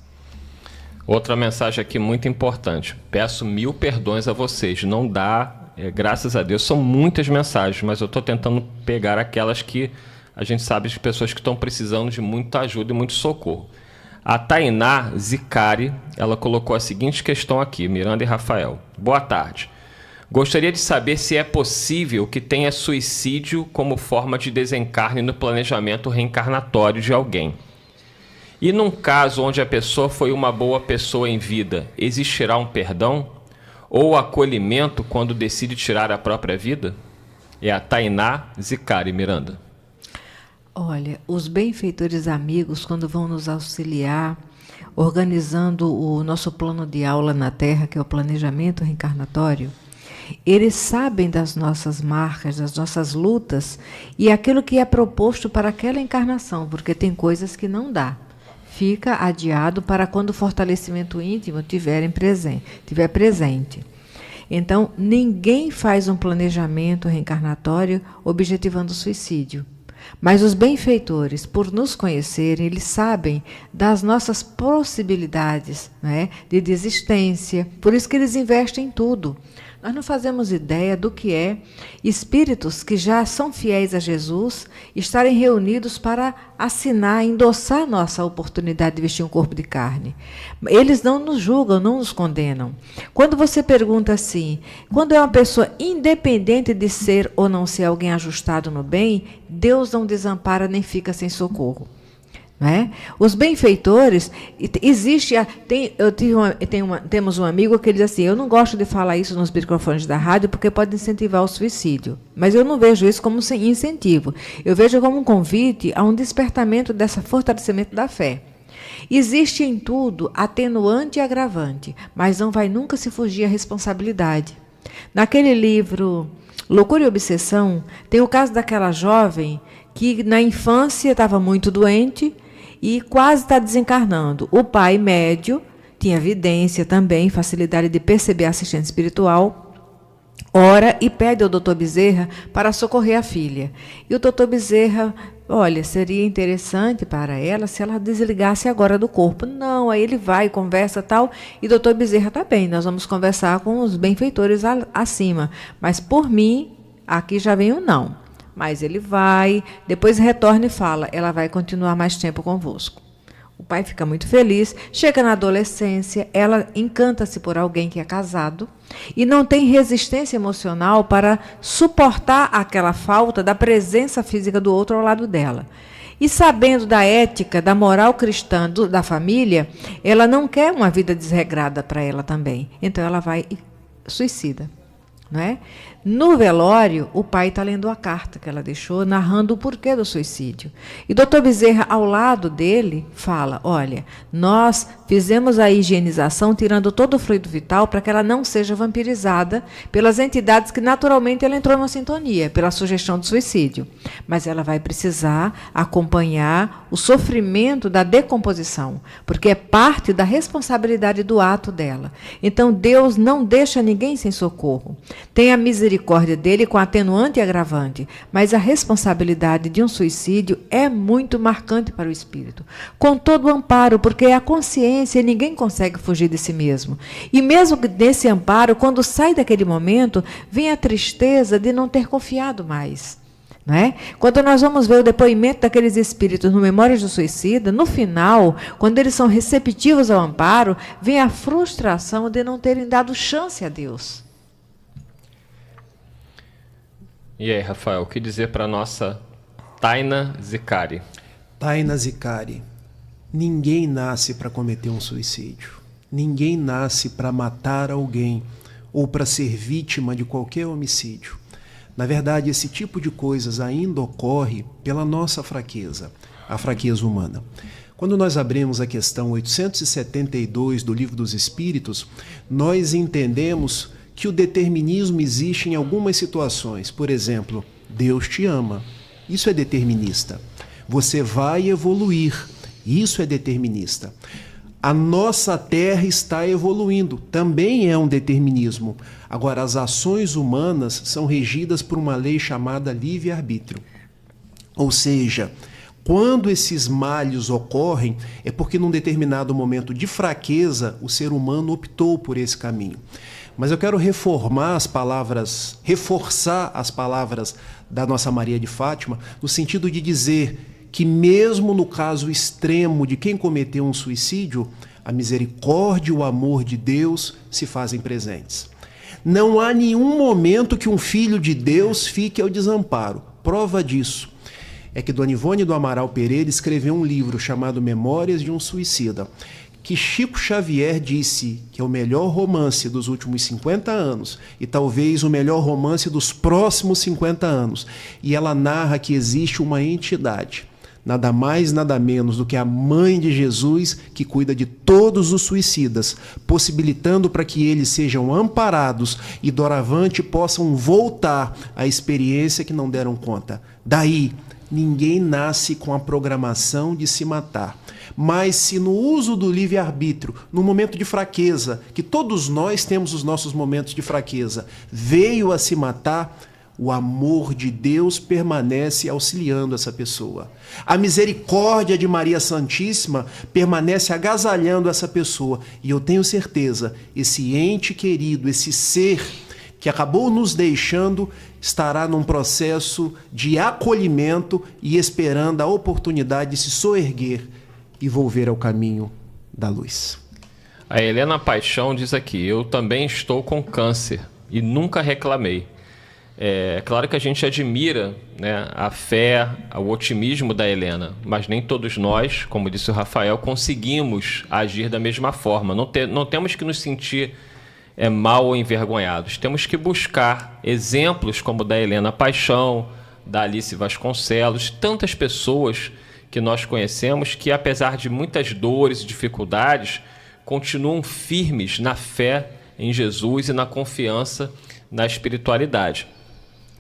Outra mensagem aqui muito importante. Peço 1000 perdões a vocês. Não dá, graças a Deus, são muitas mensagens, mas eu estou tentando pegar aquelas que a gente sabe de pessoas que estão precisando de muita ajuda e muito socorro. A Tainá Zicari, ela colocou a seguinte questão aqui, Miranda e Rafael. Boa tarde. Gostaria de saber se é possível que tenha suicídio como forma de desencarne no planejamento reencarnatório de alguém. E num caso onde a pessoa foi uma boa pessoa em vida, existirá um perdão ou acolhimento quando decide tirar a própria vida? É a Tainá Zicari, Miranda. Olha, os benfeitores amigos, quando vão nos auxiliar, organizando o nosso plano de aula na Terra, que é o planejamento reencarnatório, eles sabem das nossas marcas, das nossas lutas e aquilo que é proposto para aquela encarnação, porque tem coisas que não dá. Fica adiado para quando o fortalecimento íntimo tiver presente. Então, ninguém faz um planejamento reencarnatório objetivando o suicídio. Mas os benfeitores, por nos conhecerem, eles sabem das nossas possibilidades, né, de desistência. Por isso que eles investem em tudo. Nós não fazemos ideia do que é espíritos que já são fiéis a Jesus estarem reunidos para assinar, endossar nossa oportunidade de vestir um corpo de carne. Eles não nos julgam, não nos condenam. Quando você pergunta assim, quando é uma pessoa independente de ser ou não ser alguém ajustado no bem, Deus não desampara nem fica sem socorro. Né? Os benfeitores, temos um amigo que ele diz assim: eu não gosto de falar isso nos microfones da rádio porque pode incentivar o suicídio, mas eu não vejo isso como incentivo, eu vejo como um convite a um despertamento desse fortalecimento da fé. Existe em tudo atenuante e agravante, mas não vai nunca se fugir à responsabilidade. Naquele livro Loucura e Obsessão, tem o caso daquela jovem que na infância estava muito doente e quase está desencarnando. O pai médio tinha evidência também, facilidade de perceber a assistente espiritual, ora e pede ao doutor Bezerra para socorrer a filha. E o doutor Bezerra, olha, seria interessante para ela se ela desligasse agora do corpo. Não, aí ele vai, conversa tal, e o doutor Bezerra está bem, nós vamos conversar com os benfeitores acima, mas por mim, aqui já vem o não. Mas ele vai, depois retorna e fala, ela vai continuar mais tempo convosco. O pai fica muito feliz, chega na adolescência, ela encanta-se por alguém que é casado e não tem resistência emocional para suportar aquela falta da presença física do outro ao lado dela. E sabendo da ética, da moral cristã da família, ela não quer uma vida desregrada para ela também. Então ela vai e suicida. não é? No velório, o pai está lendo a carta que ela deixou, narrando o porquê do suicídio. E o doutor Bezerra, ao lado dele, fala, olha, nós fizemos a higienização tirando todo o fluido vital para que ela não seja vampirizada pelas entidades que naturalmente ela entrou numa sintonia, pela sugestão do suicídio. Mas ela vai precisar acompanhar o sofrimento da decomposição, porque é parte da responsabilidade do ato dela. Então, Deus não deixa ninguém sem socorro. Tem a misericórdia dele com atenuante e agravante, mas a responsabilidade de um suicídio é muito marcante para o espírito. Com todo o amparo, porque é a consciência e ninguém consegue fugir de si mesmo. E mesmo nesse amparo, quando sai daquele momento, vem a tristeza de não ter confiado mais. Não é? Quando nós vamos ver o depoimento daqueles espíritos no Memórias do Suicida, no final, quando eles são receptivos ao amparo, vem a frustração de não terem dado chance a Deus. E aí, Rafael, o que dizer para a nossa Taina Zicari? Taina Zicari, ninguém nasce para cometer um suicídio. Ninguém nasce para matar alguém ou para ser vítima de qualquer homicídio. Na verdade, esse tipo de coisas ainda ocorre pela nossa fraqueza, a fraqueza humana. Quando nós abrimos a questão 872 do Livro dos Espíritos, nós entendemos que o determinismo existe em algumas situações. Por exemplo, Deus te ama. Isso é determinista. Você vai evoluir. Isso é determinista. A nossa Terra está evoluindo. Também é um determinismo. Agora, as ações humanas são regidas por uma lei chamada livre-arbítrio. Ou seja, quando esses males ocorrem, é porque num determinado momento de fraqueza, o ser humano optou por esse caminho. Mas eu quero reforçar as palavras da nossa Maria de Fátima, no sentido de dizer que mesmo no caso extremo de quem cometeu um suicídio, a misericórdia e o amor de Deus se fazem presentes. Não há nenhum momento que um filho de Deus fique ao desamparo. Prova disso é que Dona Ivone do Amaral Pereira escreveu um livro chamado Memórias de um Suicida, que Chico Xavier disse que é o melhor romance dos últimos 50 anos e talvez o melhor romance dos próximos 50 anos. E ela narra que existe uma entidade, nada mais, nada menos do que a mãe de Jesus, que cuida de todos os suicidas, possibilitando para que eles sejam amparados e doravante possam voltar à experiência que não deram conta. Daí, ninguém nasce com a programação de se matar. Mas se no uso do livre-arbítrio, no momento de fraqueza, que todos nós temos os nossos momentos de fraqueza, veio a se matar, o amor de Deus permanece auxiliando essa pessoa. A misericórdia de Maria Santíssima permanece agasalhando essa pessoa. E eu tenho certeza, esse ente querido, esse ser que acabou nos deixando, estará num processo de acolhimento e esperando a oportunidade de se soerguer e volver ao caminho da luz. A Helena Paixão diz aqui, eu também estou com câncer e nunca reclamei. É claro que a gente admira, né, a fé, o otimismo da Helena, mas nem todos nós, como disse o Rafael, conseguimos agir da mesma forma. Não temos que nos sentir mal ou envergonhados. Temos que buscar exemplos como o da Helena Paixão, da Alice Vasconcelos, tantas pessoas que nós conhecemos que, apesar de muitas dores e dificuldades, continuam firmes na fé em Jesus e na confiança na espiritualidade.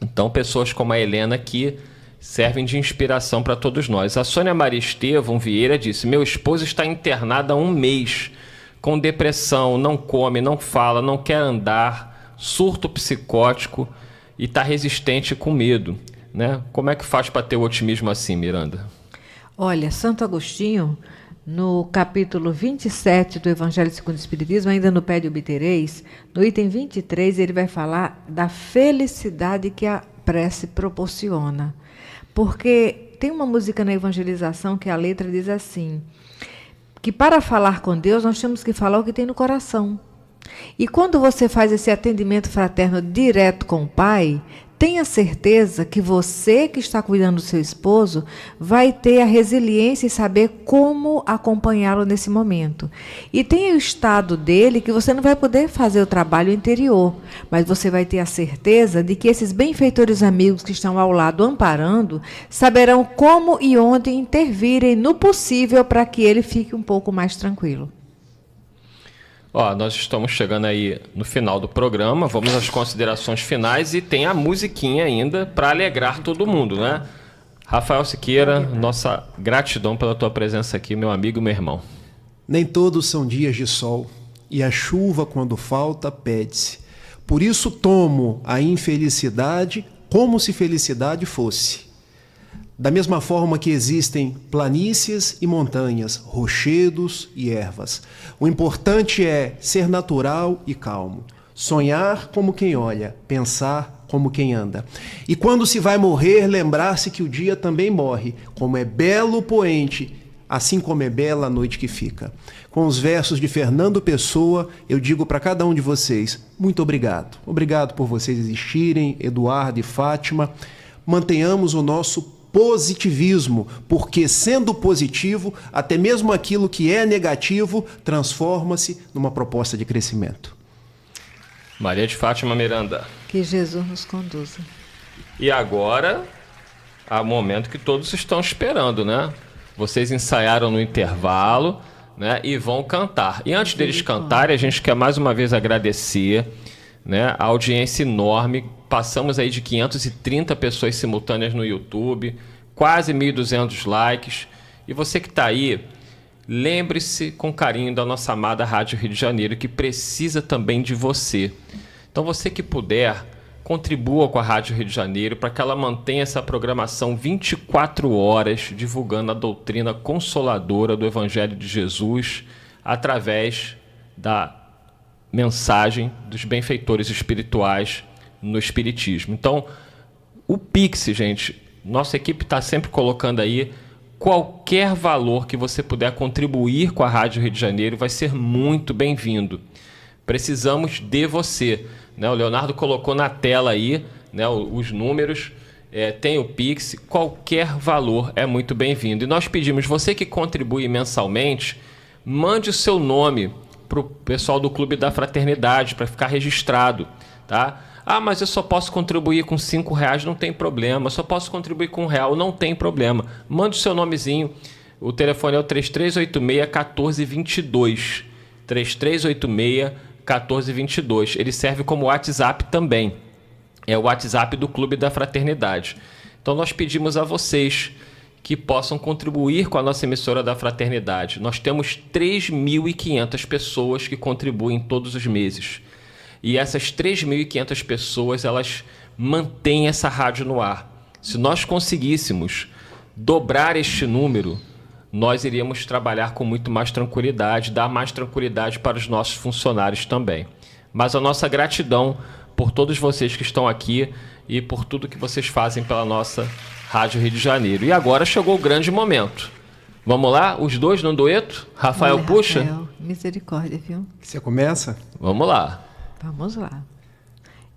Então, pessoas como a Helena que servem de inspiração para todos nós. A Sônia Maria Estevão Vieira disse, meu esposo está internado há 1 mês, com depressão, não come, não fala, não quer andar, surto psicótico e está resistente com medo, né? Como é que faz para ter o otimismo assim, Miranda? Olha, Santo Agostinho, no capítulo 27 do Evangelho segundo o Espiritismo, ainda no Pé de Obtereis, no item 23, ele vai falar da felicidade que a prece proporciona. Porque tem uma música na evangelização que a letra diz assim, que para falar com Deus nós temos que falar o que tem no coração. E quando você faz esse atendimento fraterno direto com o Pai, tenha certeza que você que está cuidando do seu esposo vai ter a resiliência e saber como acompanhá-lo nesse momento. E tenha o estado dele que você não vai poder fazer o trabalho interior, mas você vai ter a certeza de que esses benfeitores amigos que estão ao lado amparando saberão como e onde intervirem no possível para que ele fique um pouco mais tranquilo. Nós estamos chegando aí no final do programa, vamos às considerações finais e tem a musiquinha ainda para alegrar todo mundo, né? Rafael Siqueira, nossa gratidão pela tua presença aqui, meu amigo, meu irmão. Nem todos são dias de sol, e a chuva, quando falta, pede-se. Por isso tomo a infelicidade como se felicidade fosse. Da mesma forma que existem planícies e montanhas, rochedos e ervas. O importante é ser natural e calmo. Sonhar como quem olha, pensar como quem anda. E quando se vai morrer, lembrar-se que o dia também morre. Como é belo o poente, assim como é bela a noite que fica. Com os versos de Fernando Pessoa, eu digo para cada um de vocês, muito obrigado. Obrigado por vocês existirem, Eduardo e Fátima. Mantenhamos o nosso positivismo, porque sendo positivo, até mesmo aquilo que é negativo transforma-se numa proposta de crescimento. Maria de Fátima Miranda. Que Jesus nos conduza. E agora, há um momento que todos estão esperando, né? Vocês ensaiaram no intervalo, né? E vão cantar. E antes deles cantarem, a gente quer mais uma vez agradecer, né, a audiência enorme. Passamos aí de 530 pessoas simultâneas no YouTube, quase 1.200 likes. E você que está aí, lembre-se com carinho da nossa amada Rádio Rio de Janeiro, que precisa também de você. Então você que puder, contribua com a Rádio Rio de Janeiro para que ela mantenha essa programação 24 horas, divulgando a doutrina consoladora do Evangelho de Jesus através da mensagem dos benfeitores espirituais no Espiritismo. Então, o Pix, gente, nossa equipe está sempre colocando aí qualquer valor que você puder contribuir com a Rádio Rio de Janeiro vai ser muito bem-vindo. Precisamos de você, né? O Leonardo colocou na tela aí, né, os números, tem o Pix, qualquer valor é muito bem-vindo. E nós pedimos, você que contribui mensalmente, mande o seu nome para o pessoal do Clube da Fraternidade, para ficar registrado, tá? Mas eu só posso contribuir com R$5, não tem problema. Eu só posso contribuir com R$1, não tem problema. Mande o seu nomezinho. O telefone é o 3386-1422. 3386-1422. Ele serve como WhatsApp também. É o WhatsApp do Clube da Fraternidade. Então nós pedimos a vocês que possam contribuir com a nossa emissora da Fraternidade. Nós temos 3.500 pessoas que contribuem todos os meses. E essas 3.500 pessoas, elas mantêm essa rádio no ar. Se nós conseguíssemos dobrar este número, nós iríamos trabalhar com muito mais tranquilidade, dar mais tranquilidade para os nossos funcionários também. Mas a nossa gratidão por todos vocês que estão aqui e por tudo que vocês fazem pela nossa Rádio Rio de Janeiro. E agora chegou o grande momento. Vamos lá? Os dois num dueto? Rafael, olha, puxa. Rafael, misericórdia, viu? Você começa? Vamos lá. Vamos lá.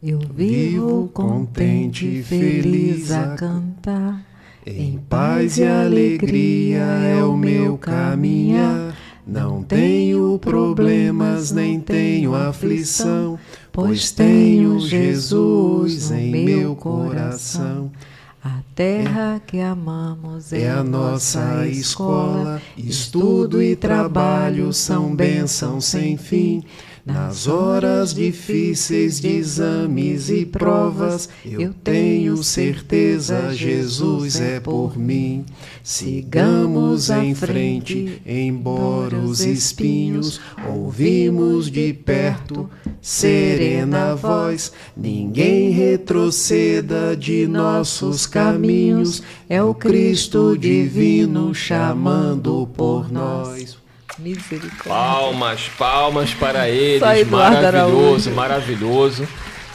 Eu vivo contente e feliz a cantar, em paz e alegria é o meu caminhar. Não tenho problemas, nem tenho aflição, pois tenho Jesus em meu coração. A terra que amamos é a nossa escola, estudo e trabalho são bênçãos sem fim. Nas horas difíceis de exames e provas, eu tenho certeza Jesus é por mim. Sigamos em frente, embora os espinhos, ouvimos de perto serena voz. Ninguém retroceda de nossos caminhos, é o Cristo divino chamando por nós. Misericórdia. Palmas para eles. Maravilhoso, maravilhoso.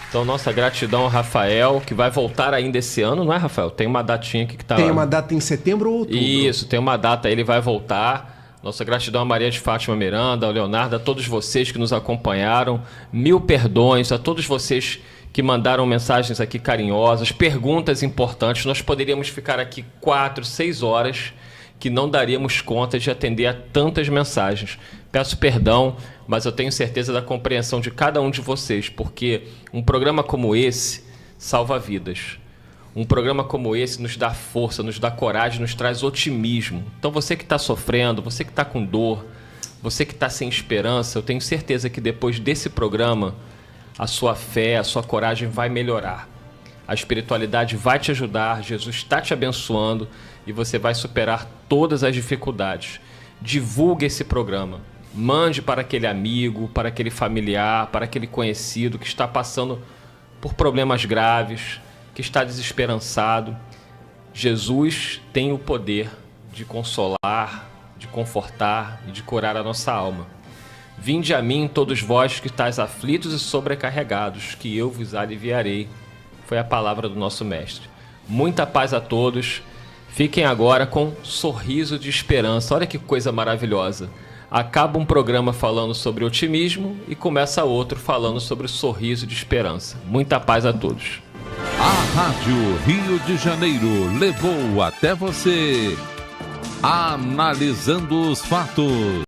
Então, nossa gratidão ao Rafael, que vai voltar ainda esse ano, não é, Rafael? Tem uma datinha aqui que tá... Tem uma data em setembro ou outubro? Isso, tem uma data aí, ele vai voltar. Nossa gratidão a Maria de Fátima Miranda, ao Leonardo, a todos vocês que nos acompanharam. 1000 perdões a todos vocês que mandaram mensagens aqui carinhosas, perguntas importantes. Nós poderíamos ficar aqui 4, 6 horas que não daríamos conta de atender a tantas mensagens. Peço perdão, mas eu tenho certeza da compreensão de cada um de vocês, porque um programa como esse salva vidas. Um programa como esse nos dá força, nos dá coragem, nos traz otimismo. Então você que está sofrendo, você que está com dor, você que está sem esperança, eu tenho certeza que depois desse programa, a sua fé, a sua coragem vai melhorar. A espiritualidade vai te ajudar, Jesus está te abençoando e você vai superar todas as dificuldades. Divulgue esse programa. Mande para aquele amigo, para aquele familiar, para aquele conhecido que está passando por problemas graves, que está desesperançado. Jesus tem o poder de consolar, de confortar e de curar a nossa alma. Vinde a mim, todos vós que estáis aflitos e sobrecarregados, que eu vos aliviarei. Foi a palavra do nosso Mestre. Muita paz a todos. Fiquem agora com sorriso de esperança. Olha que coisa maravilhosa. Acaba um programa falando sobre otimismo e começa outro falando sobre o sorriso de esperança. Muita paz a todos. A Rádio Rio de Janeiro levou até você Analisando os Fatos.